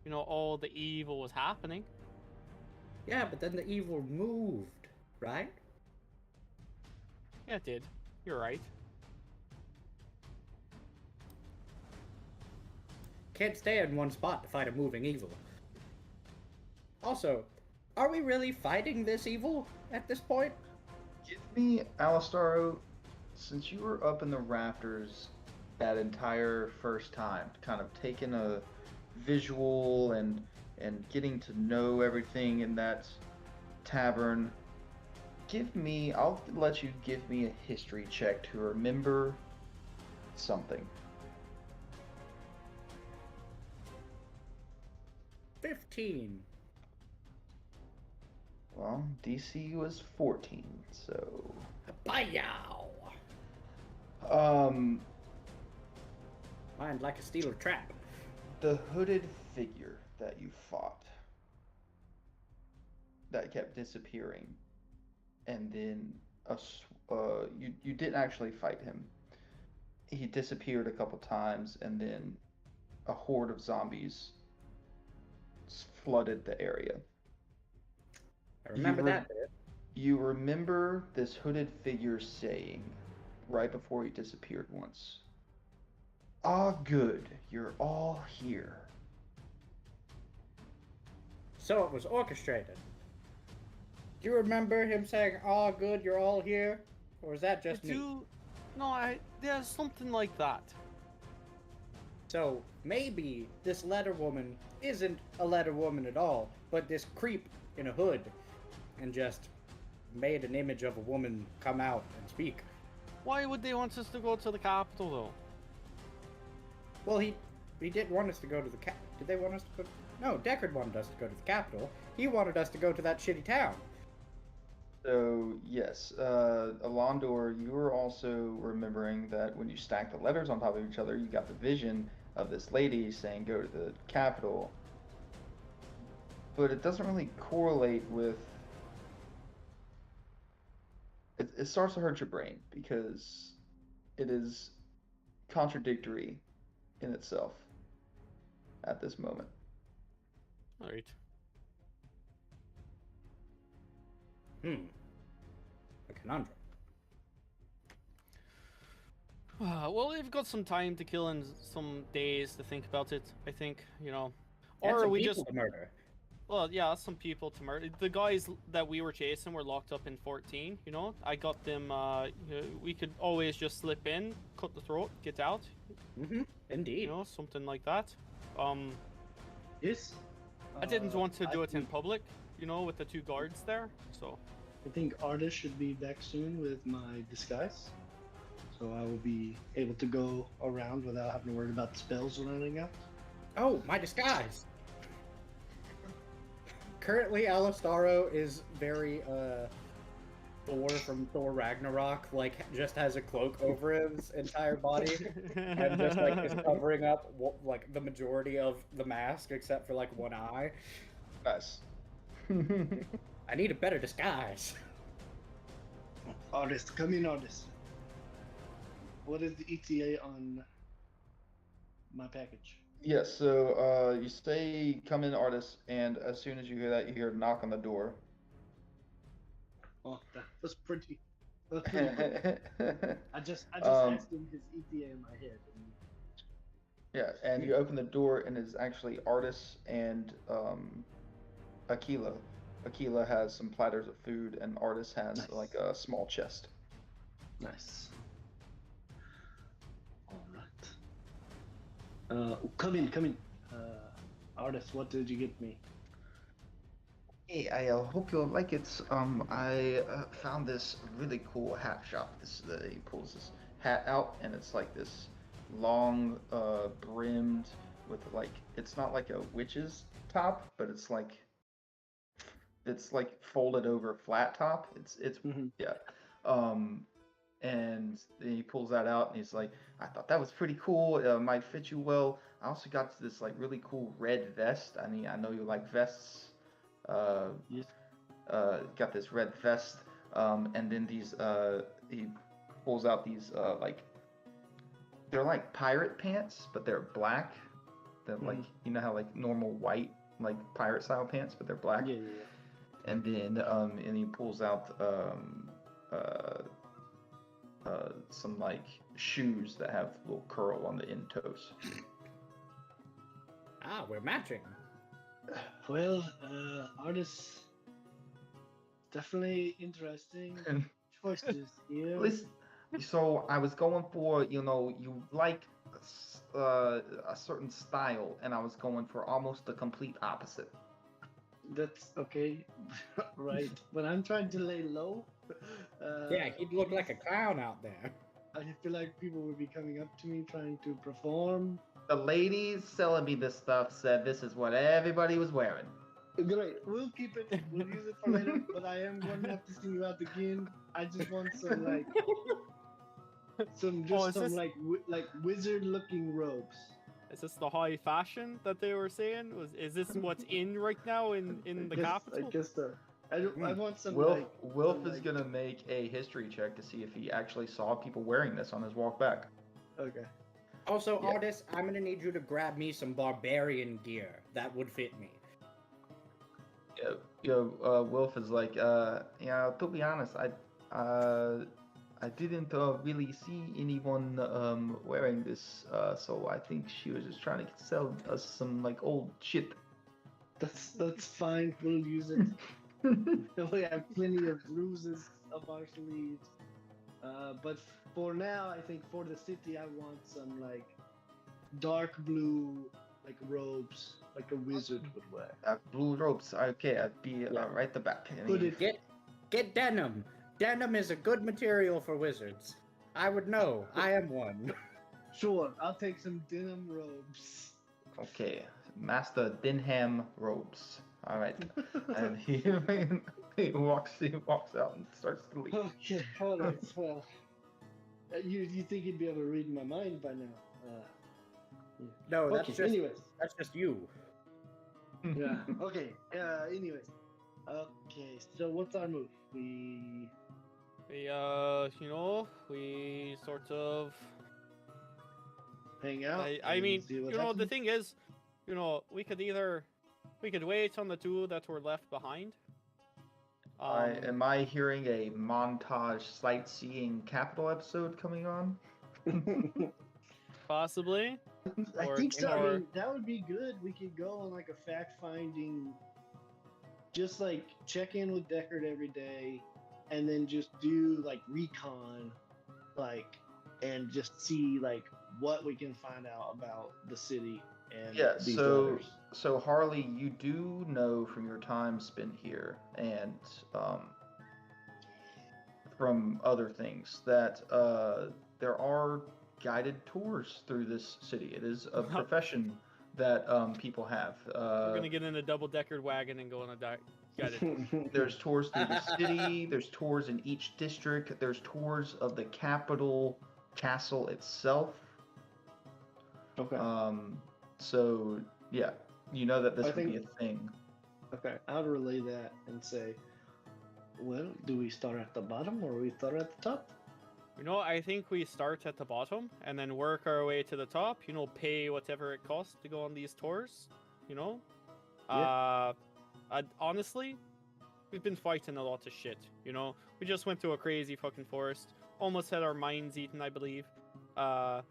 you know, all the evil was happening. Yeah, but then the evil moved, right? Yeah, it did. You're right. Can't stay in one spot to fight a moving evil. Also, are we really fighting this evil at this point? Give me, Alistaro, since you were up in the rafters that entire first time, kind of taking a visual and getting to know everything in that tavern, I'll let you give me a history check to remember something. 15. Well, DC was 14, so Bayow! um Mind like a steel trap. the hooded figure that you fought that kept disappearing, and then you didn't actually fight him. He disappeared a couple times, and then a horde of zombies flooded the area. I remember that bit. You remember this hooded figure saying, right before he disappeared once, "Ah, good, you're all here." So it was orchestrated. Do you remember him saying, "Oh, good, you're all here"? Or is that just me? No, there's something like that. So maybe this letter woman isn't a letter woman at all, but this creep in a hood and just made an image of a woman come out and speak. Why would they want us to go to the capital, though? Well, he didn't want us to go to the Did they want us to go? No, Deckard wanted us to go to the capital. He wanted us to go to that shitty town. So, yes, Alondor, you were also remembering that when you stacked the letters on top of each other, you got the vision of this lady saying go to the capital. But it doesn't really correlate with... It starts to hurt your brain because it is contradictory in itself at this moment. Alright. A conundrum. Well, we've got some time to kill and some days to think about it, I think, you know. And Or some we people just... to murder. Well, yeah, some people to murder. The guys that we were chasing were locked up in 14, you know? I got them, you know, we could always just slip in, cut the throat, get out. Indeed. You know, something like that. Yes. I didn't want to do I it in think- public, you know, with the two guards there, so... I think Artist should be back soon with my disguise. So I will be able to go around without having to worry about the spells running out. Oh, my disguise! Currently, Alistaro is very, Thor from Thor Ragnarok, like, just has a cloak over his entire body, and just, like, is covering up, like, the majority of the mask, except for, like, one eye. Nice. I need a better disguise. Artist, come in, Artist. What is the ETA on my package? Yes, so you say come in, artist, and as soon as you hear that, you hear a knock on the door. Oh, that's pretty. That's pretty quick. I just asked him his ETA in my head. Yeah, and you open the door, and it's actually Artis and Aquila. Aquila has some platters of food, and Artis has Nice. like a small chest. Nice. All right. Come in, come in. Artist, what did you get me? Hey, I hope you'll like it. I found this really cool hat shop. He pulls this hat out, and it's like this long, brimmed with like it's not like a witch's top, but it's like folded over flat top. It's Mhm. yeah. And then he pulls that out, and he's like, I thought that was pretty cool. It might fit you well. I also got this like really cool red vest. I mean, I know you like vests. Yes. Got this red vest, and then he pulls out these like they're like pirate pants, but they're black. They're like you know how like normal white like pirate style pants, but they're black. Yeah. And then and he pulls out some like shoes that have a little curl on the end toes. Ah, we're matching. Well, artists, definitely interesting And choices here. listen, so I was going for you like a certain style, and I was going for almost the complete opposite. That's okay, right? But I'm trying to lay low. Yeah, he'd look like a clown out there. I feel like people would be coming up to me trying to perform. The ladies selling me this stuff said this is what everybody was wearing. Great, we'll keep it. We'll use it for later. But I am going to have to sing you out again. I just want some like is this- like wizard-looking robes. Is this the high fashion that they were saying? Is this what's in right now in the capital? I guess so. I want some Wilf like. Wilf some, is like- gonna make a history check to see if he actually saw people wearing this on his walk back. Okay. Also, Yeah. artist, I'm gonna need you to grab me some barbarian gear. That would fit me. Wilf is like, to be honest, I didn't really see anyone wearing this, so I think she was just trying to sell us some like old shit. That's fine. We'll use it. We have plenty of bruises up our sleeves. But for now, I think for the city, I want some like dark blue like robes, like a wizard would wear. Blue ropes. Okay, I'd be Yeah. right at the back. And Put he- it- Get denim. Denim is a good material for wizards. I would know. I am one. Sure, I'll take some denim robes. Okay, Master Denham robes. All right, and he walks out and starts to leave. Okay, all right. Well, you think you'd be able to read my mind by now? No, that's Okay. just Anyways, that's just you. yeah. Okay. Anyways. Okay. So what's our move? We We sort of. hang out. I and mean, see what the happens? thing is, we could wait on the two that were left behind. Am I hearing a montage sightseeing capital episode coming on? Possibly. I or- think so. I or- mean, that would be good. We could go on like a fact-finding, just like check in with Deckard every day, and then just do like recon, like, and just see like what we can find out about the city and Yeah, these so letters. so Harley, you do know from your time spent here and from other things that there are guided tours through this city. It is a profession that people have. We're gonna get in a double-decker wagon and go on a guided tour. There's tours through the city. There's tours in each district. There's tours of the capital castle itself. Okay. So yeah, you know that this I would be a think- thing. Okay. I'll relay that and say, well, do we start at the bottom or we start at the top? I think we start at the bottom and then work our way to the top. Pay whatever it costs to go on these tours. Yeah. Honestly, we've been fighting a lot of shit. We just went through a crazy fucking forest. Almost had our minds eaten, I believe. Honestly.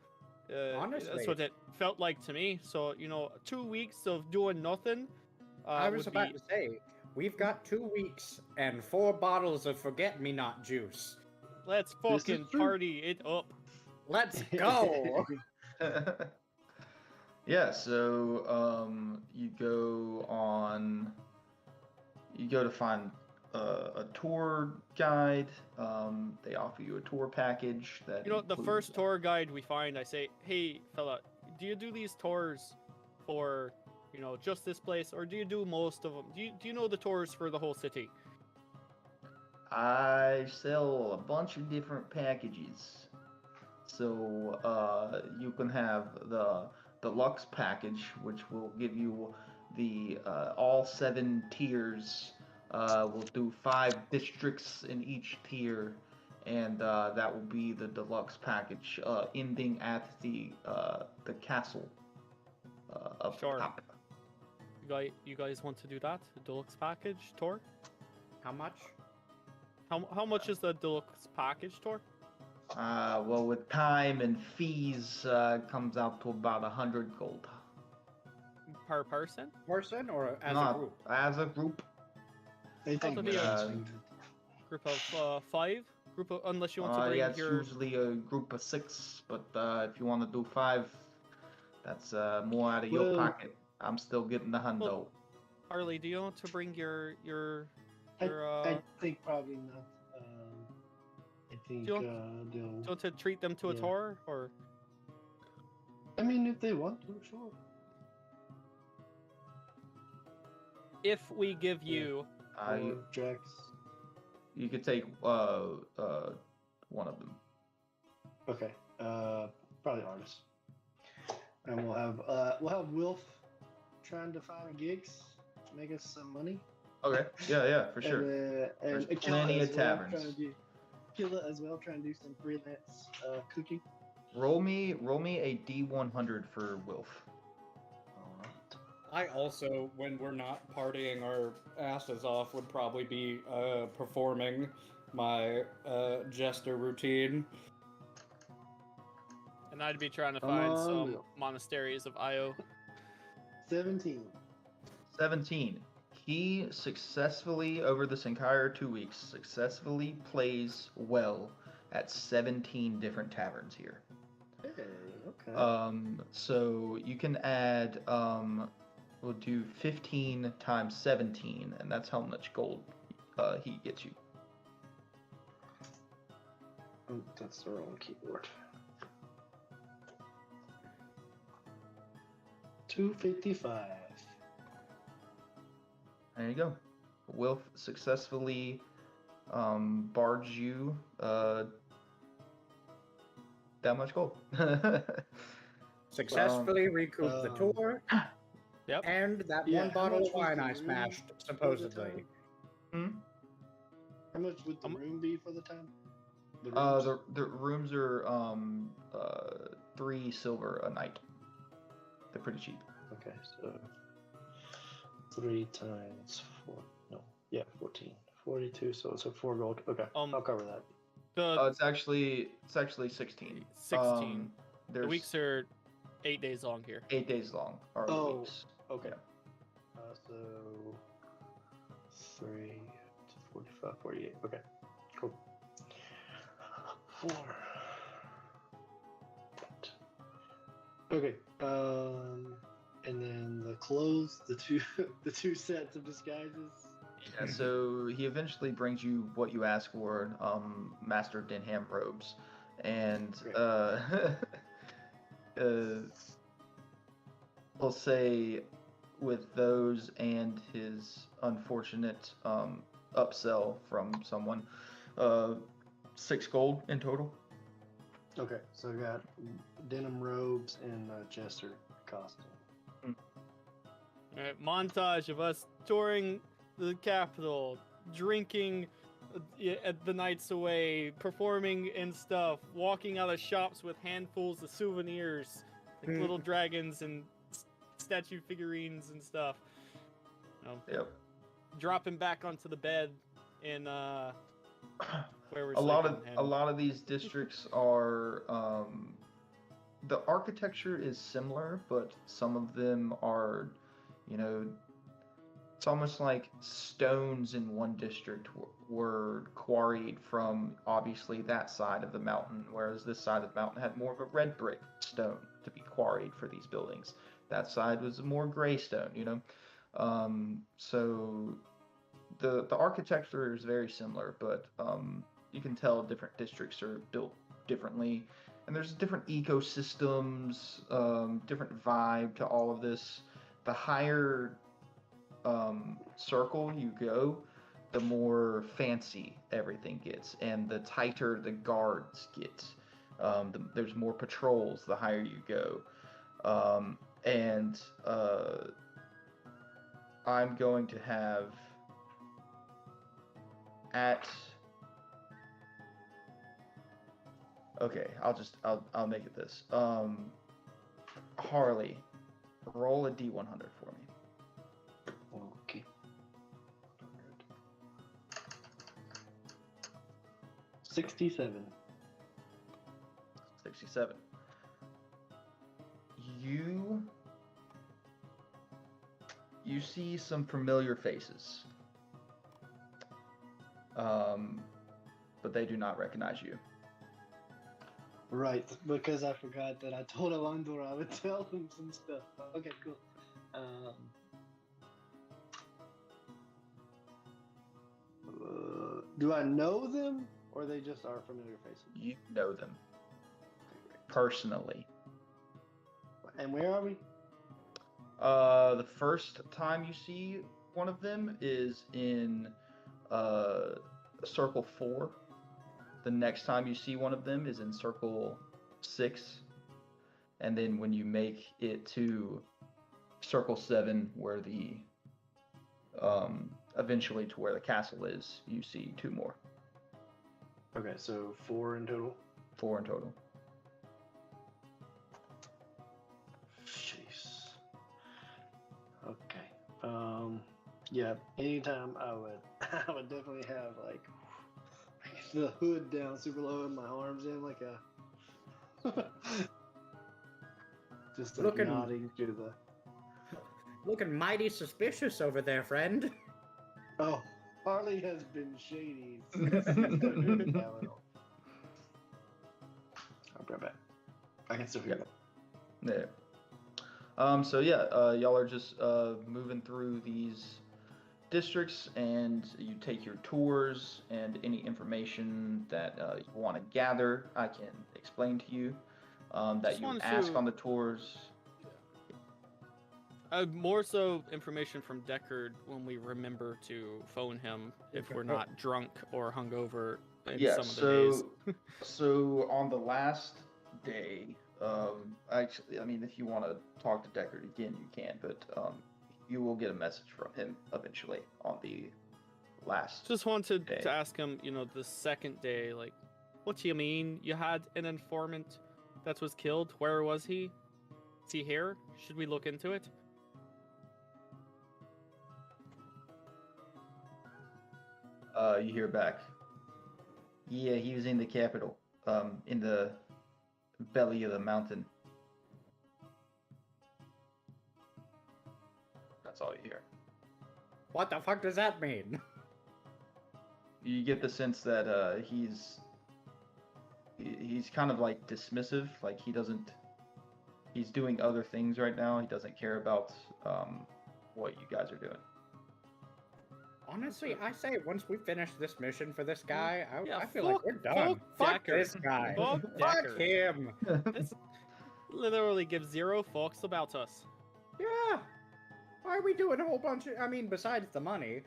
That's what it felt like to me. So 2 weeks of doing nothing. I was would about be- to say, we've got 2 weeks and 4 bottles of forget-me-not juice. Let's This is fucking true. party it up. Let's go! Yeah, so you go to find a tour guide. They offer you a tour package that You know, the includes. first tour guide we find, I say, "Hey, fella, do you do these tours for, just this place, or do you do most of them? Do you know the tours for the whole city?" I sell a bunch of different packages. So you can have the deluxe package, which will give you the all 7 tiers. We'll do 5 districts in each tier, and that will be the deluxe package, ending at the castle of Sure. Top. You guys want to do that? The deluxe package tour? How much? How much is the deluxe package tour? Well, with time and fees, comes out to about 100 gold. Per person? Person or as Not a group? as a group. They think to be we're a- listening to- Group of 5? Unless you want to bring Yeah, it's your... usually a group of 6, but if you want to do 5, that's more out of your Well- pocket. I'm still getting the hundo. Well, Harley, do you want to bring your I think probably not. I think Do you they'll. do you want to treat them to a Yeah. tour, or... I mean, if they want to, sure. If we give Yeah. you... I, Or Jax. you could take one of them. Okay. Probably artist. And we'll have Wilf trying to find gigs, make us some money. Okay. Yeah, for sure. And There's Aquila plenty as of well, taverns. trying to do Aquila as well, trying to do some freelance cooking. Roll me a D100 for Wilf. I also, when we're not partying our asses off, would probably be performing my jester routine. And I'd be trying to Come find on, some Will. monasteries of Io. 17. 17. He successfully, over this entire 2 weeks, successfully plays well at 17 different taverns here. Hey, okay. So you can add, we'll do 15 times 17, and that's how much gold he gets you. Oh, that's the wrong keyboard. 255. There you go. Wilf successfully barred you that much gold. Successfully recouped the tour, Yep. and that Yeah, one how bottle much of was wine the I room smashed, for the supposedly. time? How much would the room be for the time? The The rooms? the rooms are 3 silver a night. They're pretty cheap. Okay, so 3 times 4. No, yeah, 14. 42, so it's a 4 gold. Okay, Um, I'll cover that. The It's actually 16. 16. The There's weeks are 8 days long here. 8 days long. Are the Oh, weeks. okay. So 3 to 45, 48. Okay, cool. 4. Okay, and then the clothes, the two the 2 sets of disguises. Yeah, so he eventually brings you what you ask for, Master Denham robes, and we'll say with those and his unfortunate upsell from someone, 6 gold in total. Okay, so I got denim robes and jester costume. Alright, montage of us touring the capital, drinking at the nights away, performing and stuff, walking out of shops with handfuls of souvenirs, like little dragons and statue figurines and stuff. Yep. Dropping back onto the bed in where we're A lot sleeping, of these districts are the architecture is similar, but some of them are, it's almost like stones in one district were quarried from obviously that side of the mountain, whereas this side of the mountain had more of a red brick stone to be quarried for these buildings. That side was more gray stone, you know. So the architecture is very similar, but you can tell different districts are built differently, and there's different ecosystems, different vibe to all of this. The higher circle you go, the more fancy everything gets, and the tighter the guards get. There's more patrols the higher you go, and I'm going to have at. Okay, I'll make it this. Harley, roll a D100 for me. Okay. 67. 67. You see some familiar faces, but they do not recognize you. Right, because I forgot that I told Alondor I would tell him some stuff. Okay, cool. Do I know them, or they just are familiar faces? You know them personally. And where are we? The first time you see one of them is in Circle 4. The next time you see one of them is in Circle 6. And then when you make it to Circle 7, where the eventually to where the castle is, you see 2 more. Okay, so 4 in total. 4 in total. Jeez. Okay. Yeah, anytime I would definitely have like the hood down super low and my arms in like a just like Looking- nodding to the. Looking mighty suspicious over there, friend. Oh, Harley has been shady. since- I'll grab back. I can still hear that. Yeah. So yeah, y'all are just moving through these districts, and you take your tours, and any information that you want to gather, I can explain to you. That Just you wanted ask to- on the tours. More so information from Deckard when we remember to phone him if we're not drunk or hungover in Yeah. some of the days. So on the last day, actually, I mean, if you want to talk to Deckard again, you can, but you will get a message from him eventually on the last. Just wanted day. to ask him, the second day, like, what do you mean you had an informant that was killed? Where was he? Is he here? Should we look into it? You hear back. Yeah, he was in the capital, in the belly of the mountain. That's all you hear. What the fuck does that mean? You get the sense that he's kind of like dismissive, like he's doing other things right now. He doesn't care about what you guys are doing. Honestly, I say once we finish this mission for this guy, Yeah, I feel like fuck- we're done. Fuck Deckard. this guy. Fuck Fuck Deckard. him. This literally gives 0 fucks about us. Yeah. Why are we doing a whole bunch of? I mean, besides the money,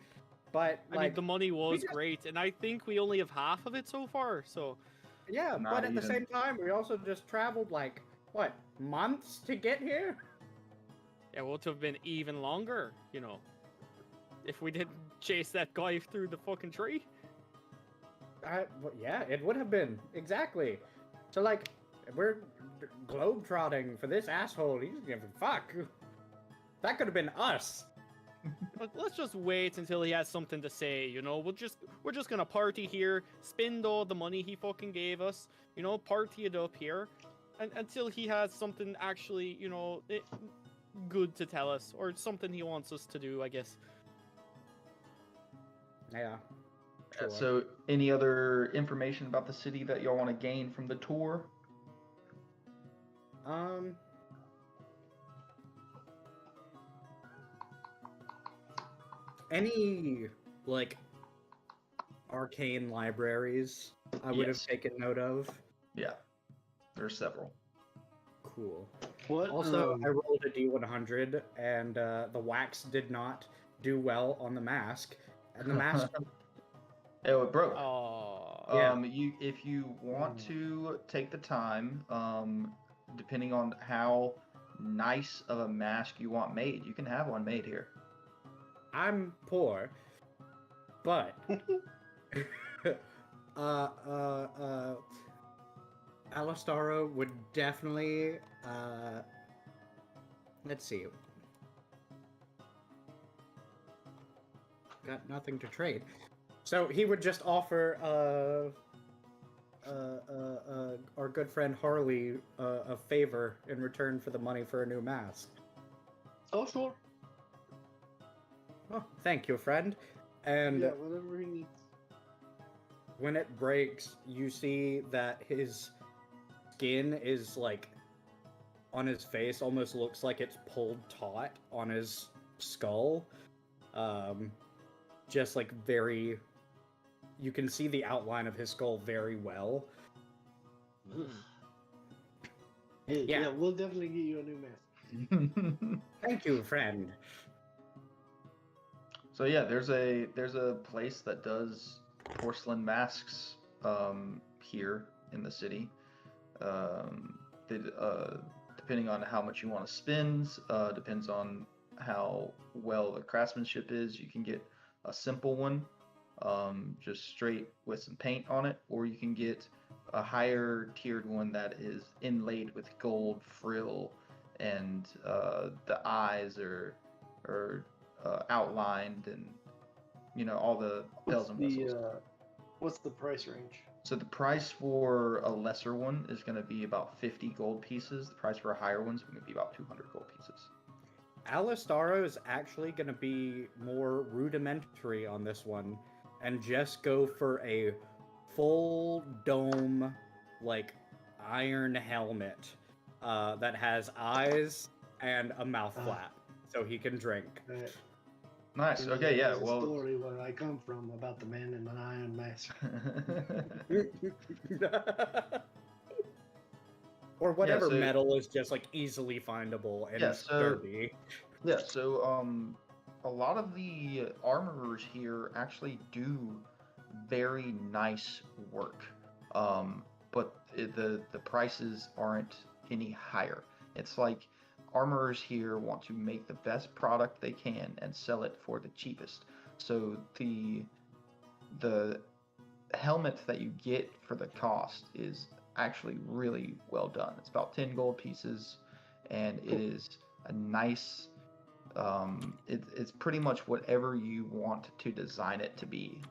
but I like, mean, the money was just- great, and I think we only have half of it so far, so... yeah. Not But at the even. same time, we also just traveled like what months to get here. It would have been even longer, if we didn't chase that guy through the fucking tree. Well, yeah, it would have been exactly. So like, we're globetrotting for this asshole. He's giving fuck. That could have been us. But let's just wait until he has something to say, we're just gonna party here, spend all the money he fucking gave us, party it up here, and until he has something actually, good to tell us, or something he wants us to do, I guess. Yeah. Sure. So, any other information about the city that y'all want to gain from the tour? Any like arcane libraries I would have Yes. taken note of. Yeah, there's several. Cool. What? Also, I rolled a D100, and the wax did not do well on the mask, and the mask. Oh, it broke. Oh. Yeah. If you want to take the time, depending on how nice of a mask you want made, you can have one made here. I'm poor, but Alistaro would definitely let's see. Got nothing to trade. So he would just offer our good friend Harley a favor in return for the money for a new mask. Oh, sure. Oh, thank you, friend. And Yeah, whatever he needs. when it breaks, you see that his skin is like on his face almost looks like it's pulled taut on his skull. Just like very, you can see the outline of his skull very well. Hey, Yeah. yeah, we'll definitely get you a new mask. Thank you, friend. So yeah, there's a place that does porcelain masks here in the city. Depending on how much you want to spend, depends on how well the craftsmanship is. You can get a simple one, just straight with some paint on it, or you can get a higher tiered one that is inlaid with gold frill, and the eyes are outlined, and all the bells and whistles. What's the price range? So the price for a lesser one is going to be about 50 gold pieces. The price for a higher one is going to be about 200 gold pieces. Alistaro is actually going to be more rudimentary on this one and just go for a full dome, like, iron helmet that has eyes and a mouth flap so he can drink. Nice. Okay, yeah, There's a well... story where I come from about the man in an iron mask. Or whatever so- metal is just like easily findable and Yeah, so- sturdy. Yeah, so a lot of the armorers here actually do very nice work, but the prices aren't any higher. It's like armorers here want to make the best product they can and sell it for the cheapest. So the helmet that you get for the cost is actually really well done. It's about 10 gold pieces, and it is a nice... it's pretty much whatever you want to design it to be.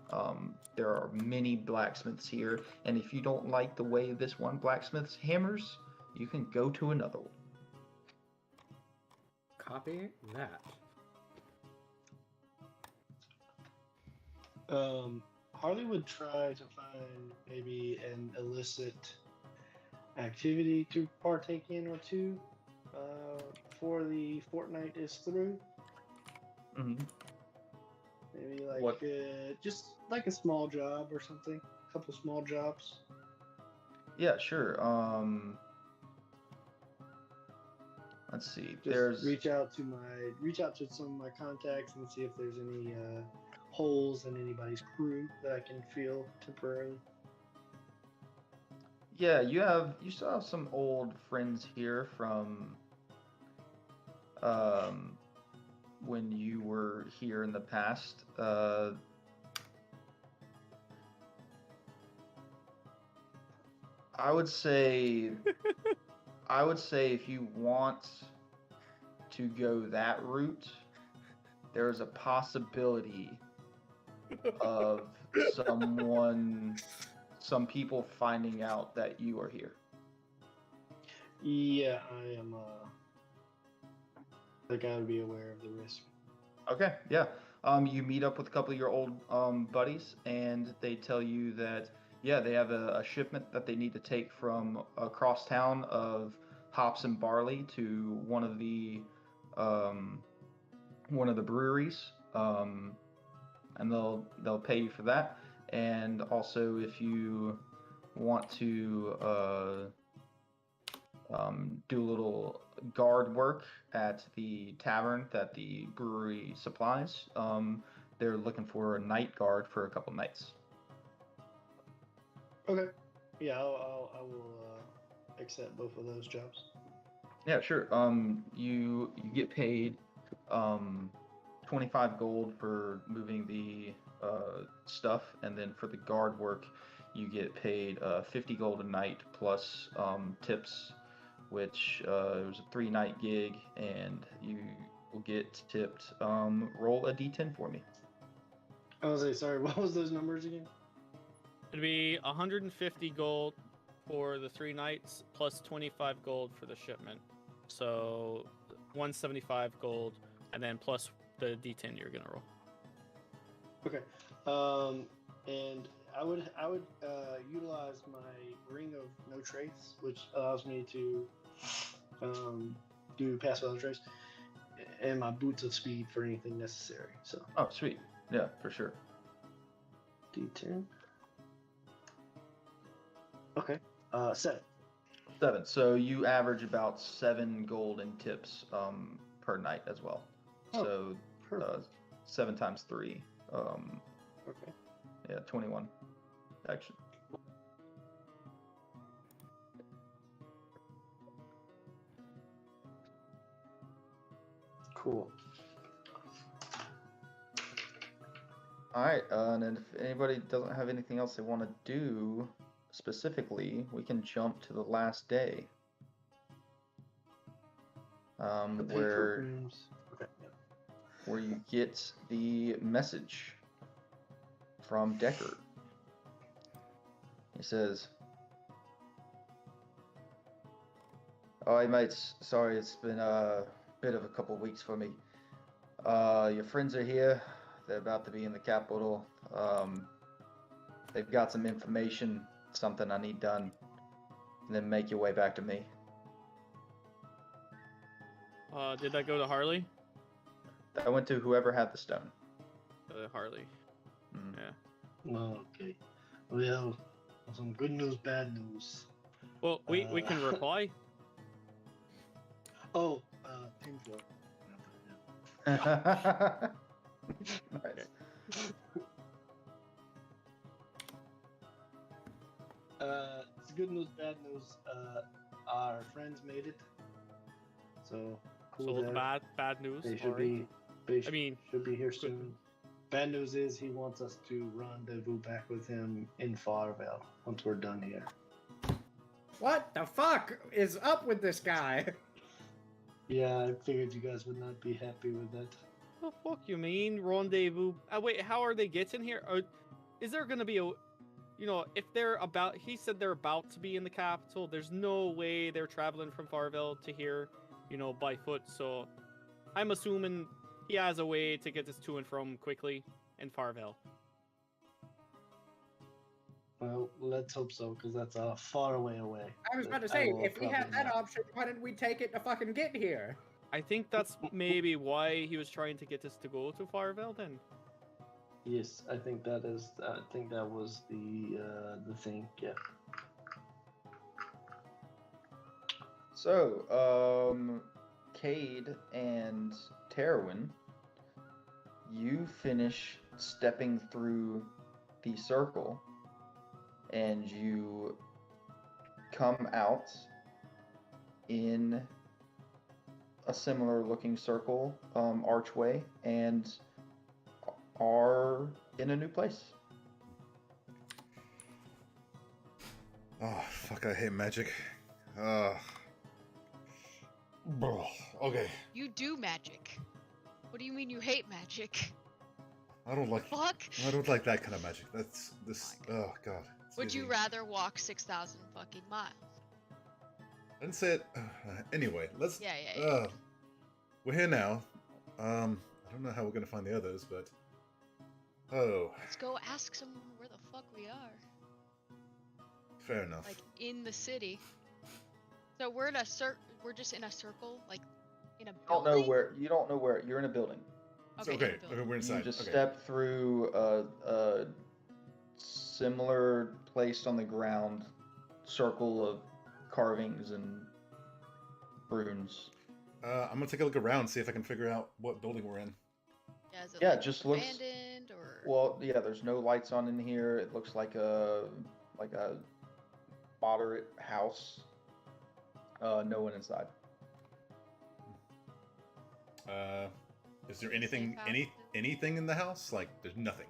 There are many blacksmiths here, and if you don't like the way this one blacksmith hammers, you can go to another one. Copy that. Harley would try to find maybe an illicit activity to partake in or two before the fortnight is through. Mm-hmm. Maybe like What? Just like a small job or something. A couple small jobs. Yeah, sure. Let's see. Just There's reach out to some of my contacts and see if there's any holes in anybody's crew that I can fill temporarily. Yeah, you still have some old friends here from when you were here in the past. I would say if you want to go that route, there's a possibility of some people finding out that you are here. Yeah, I am. I think I would be aware of the risk. Okay, yeah. you meet up with a couple of your old buddies, and they tell you that yeah, they have a shipment that they need to take from across town of hops and barley to um, one of the breweries, and they'll pay you for that. And also, if you want to do a little guard work at the tavern that the brewery supplies, they're looking for a night guard for a couple nights. Okay. Yeah, I will accept both of those jobs. Yeah, sure. You get paid 25 gold for moving the stuff, and then for the guard work, you get paid 50 gold a night plus tips, which it was a 3-night gig, and you will get tipped. Roll a d10 for me. I was like, sorry, what was those numbers again? It'd be 150 gold for the 3 nights plus 25 gold for the shipment. So 175 gold, and then plus the d10 you're gonna roll. Okay. And I would utilize my ring of no trace, which allows me to do pass without trace, and my boots of speed for anything necessary. So Oh, sweet. Yeah, for sure. D10. Okay. 7. 7. So you average about 7 gold in tips per night as well. Oh, So Perfect. 7 times 3. Okay. Yeah, 21. Actually. Cool. All right, and then if anybody doesn't have anything else they want to do specifically, we can jump to the last day. The pay Where programs. Okay. Yeah. where you get the message from Deckard. He says, "Oh, hey mates, sorry it's been a bit of a couple weeks for me. Your friends are here. They're about to be in the capital. They've got some information, something I need done. And then make your way back to me." Did that go to Harley? I went to whoever had the stone. Harley. Mm. Yeah. Okay. Well, some good news, bad news. Well, we can reply. Oh, teamwork. Nice. It's good news, bad news. Our friends made it. So cool. So there. bad news. They should Alright. be. I mean, should be here good. soon. Bad news is he wants us to rendezvous back with him in Farville once we're done here. What the fuck is up with this guy? Yeah, I figured you guys would not be happy with that. The fuck you mean rendezvous? Wait, how are they getting here? Is there gonna be a, if they're about? He said they're about to be in the capital. There's no way they're traveling from Farville to here, by foot. So, I'm assuming he has a way to get us to and from quickly in Farville. Well, let's hope so, because that's a far away. I was about to But I say, will if we had probably that not. option, why didn't we take it to fucking get here? I think that's maybe why he was trying to get us to go to Farville. Then. Yes, I think that is. I think that was the thing. Yeah. So, Cade and Terwin, you finish stepping through the circle, and you come out in a similar looking circle archway, and are in a new place. Oh, fuck, I hate magic. Okay. You do magic. What do you mean you hate magic? I don't like Fuck. I don't like that kind of magic. That's this oh god. Would Excuse you me. rather walk 6,000 fucking miles? I didn't say it. Anyway, let's Yeah. we're here now. don't know how we're gonna find the others, but oh, Let's go ask someone where the fuck we are. fair enough. Like in the city. So we're in a we're just in a circle, like in a You don't know building? where. You don't know where. You're in a building. So, Okay, in a okay, building. we're You inside. just Okay. step through a similar placed on the ground circle of carvings and runes. I'm gonna take a look around, see if I can figure out what building we're in. Yeah, is it Yeah, like it just looks. abandoned or Well, yeah. There's no lights on in here. It looks like a moderate house. No one inside. Is there Safe anything, house? anything in the house? Like, there's nothing.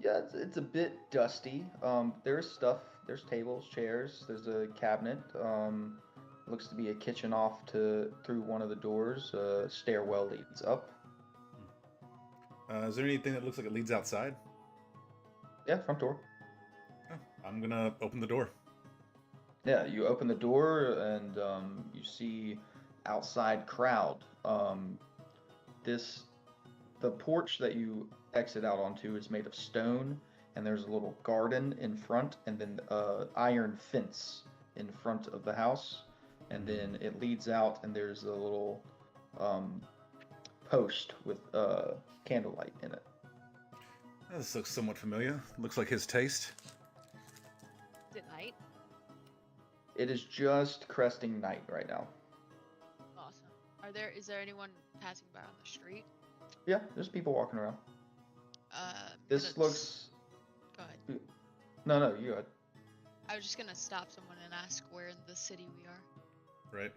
Yeah, it's a bit dusty. There's stuff. There's tables, chairs. There's a cabinet. Looks to be a kitchen off through one of the doors. Stairwell leads up. Is there anything that looks like it leads outside? Yeah, front door. Oh, I'm gonna open the door. Yeah, you open the door and you see outside crowd. The porch that you exit out onto is made of stone, and there's a little garden in front, and then iron fence in front of the house, and then it leads out, and there's a little post with candlelight in it. This looks somewhat familiar. Looks like his taste. is it night? It is just cresting night right now. Awesome. Is there anyone passing by on the street? Yeah, there's people walking around. I'm This gonna looks. Go ahead. No, you go ahead. I was just gonna stop someone and ask where in the city we are. Right.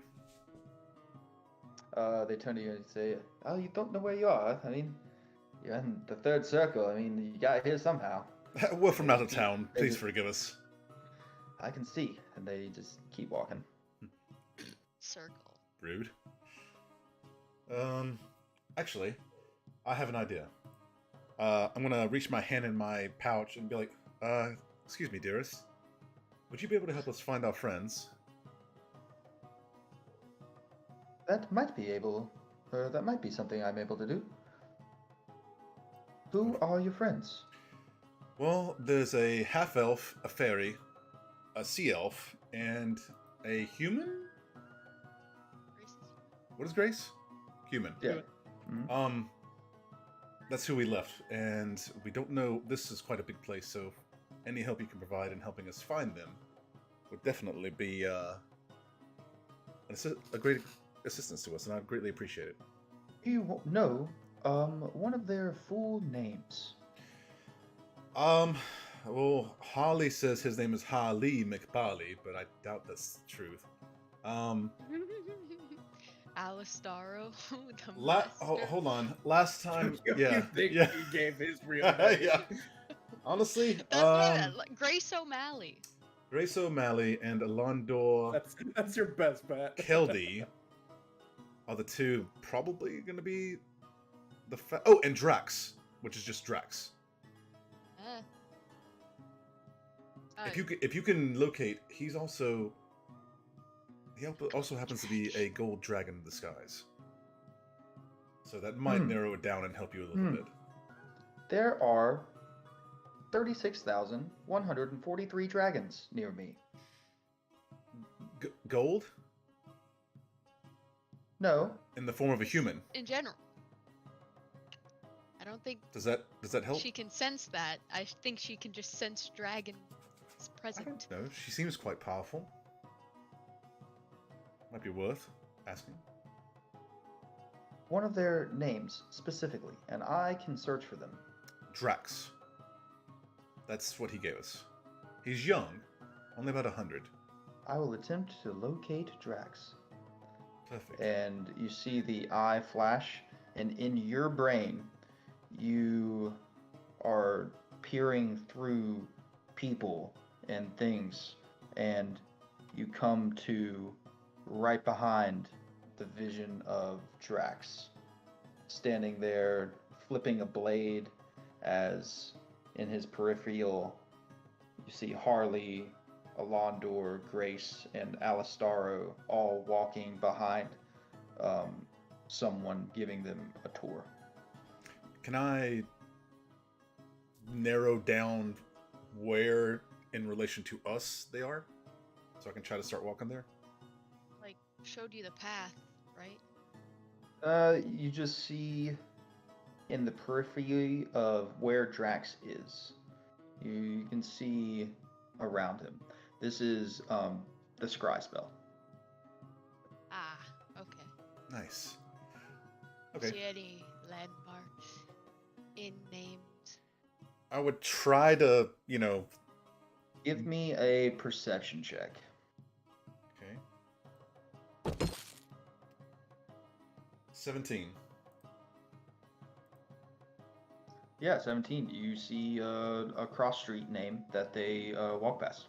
They turn to you and say, "Oh, you don't know where you are? I mean, you're in the third circle. I mean, you got here somehow. We're from out of town. Please forgive us. I can see." And they just keep walking. Circle. Rude. Actually, I have an idea. I'm gonna reach my hand in my pouch and be like, excuse me, dearest. Would you be able to help us find our friends? That might be something I'm able to do. Who are your friends? Well, there's a half-elf, a fairy, a sea elf, and a human? What is Grace? Human. Yeah. That's who we left, and we don't know. This is quite a big place, so any help you can provide in helping us find them would definitely be a great assistance to us, and I'd greatly appreciate it. Do you know one of their full names? Well, Harley says his name is Harley McBarley, but I doubt that's the truth. Alistaro, the master. Hold on. Last time, You yeah, think yeah, he gave his real name? yeah. Honestly, That's Grace O'Malley. Grace O'Malley and Alondor That's your best bet. Keldy are the two probably going to be the and Drax, which is just Drax. If you can locate, he also happens to be a gold dragon in disguise. So that might narrow it down and help you a little bit. There are 36,143 dragons near me. Gold? No. In the form of a human. In general. I don't think Does that help? she can sense that. I think she can just sense dragons present. No, she seems quite powerful. Might be worth asking. One of their names specifically, and I can search for them. Drax. That's what he gave us. He's young, only about 100. I will attempt to locate Drax. Perfect. And you see the eye flash, and in your brain, you are peering through people and things, and you come to right behind the vision of Drax, standing there flipping a blade, as in his peripheral you see Harley, Alondor, Grace, and Alistaro all walking behind someone giving them a tour. can I narrow down where in relation to us they are? So I can try to start walking there? Like, showed you the path, right? You just see in the periphery of where Drax is. You can see around him. This is the scry spell. Ah, okay. Nice. See Okay. any landmarks in names? I would try to, Give me a perception check. Okay. 17. Yeah, 17. You see a cross street name that they walk past.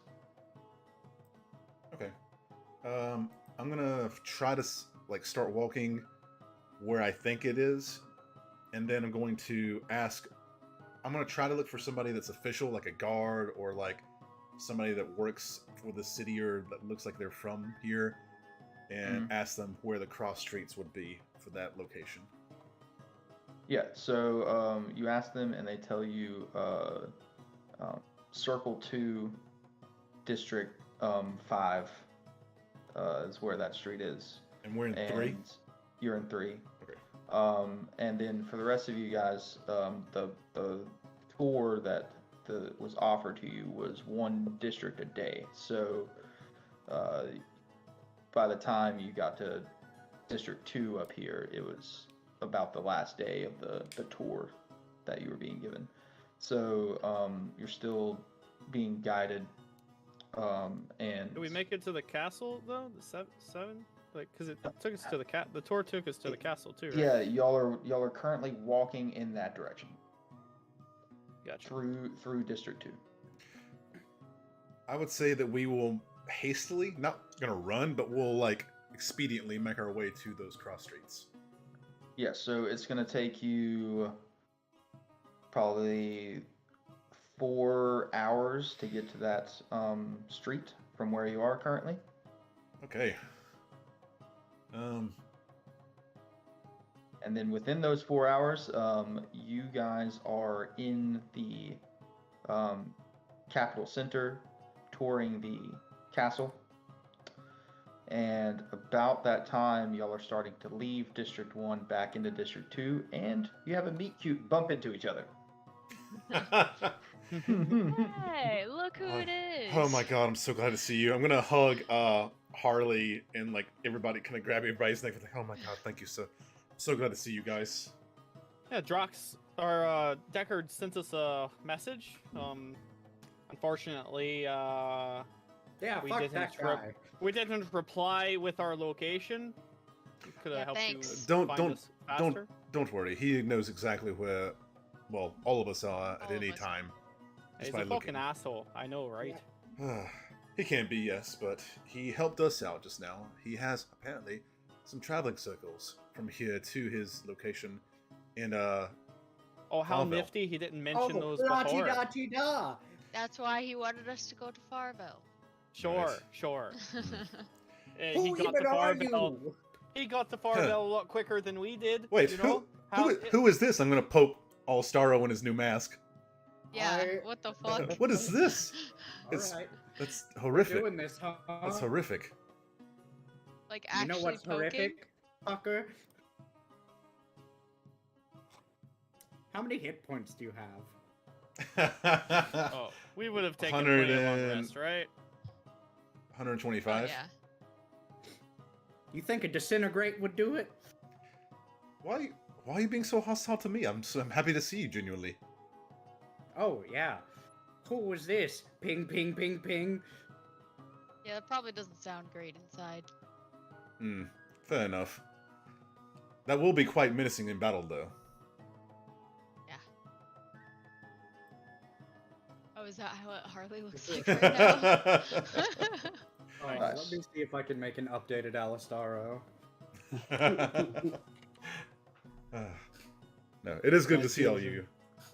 Okay. I'm gonna try to start walking where I think it is, and then I'm going to ask. I'm gonna try to look for somebody that's official, like a guard or like somebody that works for the city or that looks like they're from here, and ask them where the cross streets would be for that location. Yeah, so you ask them and they tell you Circle 2, District 5 is where that street is. And we're in 3? And you're in 3. Okay. And then for the rest of you guys, the tour that was offered to you was 1 district a day. So by the time you got to District 2 up here, it was about the last day of the tour that you were being given. So you're still being guided. And Did we make it to the castle though? The seven? Like, because it took us to the tour took us to the castle too, right? Yeah, y'all are currently walking in that direction Gotcha. through District 2. I would say that we will hastily, not gonna run, but we'll expediently make our way to those cross streets. Yeah, so it's gonna take you probably 4 hours to get to that street from where you are currently. Okay. And then within those 4 hours, you guys are in the capital center, touring the castle. And about that time, y'all are starting to leave District 1 back into District 2, and you have a meet cute bump into each other. Hey, look who it is! Oh my god, I'm so glad to see you. I'm gonna hug Harley and everybody, kind of grab everybody's neck. Oh my god, thank you. So glad to see you guys. Yeah, Drox or Deckard sent us a message. Unfortunately, Yeah, we fuck didn't that guy. we didn't reply with our location. Could have Yeah, helped thanks. you find us faster. Don't worry. He knows exactly where. Well, all of us are at All of any us. time. He's Just a by fucking looking. asshole. I know, right? He can't be, yes, but he helped us out just now. He has apparently some traveling circles from here to his location. And Oh, how Farville. nifty! He didn't mention Oh, those da before. da da. That's why he wanted us to go to Farville. Sure, Nice. sure. He Who got to even are Farville. you? He got to Farville a lot quicker than we did. wait, you know? who is this? I'm gonna poke All Starro in his new mask. Yeah, I- what the fuck? What is this? All right, That's we're horrific. doing this, huh? That's horrific. Like You actually know what's poking? horrific, fucker? How many hit points do you have? Oh, we would have taken 100 plenty of long and- rest, right? 125. Oh, yeah. You think a disintegrate would do it? Why are you being so hostile to me? I'm happy to see you genuinely. Oh yeah. Who was this? Ping, ping, ping, ping. Yeah, that probably doesn't sound great inside. Fair enough. That will be quite menacing in battle, though. Oh, is that how Harley looks like right now? Alright, Nice. let me see if I can make an updated Alistaro. No, it is good to see all you.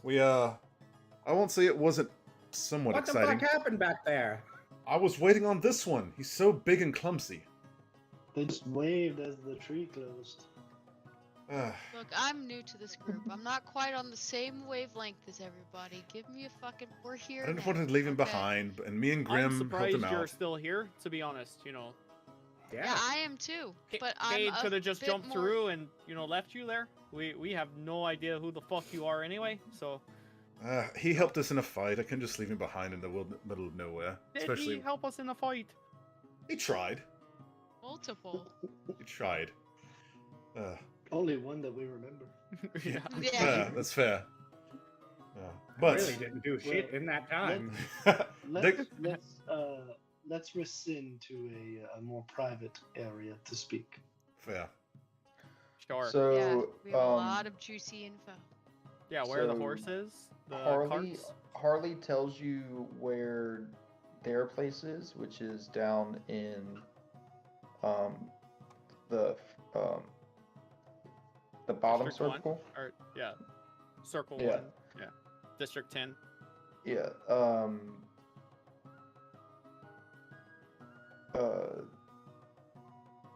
We I won't say it wasn't somewhat What the exciting. fuck happened back there? I was waiting on this one. He's so big and clumsy. They just waved as the tree closed. Look, I'm new to this group. I'm not quite on the same wavelength as everybody. Give me a fucking. We're here. I didn't now, want to leave him okay? behind, and me and I'm Grim helped surprised him you're out. still here, to be honest. You know, Yeah, I am too. But Cade I'm could a have just bit jumped more... through and left you there. We have no idea who the fuck you are anyway. So He helped us in a fight. I couldn't just leave him behind in the middle of nowhere. did Especially, he help us in a fight? he tried. multiple. He tried. Only one that we remember. Yeah. Yeah. That's fair. I But really didn't do shit in that time. Let's rescind to a more private area to speak. fair. Sure. So, Yeah, we have a lot of juicy info. Yeah, where the so horses, the Harley carts. Harley tells you where their place is, which is down in the bottom District 1? circle. Or yeah, Circle Yeah. 1. Yeah, District 10. Yeah.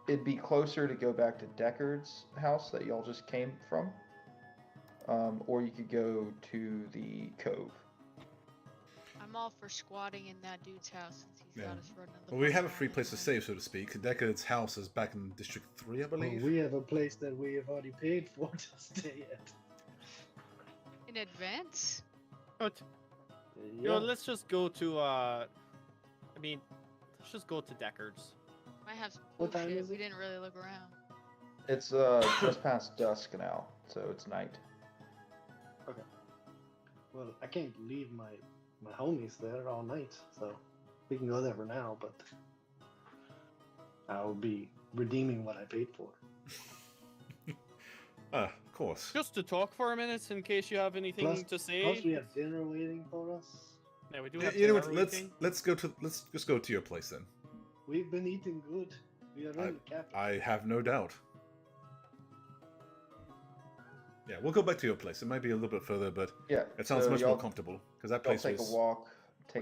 It'd be closer to go back to Deckard's house that y'all just came from, or you could go to the cove. I'm all for squatting in that dude's house since he's Yeah. got us running the Well, we fuck have a around free place to anyway. save, so to speak. Deckard's house is back in District 3, I believe. We have a place that we have already paid for to stay at. In advance? But Yeah. let's just go to let's just go to Deckard's. Might have some What cool time shit. is We it? didn't really look around. It's just past dusk now, so it's night. Well, I can't leave my homies there all night, so we can go there for now. But I'll be redeeming what I paid for. Of course. Just to talk for a minute, in case you have anything Plus- to say. Plus, we have dinner waiting for us. Yeah, we do Yeah, have you know what? dinner Let's waiting. let's just go to your place then. We've been eating good. We are really capped. I have no doubt. Yeah, we'll go back to your place. It might be a little bit further, but Yeah. it sounds so much y'all, more comfortable because that y'all place take was. a walk.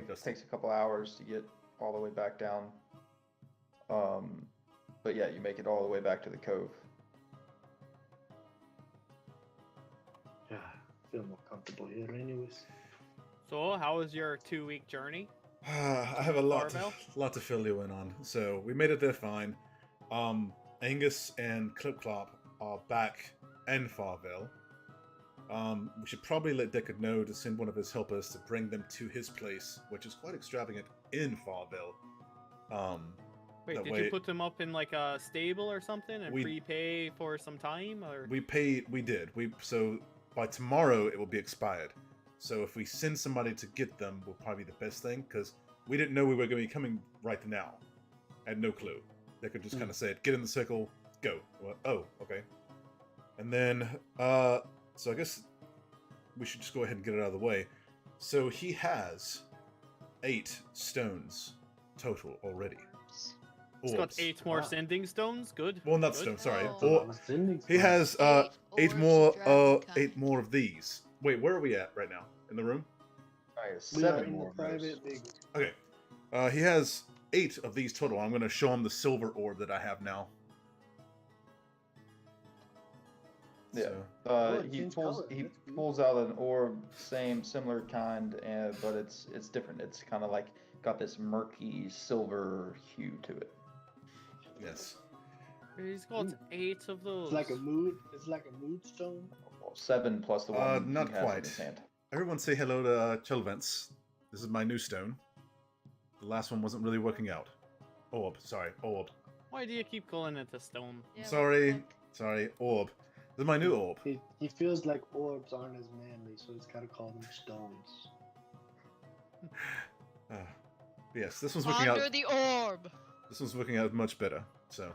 dusty. Takes a couple hours to get all the way back down. But yeah, you make it all the way back to the cove. Yeah, I feel more comfortable here, anyways. So, how was your 2-week journey? I have a Barbell? lot to fill you in on. So we made it there fine. Angus and Clip Clop are back in Farville. We should probably let Deckard know to send one of his helpers to bring them to his place, which is quite extravagant in Farville. Wait, That did way- you put them up in like a stable or something and We- prepay for some time, or? We did. So by tomorrow it will be expired. So if we send somebody to get them, will probably be the best thing because we didn't know we were going to be coming right now. I had no clue. They could just kind of said, "Get in the circle, go." Well, oh, okay. And then, so I guess we should just go ahead and get it out of the way. So he has 8 stones total already. He's got Orbs. 8 more Wow. sending stones. Good. Well, not good. stones. Sorry. Oh. He has 8 8 orbs more of dragon 8 kind. more of these. Wait, where are we at right now? In the room? Alright, We are 7 in more the of those. private big. Okay. He has 8 of these total. I'm going to show him the silver orb that I have now. Yeah. So, Oh, it He changed pulls color. he That's cool. pulls out an orb, similar kind, but it's different. It's kind of like got this murky silver hue to it. yes. He's got 8 of those. It's like a mood. It's like a mood stone. Well, 7 plus the one Not he has quite. in his hand. Everyone say hello to Chelvents. This is my new stone. The last one wasn't really working out. Orb. Sorry. Orb. Why do you keep calling it a stone? Yeah, what the Sorry. fuck? Sorry. Orb. This is my new orb. He feels like orbs aren't as manly, so he's got to call them stones. Yes, this one's working Ponder out. the orb. This one's working out much better. So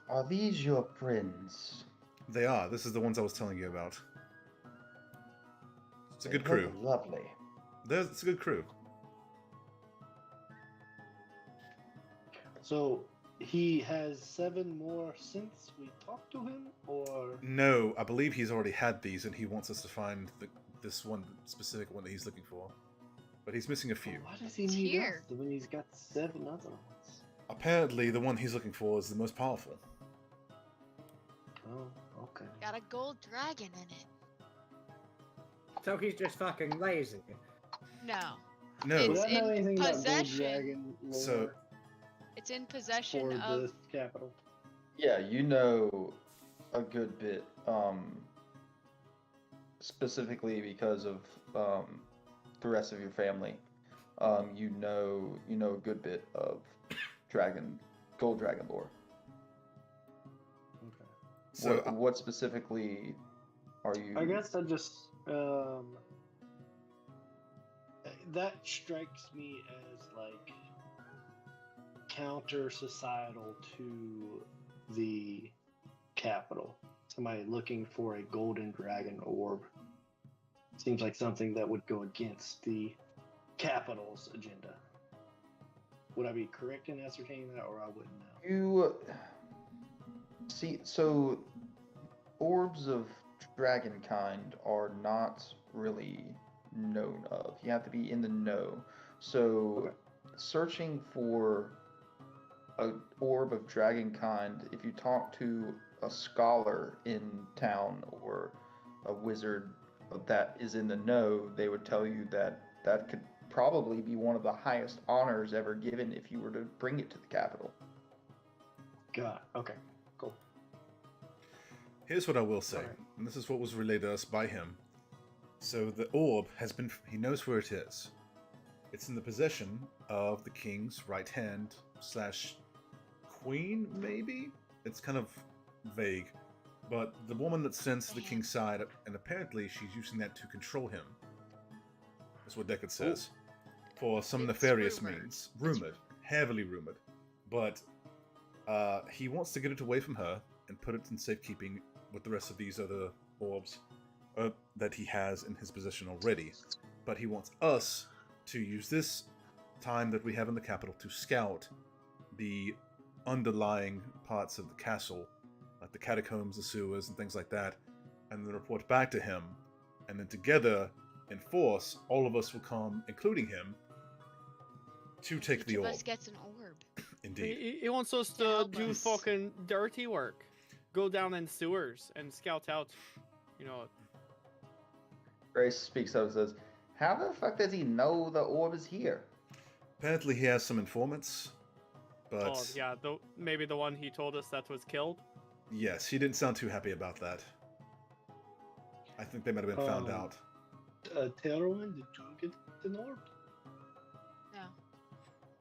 Are these your friends? they are. This is the ones I was telling you about. It's a They good crew. look Lovely. It's a good crew. So he has 7 more since we talked to him, or No, I believe he's already had these, and he wants us to find this one specific one that he's looking for. But he's missing a few. why does he It's need here. us when he's got 7 other ones? Apparently, the one he's looking for is the most powerful. Oh, okay. Got a gold dragon in it. So he's just fucking lazy. No, No. It's Do I know in anything about Gold possession. Dragon lore So- it's in possession for of. the capital? Yeah, you know a good bit, specifically because of the rest of your family. You know a good bit of gold dragon lore. Okay. So What specifically are you? I guess I just That strikes me as like counter societal to the capital. Somebody looking for a golden dragon orb seems like something that would go against the capital's agenda. Would I be correct in ascertaining that, or I wouldn't know? You see, so orbs of dragon kind are not really known of. You have to be in the know. So, Okay. searching for an orb of dragon kind, if you talk to a scholar in town or a wizard that is in the know, they would tell you that that could probably be one of the highest honors ever given if you were to bring it to the capital. God. Okay. Cool. here's what I will say, Alright. and this is what was relayed to us by him. So the orb has been. He knows where it is. It's in the possession of the king's right hand / queen, maybe? It's kind of vague. But the woman that sends to the king's side, and apparently she's using that to control him. That's what Deckard says. For some It's nefarious rumored. means. Rumored. Heavily rumored. But he wants to get it away from her and put it in safekeeping with the rest of these other orbs that he has in his possession already. But he wants us to use this time that we have in the capital to scout the underlying parts of the castle, like the catacombs, the sewers, and things like that, and then report back to him. And then together, in force, all of us will come, including him, to take Each the of orb. us gets an orb. Indeed. He wants us To to help do us. fucking dirty work. Go down in sewers and scout out, you know. Grace speaks up and says, "How the fuck does he know the orb is here?" Apparently, he has some informants, but Oh yeah, maybe the one he told us that was killed. yes, he didn't sound too happy about that. I think they might have been found Um, out. Tailwind, did you get an orb? No.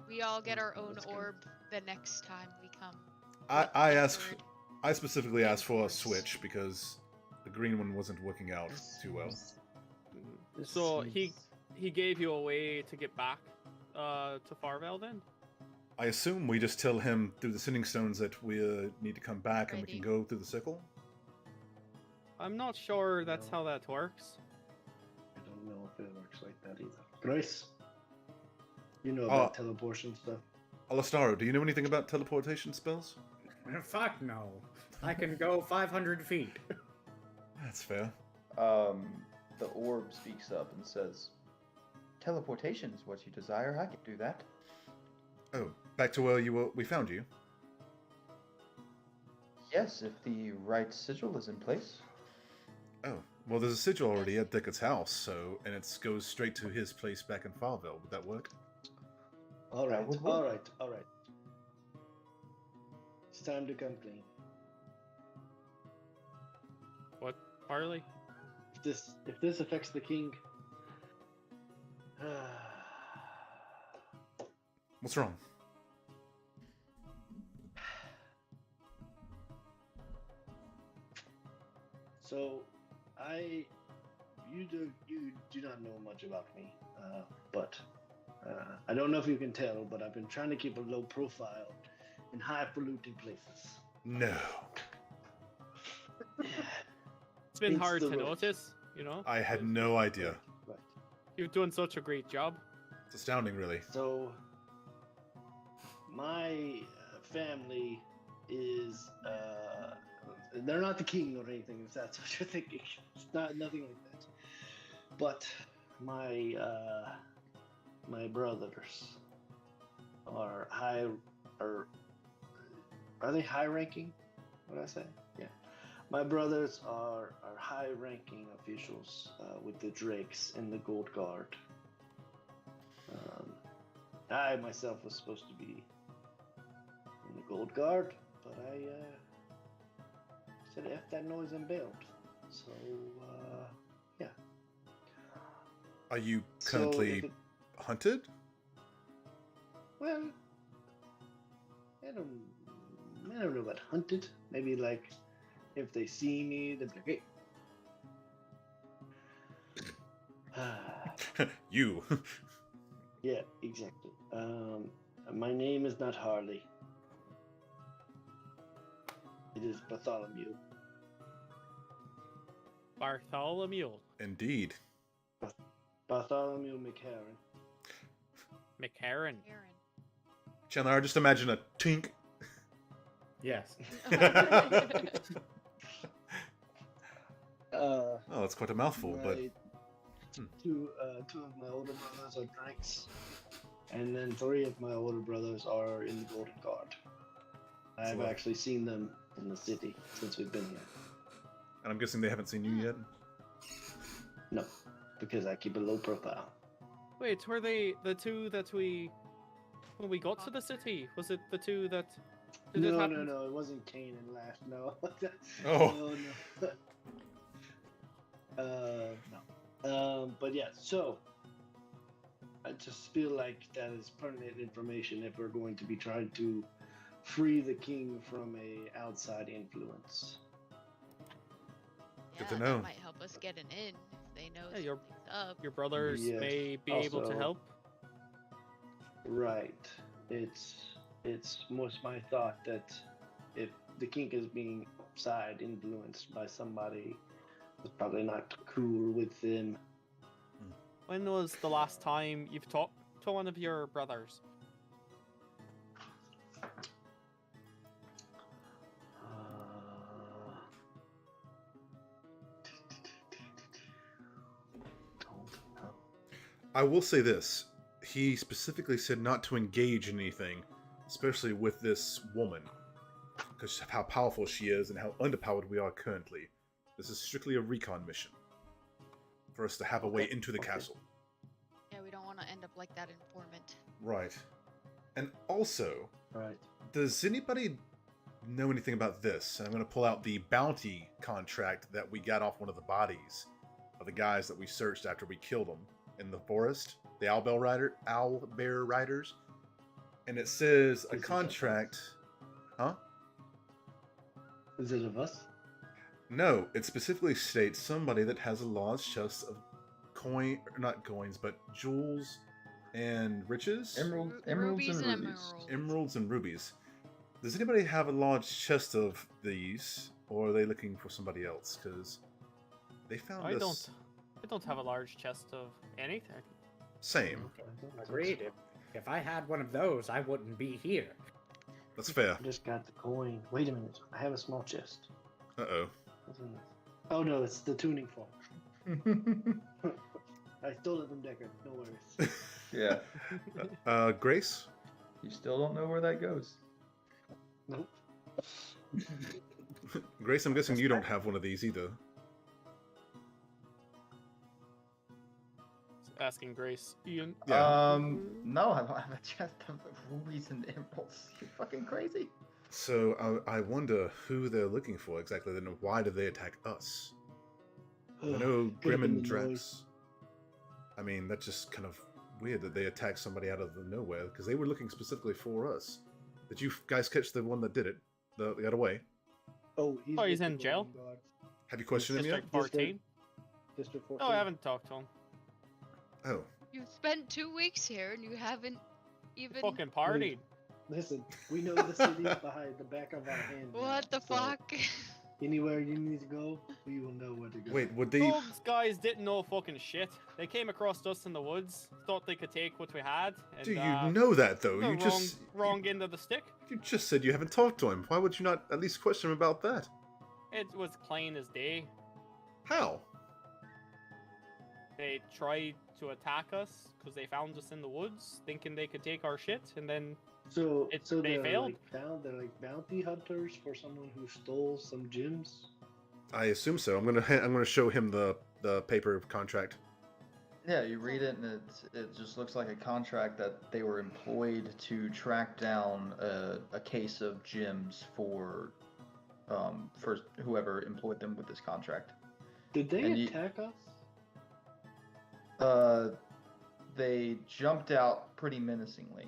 We all get our own That's good. orb the next time we come. I specifically asked for a Informs. switch because the green one wasn't working out too well. This So seems- he gave you a way to get back to Farvel then? I assume we just tell him through the sending stones that we need to come back and we can Ready. go through the sickle. I'm not sure that's No. how that works. I don't know if it works like that either. Grace, you know about teleportation stuff. Alastaro, do you know anything about teleportation spells? Fuck no. I can go 500 feet. That's fair. The orb speaks up and says, "Teleportation is what you desire. I can do that." Oh, back to where we found you. Yes, if the right sigil is in place. Oh, well, there's a sigil already at Deckard's house, so and it goes straight to his place back in Farville. Would that work? All That right, would work. all right, all right. It's time to come clean. What, Harley? If this affects the king, What's wrong? so you do not know much about me, but I don't know if you can tell, but I've been trying to keep a low profile in highfalutin places. No. It's been It's hard the to road. notice, you know? I had no idea. Right. You're doing such a great job. It's astounding, really. So, my family is, they're not the king or anything, if that's what you're thinking. It's not nothing like that. But my brothers are they high ranking? What did I say? Yeah. My brothers are high-ranking officials with the Drakes and the Gold Guard. I myself was supposed to be in the Gold Guard, but I said F that noise and bailed. So, yeah. Are you So currently if it- hunted? Well, I don't know about hunted. Maybe like if they see me, they'll be like, hey. You. Yeah, exactly. My name is not Harley. It is Bartholomew. Bartholomew. Indeed. Bartholomew McHarren. McCarran. Aaron. Chandler, I just imagine a tink. Yes. Oh, that's quite a mouthful, but My- two of my older brothers are Drakes, and then 3 of my older brothers are in the Golden Guard. I've So- actually seen them in the city since we've been here. and I'm guessing they haven't seen you yet. No, because I keep a low profile. Wait, were they the two that we when we got to the city? Was it the two that did it No, happen? it wasn't Cain and Lash. No. Oh. No. No. But yeah, so I just feel like that is pertinent information if we're going to be trying to free the king from a outside influence. Good Yeah, to know. that might help us get an in if they know Yeah, your- something's up. Your brothers Yes, may be able to also- help. Right. It's most my thought that if the king is being side influenced by somebody that's probably not cool with them. When was the last time you've talked to one of your brothers? Don't know. I will say this. He specifically said not to engage in anything, especially with this woman, because of how powerful she is and how underpowered we are currently. This is strictly a recon mission for us to have a way Okay, into the okay. castle. Yeah, we don't want to end up like that informant. Right. And also, Right. does anybody know anything about this? And I'm going to pull out the bounty contract that we got off one of the bodies of the guys that we searched after we killed them in the forest, the Owlbear Riders. And it says a Is it contract. Huh? Is it of us? No, it specifically states somebody that has a large chest of not coins, but jewels and riches. Emeralds Rubies and and rubies. emeralds. Emeralds and rubies. Does anybody have a large chest of these, or are they looking for somebody else? Because they found I this. don't have a large chest of anything. Same. Agreed. If I had one of those, I wouldn't be here. That's fair. I just got the coin. Wait a minute. I have a small chest. Uh-oh. What's in this? Oh no, it's the tuning fork. I stole it from Deckard. No worries. Yeah. Grace? You still don't know where that goes. Nope. Grace, I'm guessing you don't have one of these either. Asking Grace, Ian. Yeah. No, I don't have a chest of rubies and emeralds. You fucking crazy. So I wonder who they're looking for exactly, then why did they attack us? I know Could've Grim been and the Drax. noise. I mean, that's just kind of weird that they attacked somebody out of the nowhere, because they were looking specifically for us. Did you guys catch the one that did it? That got away? Oh, Oh, with he's the in jail? Golden Guard. Have you questioned him yet? District 14. District 14. Oh, I haven't talked to him. Oh. You've spent 2 weeks here and you haven't even. Fucking partied. Listen, we know the city behind the back of our hand. now, What the so fuck? Anywhere you need to go, we will know where to go. Wait, would they... Those guys didn't know fucking shit. They came across us in the woods, thought they could take what we had. And, Do you know that, though? the You just... wrong end of the stick. You just said you haven't talked to him. Why would you not at least question him about that? It was plain as day. How? They tried to attack us because they found us in the woods, thinking they could take our shit, and then So they they're failed. they're like bounty hunters for someone who stole some gems. I assume so. I'm gonna show him the paper contract. Yeah, you read it and it just looks like a contract that they were employed to track down a case of gems for whoever employed them with this contract. Did they And attack us? They jumped out pretty menacingly,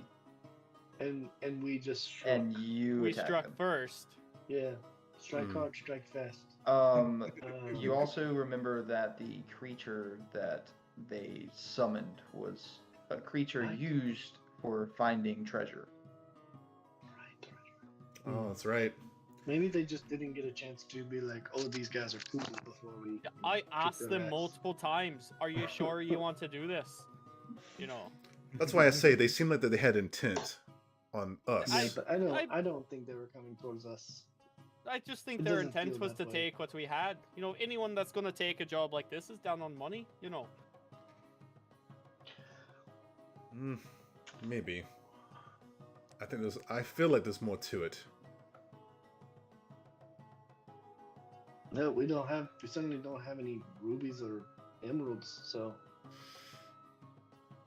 And we just struck. and you We attacked struck them. first. Yeah. Strike Hmm. hard, strike fast. You also remember that the creature that they summoned was a creature Right. used for finding treasure. Right. Oh, that's right. Maybe they just didn't get a chance to be like, oh, these guys are cool before we. I kick asked their them ass. multiple times, "Are you sure you want to do this?" You know. That's why I say they seem like that they had intent on us. Yeah, but I- I don't think they were coming towards us. I just think It their doesn't intent feel was that to way. take what we had. You know, anyone that's gonna take a job like this is down on money. You know. Maybe. I feel like there's more to it. No, we certainly don't have any rubies or emeralds, so.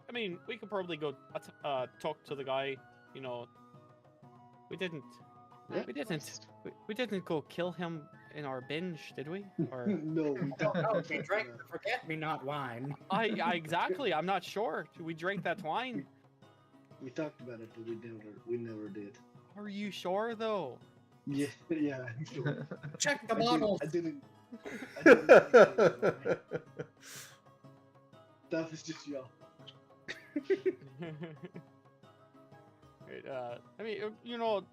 I mean, we could probably go talk to the guy. You know, we didn't. Yeah. We didn't go kill him in our binge, did we? Or No, we don't. Oh, he drank the forget-me-not wine. I exactly. I'm not sure. We drank that wine. We talked about it, but we never did. Are you sure though? Yeah, yeah, I'm sure. Check the I didn't- bottles. I didn't. think it was mine. That was just y'all. Right, I mean, you know,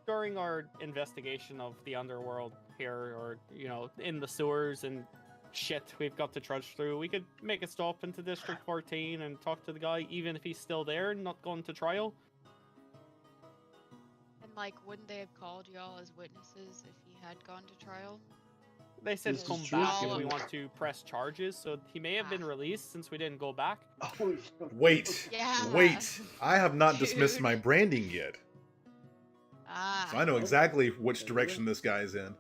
during our investigation of the underworld here, or you know, in the sewers and shit we've got to trudge through, we could make a stop into District 14 and talk to the guy, even if he's still there and not going to trial. And like, wouldn't they have called y'all as witnesses if he had gone to trial? They said This is come true. back if we Oh. want to press charges, so he may have been Ah. released since we didn't go back. Oh, Wait. Yeah. Wait. I have not dismissed my Dude. branding yet. Ah. So I know exactly which direction this guy's in.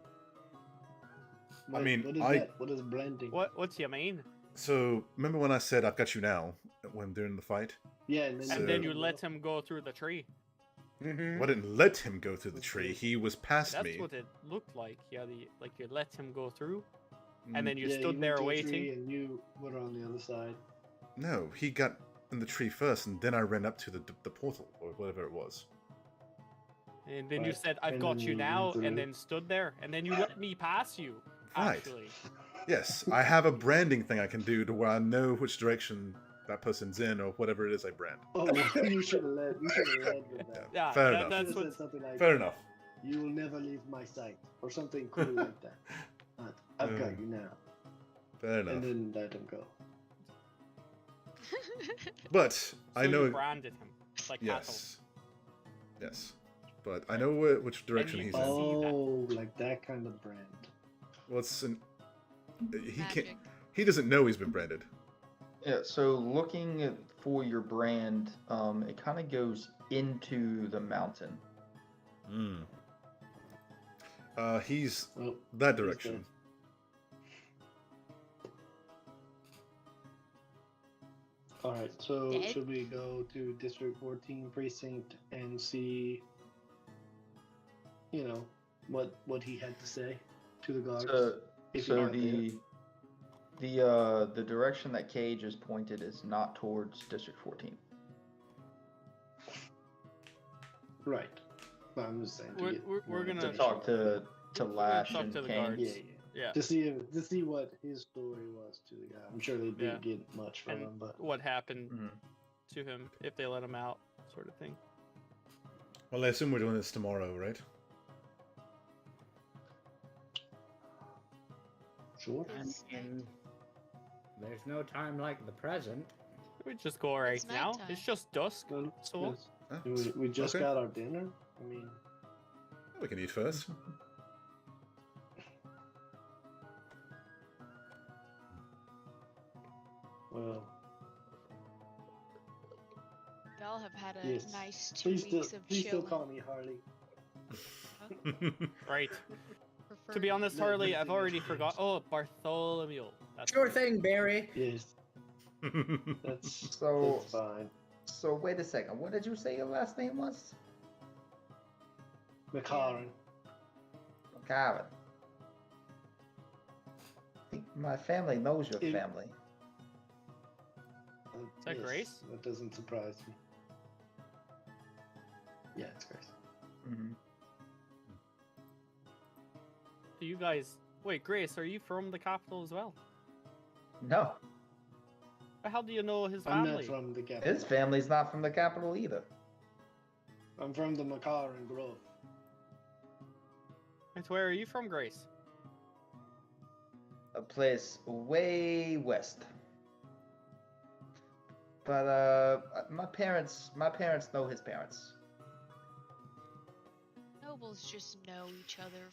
Wait, mean, what is I- that? What is blending? What you mean? So remember when I said I've got you now when during the fight? Yeah, and then, And then So- you let him go through the tree. Mm-hmm. Well, I didn't let him go through the tree. He was past That's me. what it looked like. Yeah, like you let him go through, Mm, and then you Yeah, stood went there to a waiting. tree And you were on the other side. No, he got in the tree first, and then I ran up to the portal or whatever it was. And then you Right. said, "I've And got then you you now," went through. and then stood there, and then you let me pass you. Right. Actually, Yes, I have a branding thing I can do to where I know which direction that person's in or whatever it is I brand. Oh, you should have led. You should have led with that. yeah, Fair that- enough. that's You what. said something like, Fair enough. "You will never leave my sight," or something cool like that. But I've got you now, Fair and enough. then let him go. But I So know. you branded him like Yes. Yes. But I know which direction you- he's in. see that. Oh, like that kind of brand. What's in? He Magic. can't. He doesn't know he's been branded. Yeah, so looking for your brand, it kind of goes into the mountain. Hmm. He's Well, that he's direction. all right. So Dead? should we go to District 14 precinct and see, you know, what he had to say to the guards? If So you are the direction that Cage is pointed is not towards District 14. Right. But I'm just saying. We're To gonna talk to we're gonna Lash talk and to the Kane. guards. Yeah, Yeah. To see what his story was to the guy. I'm sure they didn't Yeah. get much from And him, but what happened Mhm. to him if they let him out, sort of thing. Well, I assume we're doing this tomorrow, right? sure. It's And there's no time like the present. We just go right It's now. nighttime. It's just dusk. Well, So yes. Huh? We just Okay. got our dinner. I mean, We can eat first. well, Y'all have had a yes. nice 2 Please weeks still, of please still chilling. call me Harley. right. Prefer To be honest, No, Harley, but I've the already thing is- forgot. Oh, Bartholomew. That's Sure right. thing, Barry. Yes, that's So- that's fine. So wait a second. What did you say your last name was? McLaren. Karen. I think my family knows your It- family. Is that Grace? That doesn't surprise me. Yeah, it's Grace. Mm-hmm. Do you guys... Wait, Grace, are you from the capital as well? No, How do you know his I'm family? not from the capital. his family's not from the capital either. I'm from the McLaren Grove. And where are you from, Grace? A place way west. But my parents know his parents. Nobles just know each other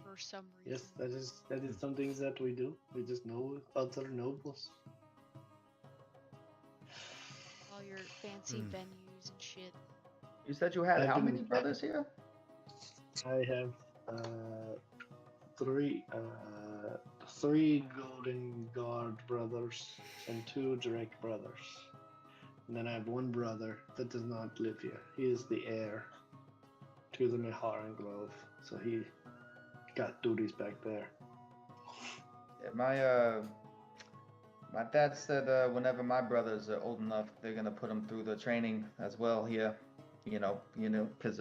for some reason. Yes, that is some things that we do. We just know other nobles. All your fancy Hmm. venues and shit. You said you had I've how been- many brothers here? I have three Golden Guard brothers and 2 Drake brothers. And then I have one brother that does not live here. He is the heir to the Miharan Grove, so he got duties back there. Yeah, my dad said whenever my brothers are old enough, they're gonna put them through the training as well here. You know, because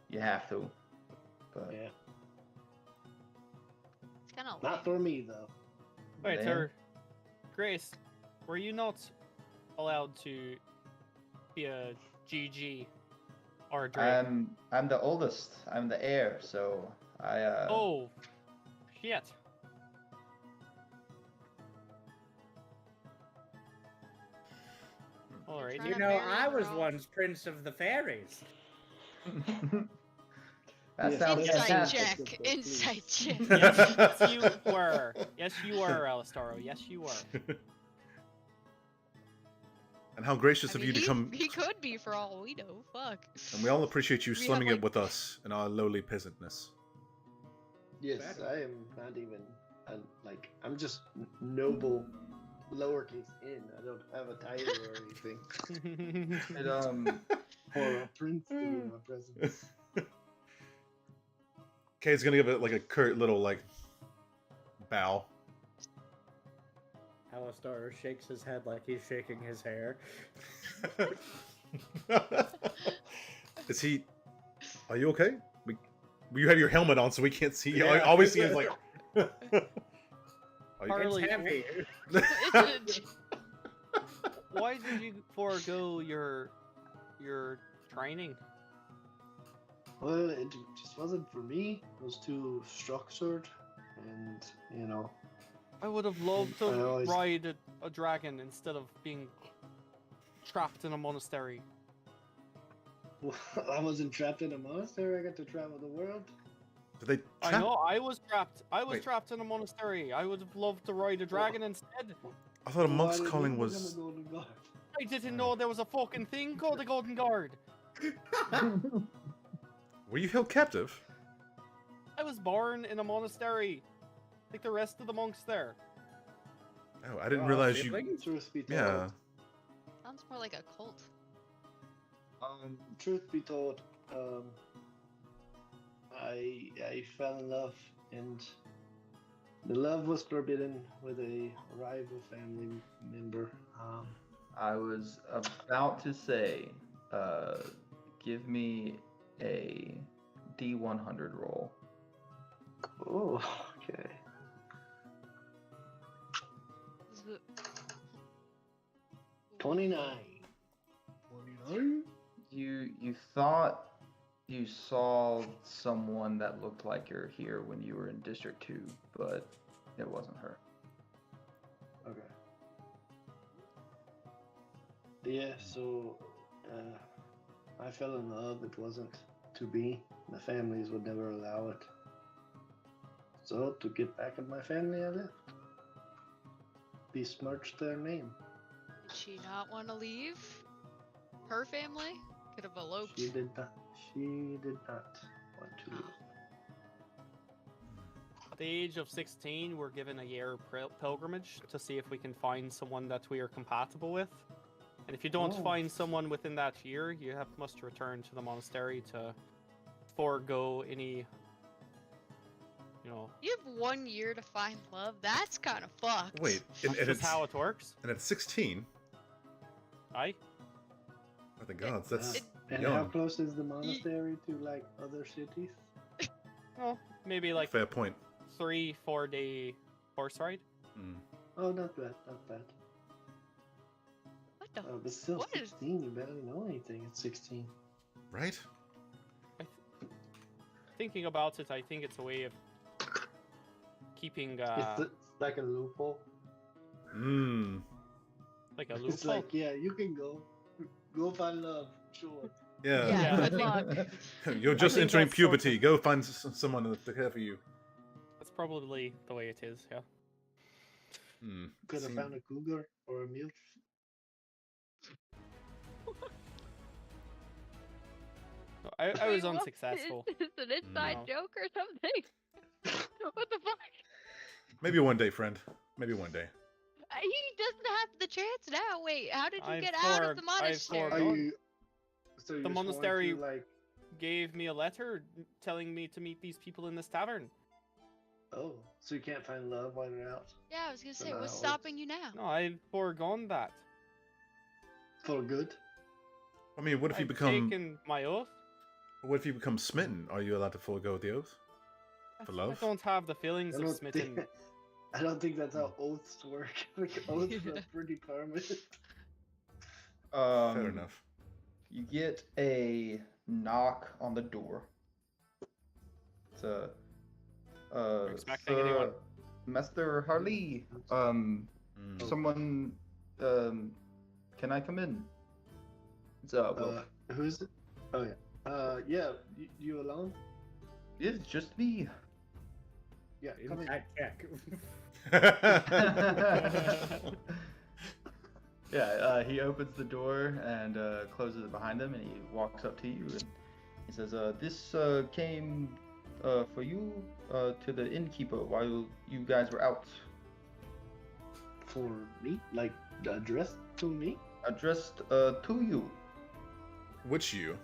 you have to. But Yeah, It's kind of not for me though. Wait, Man. sir. Grace, were you not allowed to be a GG or a Drake? I'm the oldest. I'm the heir, so I. Oh, shit. Alright. Trying You to know, marry I her was off. once Prince of the Fairies. That Yeah. sounds Insight fantastic. check. Insight check. Yes, you were. Yes, you were, Alistaro. Yes, you were. And how gracious I of mean, you to he, come. he could be for all we know. Fuck. And we all appreciate you We have, slumming it like- with us in our lowly peasantness. Yes, Exactly. I am not even. I'm just noble, lowercase n. I don't have a title or anything. It, Or a prince to be in my presence. Kate's gonna give it like a curt little like bow. Alistar shakes his head like he's shaking his hair. Is he? Are you okay? You have your helmet on, so we can't see. Yeah. All we see is like. Are you- Harley, It's heavy. why did you forego your training? Well, it just wasn't for me. It was too structured, and I would have loved to I always- ride a dragon instead of being trapped in a monastery. I wasn't trapped in a monastery. I got to travel the world. Did they? I trap- know, I was trapped. I was Wait. trapped in a monastery. I would have loved to ride a dragon instead. I thought a Why monk's did you calling become was. a Golden Guard? I didn't know there was a fucking thing called the Golden Guard. Were you held captive? I was born in a monastery, like the rest of the monks there. Oh, I didn't Oh, realize you. siblings? Truth be told, Yeah. Sounds more like a cult. truth be told, I fell in love, and the love was forbidden with a rival family member. I was about to say, give me a D100 roll. Oh, okay. Is it- 29. 29? You thought you saw someone that looked like you're here when you were in District 2, but it wasn't her. Okay. Yeah, so I fell in love. It wasn't to be. The families would never allow it. So to get back at my family, I left. Besmirched their name. Did she not want to leave? Her family could have eloped. She did not. She did not want to leave. the age of 16, we're given a year pilgrimage to see if we can find someone that we are compatible with. And if you don't Oh. find someone within that year, you must return to the monastery to forego any, You have 1 year to find love. That's kind of fucked. Wait, and that's just it's how it works. and at 16. Aye. I think God, that's And young. how close is the monastery to like other cities? Well, maybe like Fair point. 3-4 day horse ride. Mm. Oh, not bad, not bad. What the? But still, What is- 16. You barely know anything at 16. Right? Thinking about it, I think it's a way of keeping It's like a loophole. Mm. like a It's loophole. like, yeah, you can go find love. Sure. Yeah. Yeah, Yeah. good luck. You're just think entering that's sort puberty. Go find someone to care for you. That's probably the way it is. Yeah. Hmm. Could have Seem- found a cougar or a milf. No, I was Wait, what? unsuccessful. Is this an inside No. joke or something? What the fuck? Maybe one day, friend. Maybe one day. He doesn't have the chance now. Wait, how did you I've get out of the I've monastery? Are foregone. you? So you The just want monastery- to, like, Gave me a letter telling me to meet these people in this tavern. oh, so you can't find love while you're out Yeah, I was gonna say, Then what's that stopping you now? No, I've foregone that. for good? I mean, what if you I've become? taken my oath. What if you become smitten? Are you allowed to forego the oath? For love? I don't have the feelings I of don't smitten. think. I don't think that's how oaths work. Like oaths are pretty permanent. Fair enough. You get a knock on the door. It's Expecting anyone? Master Harley. Mm. Someone. Can I come in? It's Wolf. Who is it? Oh yeah. Yeah. You alone? It's just me. Yeah. Come in. Inside check. Yeah, he opens the door and closes it behind him, and he walks up to you and he says, "This came for you to the innkeeper while you guys were out. For me? Like addressed to me? Addressed to you. Which you?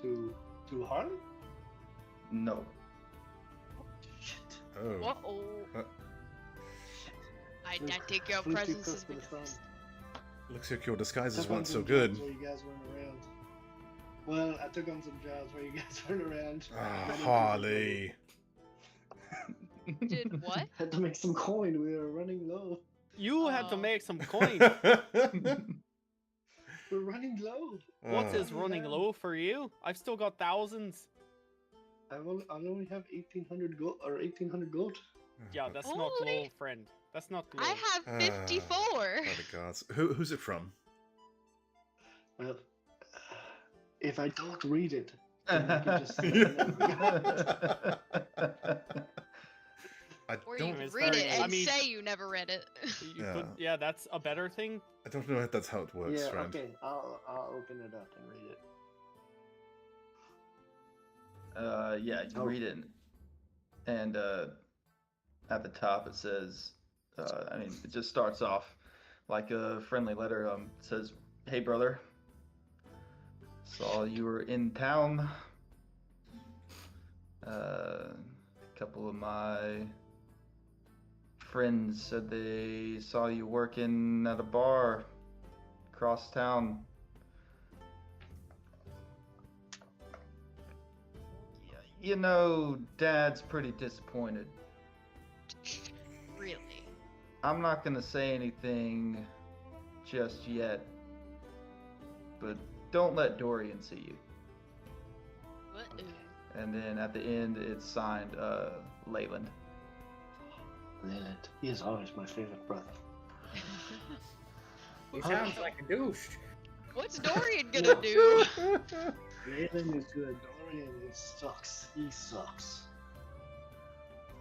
To Harley? No. Shit. Oh. Uh-oh. Uh. I Flew- think your flew too presence close has to the been sun. Looks like your disguises Took on weren't so some good. jobs Where you guys weren't around. Well, I took on some jobs where you guys weren't around. Ah, I didn't Harley. Did what? Had to make some coin. We were running low. You had to Oh. make some coin. We're running low. What is Ah. running low for you? I've still got thousands. I only have 1,800 gold or 1,800 gold. Yeah, that's not Holy- low, friend. That's not low. I have 54. Oh the gods. Who's it from? Well, if I don't read it, I Or don't. you it's read very- it and I mean- say you never read it. You could, yeah, that's a better thing. I don't know if that's how it works, yeah, friend. okay. I'll open it up and read it. Yeah, you Oh. read it, and at the top it says, I mean, it just starts off like a friendly letter. It says, "Hey brother, saw you were in town. A couple of my friends said they saw you working at a bar across town. You know, Dad's pretty disappointed. Really? I'm not gonna say anything just yet, but don't let Dorian see you." What? And then at the end, it's signed Leyland. Lilith. He is always my favorite brother. He sounds like a douche. What's Dorian gonna do? Leyland is good. Dorian sucks. He sucks.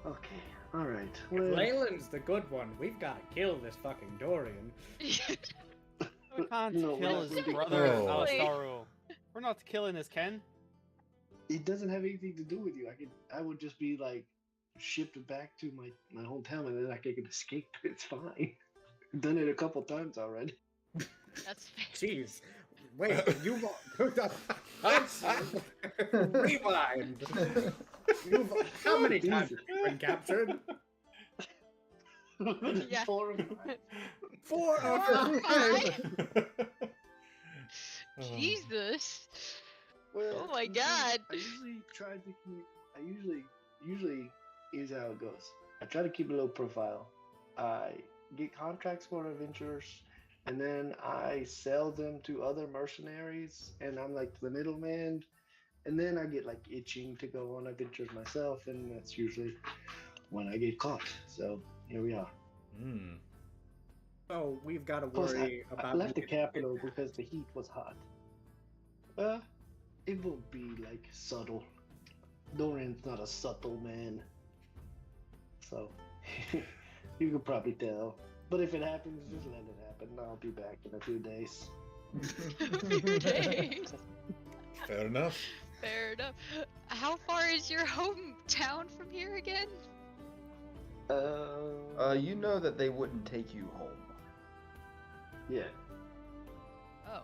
Okay. All right. If Well, Leyland's the good one, we've got to kill this fucking Dorian. We can't No, kill we're his not brother, Oh. Alastaro. We're not killing his Ken. it doesn't have anything to do with you. I would just be like, shipped back to my hometown, and then I can escape. It's fine. I've done it a couple times already. That's fair. Jeez. Wait, you rewind. How many times have you been captured? Yeah. 4 or 5. 4 or 5? Oh. Jesus. Well, Oh my God. I usually try to keep. I usually here's how it goes. I try to keep a low profile. I get contracts for adventurers, and then I sell them to other mercenaries, and I'm like the middleman. And then I get like itching to go on adventures myself, and that's usually when I get caught. So here we are. Hmm. So we've got to Plus, worry I about left the you- capital because the heat was hot. It won't be like subtle. Dorian's not a subtle man. So you could probably tell. But if it happens, just let it happen. I'll be back in a few days. A few days. Fair enough. Fair enough. How far is your hometown from here again? You know that they wouldn't take you home. Yeah. Oh.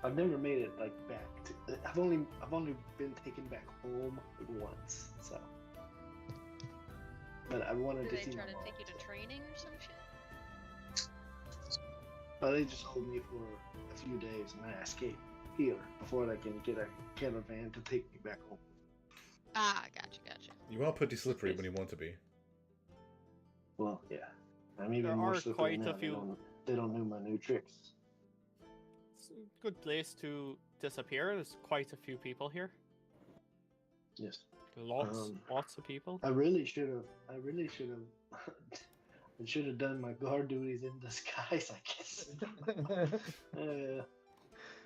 I've never made it like back to. I've only been taken back home once. So. But I wanted Did to they see try my to mom. take you to training or some shit? But they just hold me for a few days and I escape here before I can get a caravan to take me back home. Ah, gotcha. You are pretty slippery when you want to be. Well, yeah. I'm even There more are slippery quite now. a few- They don't know my new tricks. It's a good place to disappear. There's quite a few people here. Yes. Lots of people. I really should have. I should have done my guard duties in disguise, I guess.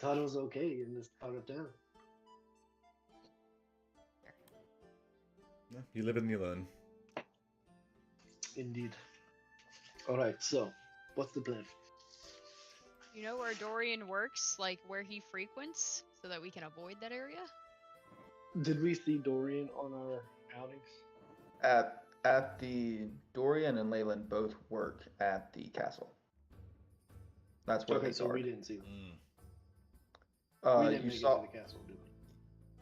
Thought it was okay in this part of town. Yeah, you live and you learn. Indeed. Alright, so, what's the plan? You know where Dorian works, like where he frequents, so that we can avoid that area? Did we see Dorian on our outings? At the Dorian and Leyland both work at the castle. That's where Okay, they so guard. we didn't see them. Mm. We didn't You make saw. it to the castle, did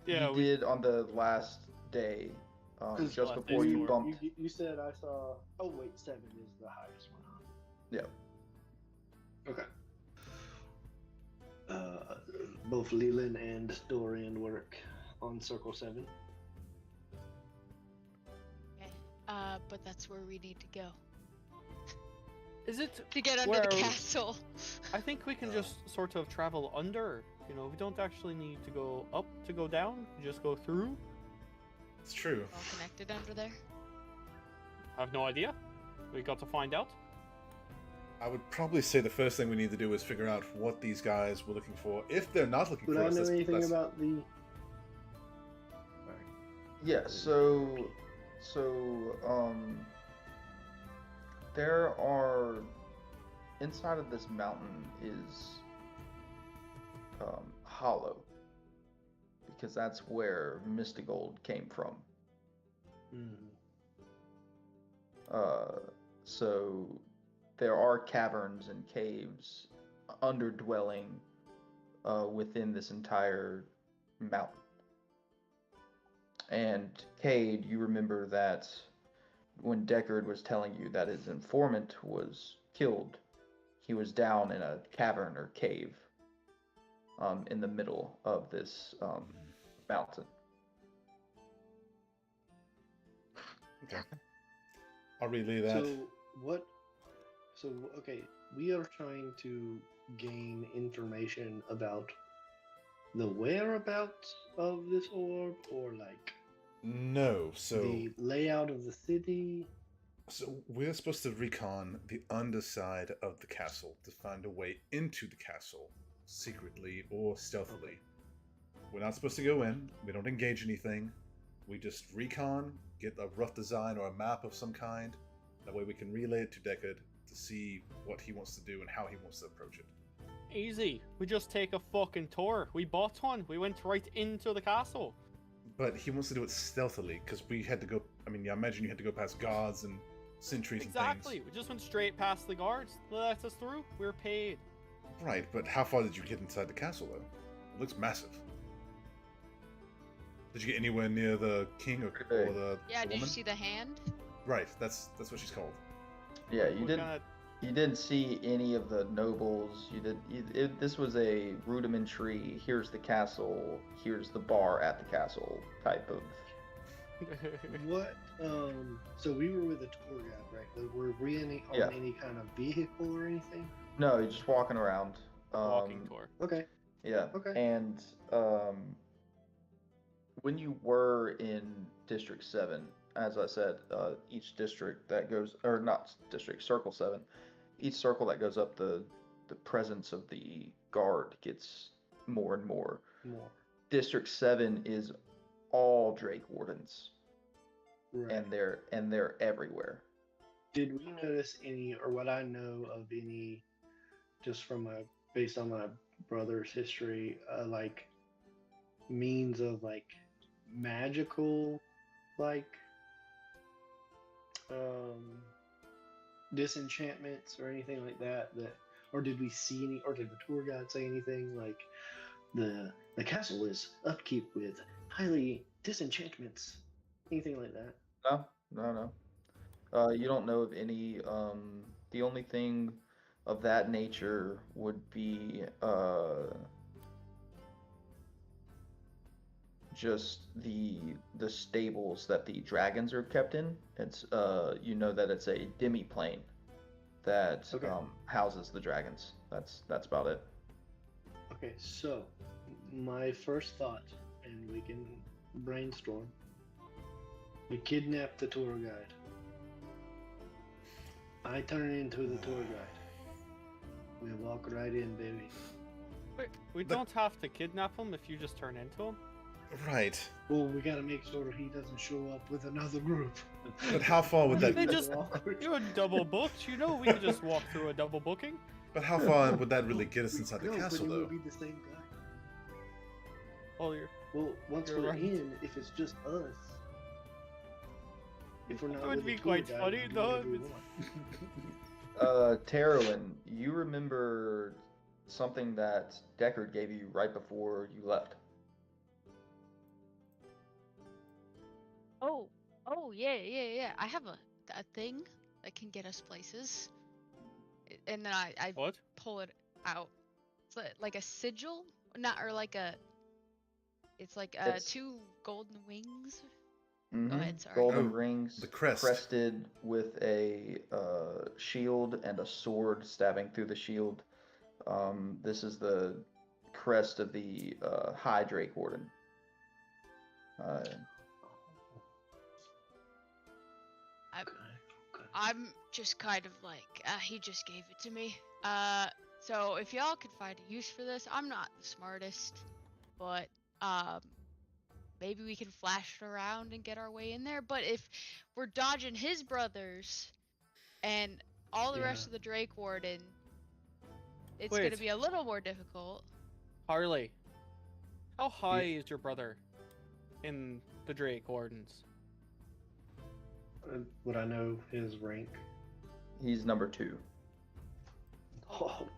we? Yeah, You we did on the last day, 'Cause just last before day's you tour. bumped. You said I saw. Oh wait, 7 is the highest one. Huh? Yeah. Okay. Both Leland and Dorian work on Circle 7. Okay. But that's where we need to go. Is it? To get under Where the are we- castle. I think we can just sort of travel under. You know, we don't actually need to go up to go down. We just go through. It's true. All connected under there. I have no idea. We got to find out. I would probably say the first thing we need to do is figure out what these guys were looking for. If they're not looking Would for I us, know anything let's- about the? Yeah, so there are inside of this mountain is hollow because that's where Mystigold came from. So there are caverns and caves underdwelling within this entire mountain. And Cade, you remember that when Deckard was telling you that his informant was killed, he was down in a cavern or cave in the middle of this mountain. Okay. I'll relay that. So what? So okay, we are trying to gain information about the whereabouts of this orb, or like No, so the layout of the city. we're supposed to recon the underside of the castle to find a way into the castle, secretly or stealthily. We're not supposed to go in. We don't engage anything. We just recon, get a rough design or a map of some kind. That way we can relay it to Deckard to see what he wants to do and how he wants to approach it. Easy. We just take a fucking tour. We bought one. We went right into the castle. But he wants to do it stealthily because we had to go. I mean, I imagine you had to go past guards and sentries Exactly. and We just went straight past the guards. They let us through. We were paid. things. Right, but how far did you get inside the castle though? It looks massive. Did you get anywhere near the king or the Yeah, did you woman? see the hand? Right, that's what she's called. Yeah, you We're didn't. gonna- You didn't see any of the nobles. You did. This was a rudimentary. Here's the castle. Here's the bar at the castle type of. What? So we were with a tour guide, right? Like, were we on Yeah. any kind of vehicle or anything? No, you're just walking around. Walking tour. Okay. Yeah. Okay. And when you were in District 7, as I said, each district that goes, or not district, Circle 7, each circle that goes up, the presence of the guard gets more and more. More. District 7 is all Drake Wardens, Right. and they're everywhere. Did we notice any, or what I know of any, just from based on my brother's history, like means of like magical, like disenchantments or anything like that? Or did we see any, or did the tour guide say anything like the castle is upkeep with highly disenchantments, anything like that? No. You don't know of any. The only thing of that nature would be just the stables that the dragons are kept in. It's you know that it's a demi-plane that Okay. houses the dragons. That's about it. Okay, so my first thought, and we can brainstorm. We kidnap the tour guide. I turn into the tour guide. We walk right in, baby. Wait, we The- don't have to kidnap him if you just turn into him. Right, Well, we gotta make sure he doesn't show up with another group. but how far would that? They That's just- awkward. You're double booked. You know we could just walk through a double booking. But how far would that really get us inside the No, castle but it though? would be the same guy. Oh, you're. Well, once You're we're right. in, if it's just us, if we're not It would with the be tour quite guide, funny, we do though, whatever we if want. Terwin, you remember something that Deckard gave you right before you left. Oh, yeah. I have a thing that can get us places. And then I What? pull it out. It's like a sigil, not or like a. It's like It's- 2 golden wings. Mhm. ahead, sorry. Golden Oh, rings, the crest. crested with a shield and a sword stabbing through the shield. This is the crest of the High Drake Warden. I'm just kind of like, he just gave it to me. So if y'all could find a use for this, I'm not the smartest, but maybe we can flash it around and get our way in there. But if we're dodging his brothers and all the rest Yeah. of the Drake Warden, it's Wait. gonna be a little more difficult. Harley, how high is your brother in the Drake Wardens? Would I know his rank? He's number 2. Oh,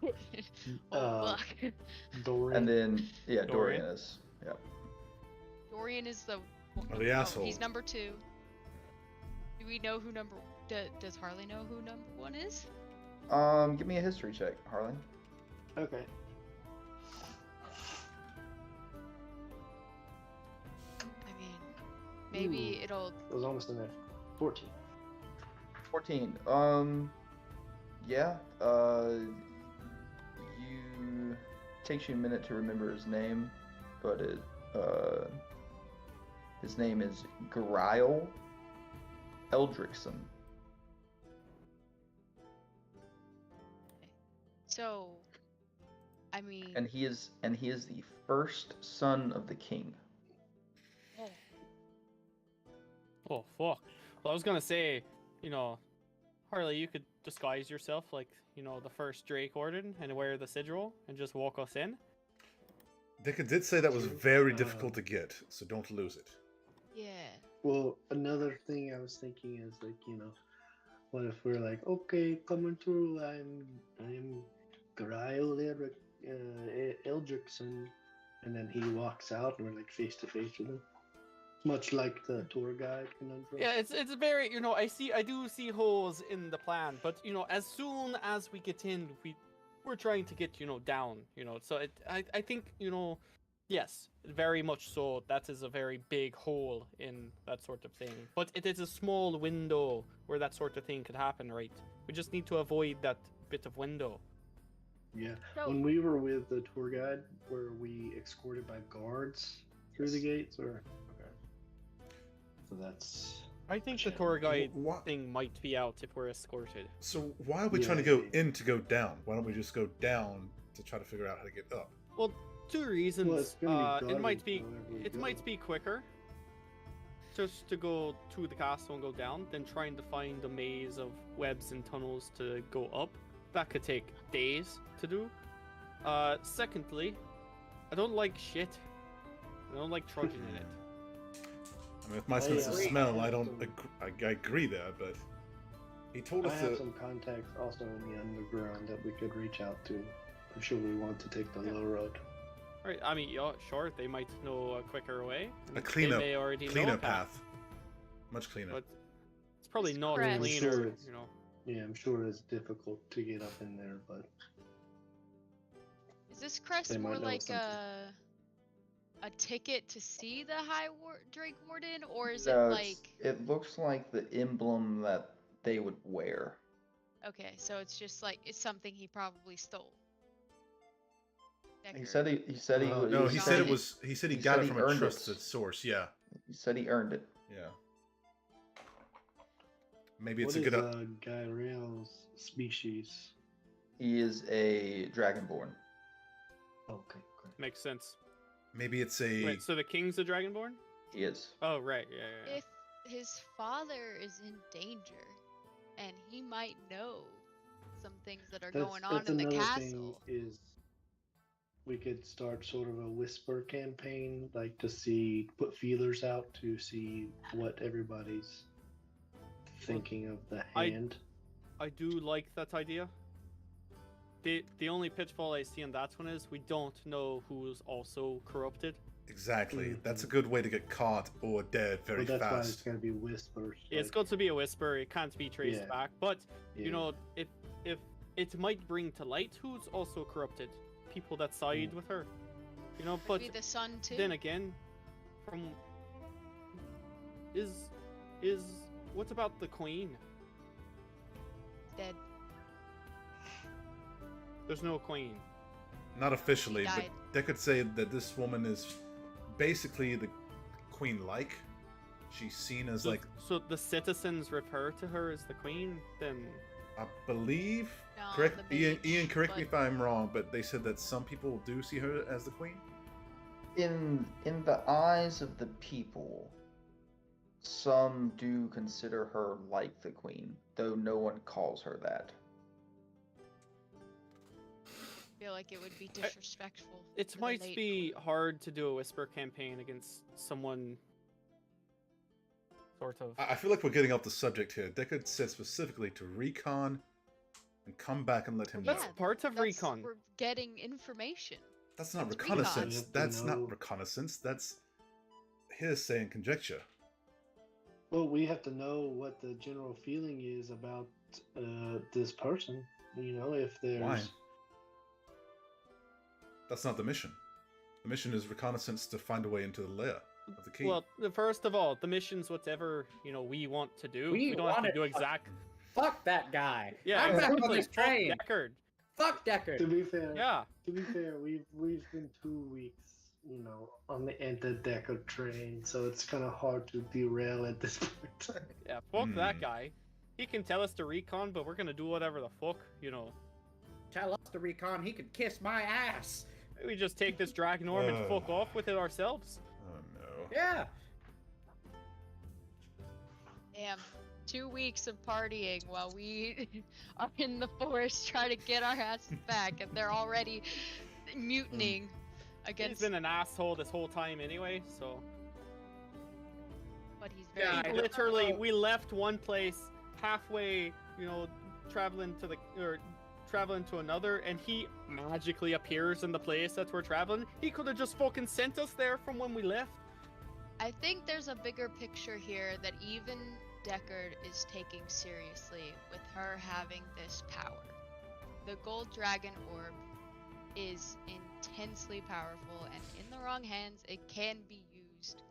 Oh, Uh, fuck. Dorian. And then, yeah, Dorian? Dorian is. Yeah. Dorian is the. Oh, the asshole. He's number 2. Do we know who number? Does Harley know who number 1 is? Give me a history check, Harlan. Okay. I mean, maybe it'll. It was almost enough. 14. 14. Yeah. You takes you a minute to remember his name, but his name is Grile Eldrickson. So, I mean, And he is the first son of the king. oh, Oh fuck. Well, I was gonna say, you know, Harley, you could disguise yourself like, you know, the first Drake Warden and wear the sigil and just walk us in. Dickon did say that was True. very difficult to get, so don't lose it. Yeah. Well, another thing I was thinking is like, what if we're like, okay, coming through, I'm Grail Eldrickson, and then he walks out and we're like face to face with him, much like the tour guide conundrum. Yeah, it's very, I do see holes in the plan, but as soon as we get in, we're trying to get down, so I think yes, very much so. That is a very big hole in that sort of thing, but it is a small window where that sort of thing could happen, right? We just need to avoid that bit of window. Yeah. So- When we were with the tour guide, were we escorted by guards through the gates, or? Okay. So that's. I think the tour guide Wha- thing might be out if we're escorted. So why are we Yeah, trying to go yeah. in to go down? Why don't we just go down to try to figure out how to get up? Well, two reasons. Well, it's gonna be It might guarded be wherever we it go. might be quicker just to go to the castle and go down than trying to find a maze of webs and tunnels to go up. That could take days to do. Secondly, I don't like shit. I don't like trudging in it. I mean, with my I sense of agree. smell, I I don't. have I agree there, but he told I us have to. some contacts also in the underground that we could reach out to. I'm sure we want to take the low road. Right? I mean, yeah, sure, they might know a quicker way. A and cleaner- they may already know Cleaner a path, path. Much cleaner. but it's probably It's not crest. cleaner. Sure it's- You know. Yeah, I'm sure it's difficult to get up in there, but Is this crest They more might know like something. a ticket to see the Drake Warden, or is No, it it's- like it looks like the emblem that they would wear. okay, so it's just like it's something he probably stole. He Deckard. said he said he was. No, he he got said it it. was. He said he He got said it he from a earned it. trusted source. Yeah, He said he earned it. yeah. Maybe it's what a is good. Gyrael's species? He is a dragonborn. Okay, great. Makes sense. Maybe it's a. Wait, so the king's the Dragonborn? He is. Oh, right, yeah. If his father is in danger, and he might know some things that are going on That's in the another castle. thing is we could start sort of a whisper campaign, like to see, put feelers out to see what everybody's thinking of the I- hand. I do like that idea. The only pitfall I see in that one is we don't know who's also corrupted. Exactly. That's a good way to get caught or dead very But that's why it's fast. gotta be whispers. It's like, got to be a whisper. It can't be traced Yeah. back. But yeah. you know, if it might bring to light who's also corrupted, people that side with her. You know, but Maybe the son too. then again, from is what about the queen? Dead. There's no queen. Not officially, died. but they could say that this woman is basically the queen-like. She's seen as So, like, so the citizens refer to her as the queen. Then I believe. No, Correct, the Ian. mage, Ian, correct me but- if I'm wrong, but they said that some people do see her as the queen. In the eyes of the people, some do consider her like the queen, though no one calls her that. I feel like it would be disrespectful. it to the might late be queen. hard to do a whisper campaign against someone. Sort of. I feel like we're getting off the subject here. Deckard said specifically to recon and come back and let him That's know. part of That's- recon. We're getting information. That's not It's reconnaissance. recon. That's You have to know- not reconnaissance. That's hearsay and conjecture. Well, we have to know what the general feeling is about this person. You know, if there's. Why? That's not the mission. The mission is reconnaissance to find a way into the lair of the key. Well, first of all, the mission's whatever we want to do. We We don't have want to it do fucking- exact. Fuck that guy. Yeah, I'm back on exactly. this Fuck train. Deckard. Fuck To Deckard. be fair, Yeah. we've been 2 weeks, on the anti-Decker train, so it's kind of hard to derail at this point. Yeah. Fuck Hmm. that guy. He can tell us to recon, but we're gonna do whatever the fuck. Tell us to recon. He could kiss my ass. We just take this Dragonorm and fuck off with it ourselves. Oh no. Yeah. Damn. 2 weeks of partying while we are in the forest trying to get our asses back, and they're already mutinying. He's against, been an asshole this whole time anyway, so. but he's very. Yeah, I don't Literally, know. we left one place halfway, traveling to another, and he magically appears in the place that we're traveling. He could have just fucking sent us there from when we left. I think there's a bigger picture here that even Deckard is taking seriously with her having this power. The Gold Dragon Orb is intensely powerful, and in the wrong hands, it can be used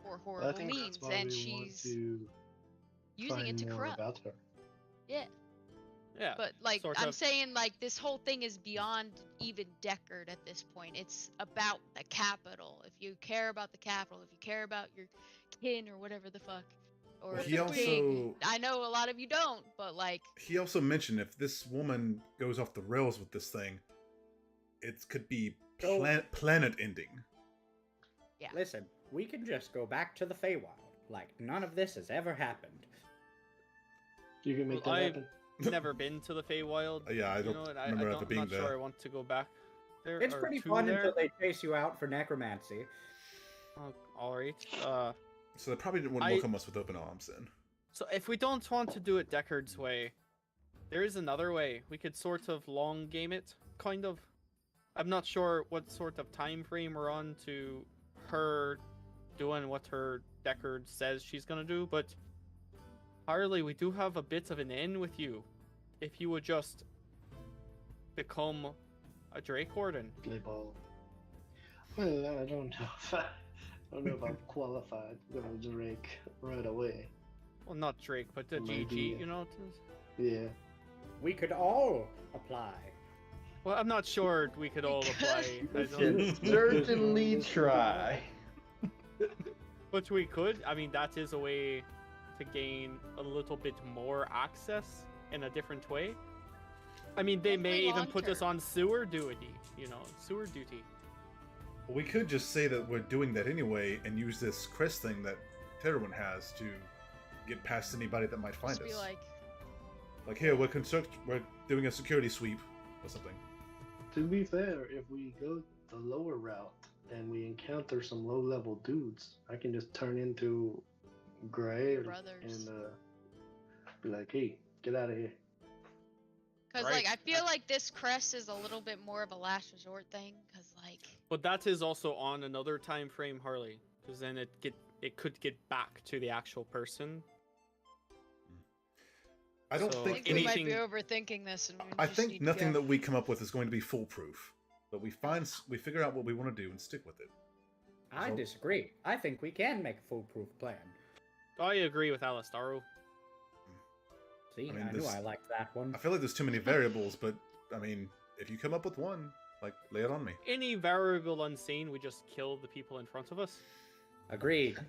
for I horrible think means, that's why and we want she's to using it find to more corrupt. about her. Yeah. Yeah. But like sort I'm of. saying, like this whole thing is beyond even Deckard at this point. It's about the capital. If you care about the capital, if you care about your kin or whatever the fuck, or Well, the he king. also- I know a lot of you don't, but like He also mentioned if this woman goes off the rails with this thing, it could be So- planet ending. Yeah. Listen, we can just go back to the Feywild. Like, none of this has ever happened. You can make Well, that I- happen. Never been to the Feywild. Yeah, I don't and remember I ever don't, being not there. sure I want to go back there. It's or pretty to fun there. until they chase you out for necromancy. Oh, all right. So they probably wouldn't I- welcome us with open arms then. So if we don't want to do it Deckard's way, there is another way. We could sort of long game it, kind of. I'm not sure what sort of time frame we're on to her doing what her Deckard says she's gonna do, but Harley, we do have a bit of an in with you. If you would just become a Drake Warden. Play ball. Well, I don't know if I'm qualified to go to Drake right away. Well, not Drake, but the Maybe, GG, yeah. to- Yeah. We could all apply. Well, I'm not sure we could all apply. I don't- Can certainly try. But we could. I mean, that is a way to gain a little bit more access in a different way. I mean, they may Definitely even put us long-term. on sewer duty, sewer duty. Well, we could just say that we're doing that anyway and use this crest thing that Terwin has to get past anybody that might find just be us. like, Here, we're doing a security sweep or something. To be fair, if we go the lower route and we encounter some low-level dudes, I can just turn into Gray brothers. and be like, "Hey, get out of here." because Right. like I feel like this crest is a little bit more of a last resort thing, because like But that is also on another time frame, Harley, because then it could get back to the actual person. I don't So, I think think we might be anything- overthinking this, and we I just think need nothing to that we come up with is going to be foolproof. But we figure out what we want to do and stick with it. I So- disagree. I think we can make a foolproof plan. I agree with Alistaro. See, I mean, I knew this- I liked that one. I feel like there's too many variables, but I mean, if you come up with one, lay it on me. Any variable unseen, we just kill the people in front of us. Agreed.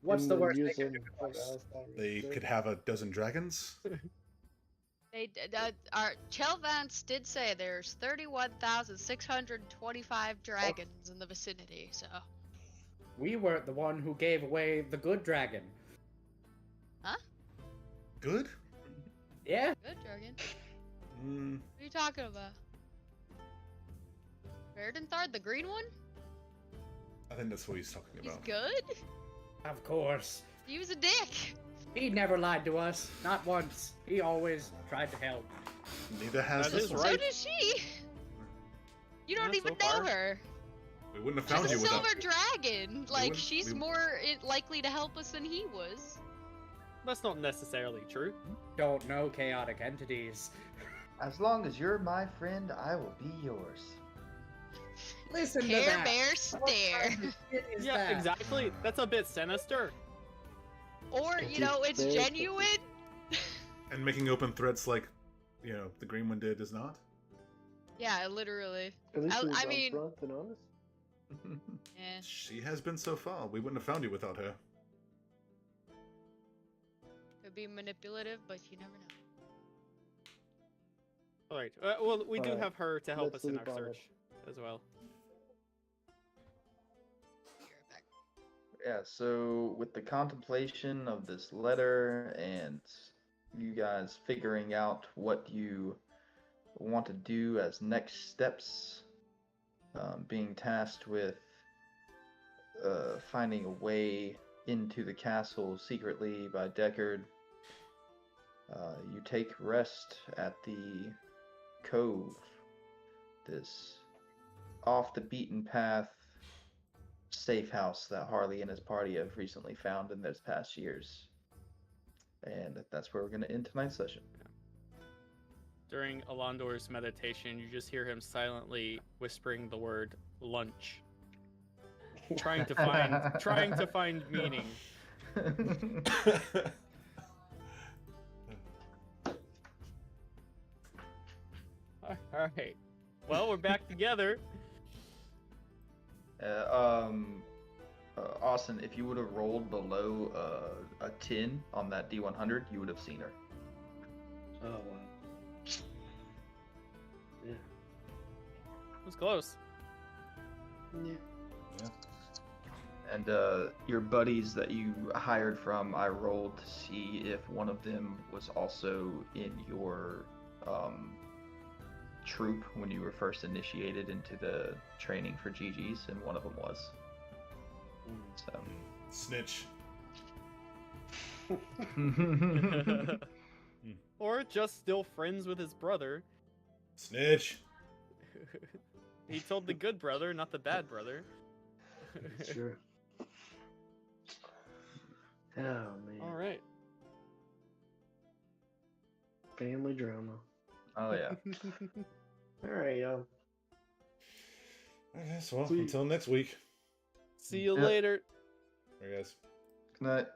What's And the then worst use they them can do for to us? Alistair. They could have a dozen dragons. our Chelvance did say there's 31,625 dragons in the vicinity, so We weren't the one who gave away the good dragon. Good? Yeah? good dragon. Mm, What are you talking about? Verdanthard, the green one? I think that's what he's talking He's about. good? Of course. He was a dick. He never lied to us. Not once. He always tried to help. Neither has That this is one. So right. does she. You don't Yeah, even so know far. her. We wouldn't have found She's a you without. silver dragon. Like, wouldn't- she's we- more likely to help us than he was. That's not necessarily true. Don't know chaotic entities. As long as you're my friend, I will be yours. Listen to Care that. Bear What stare. kind of shit is Yeah, that? exactly. That's a bit sinister. Or, Sketchy. you know, it's Very genuine. And making open threats like, the green one did is not. Yeah, literally. At least I- he was I mean- upfront and honest. Yeah. She has been so far. We wouldn't have found you without her. Could be manipulative, but you never know. All right. Well, we do Alright, have her to help let's us in sleep our on it. search as well. Be right back. Yeah, so with the contemplation of this letter and you guys figuring out what you want to do as next steps, being tasked with finding a way into the castle secretly by Deckard. You take rest at the Cove, this off the beaten path safe house that Harley and his party have recently found in those past years. And that's where we're going to end tonight's session. During Alondor's meditation, you just hear him silently whispering the word lunch. Trying to find meaning. All right. Well, we're back together. Austin, if you would have rolled below a 10 on that D100, you would have seen her. Oh wow. Yeah. It was close. Yeah. And your buddies that you hired from, I rolled to see if one of them was also in your troop when you were first initiated into the training for GGs, and one of them was. So. Snitch. Or just still friends with his brother. Snitch. He told the good brother, not the bad brother. Sure. Oh man. All right. Family drama. Oh yeah. All right, y'all. Okay, so Sweet. until next week. See you Yep. later. All right, guys. Good night.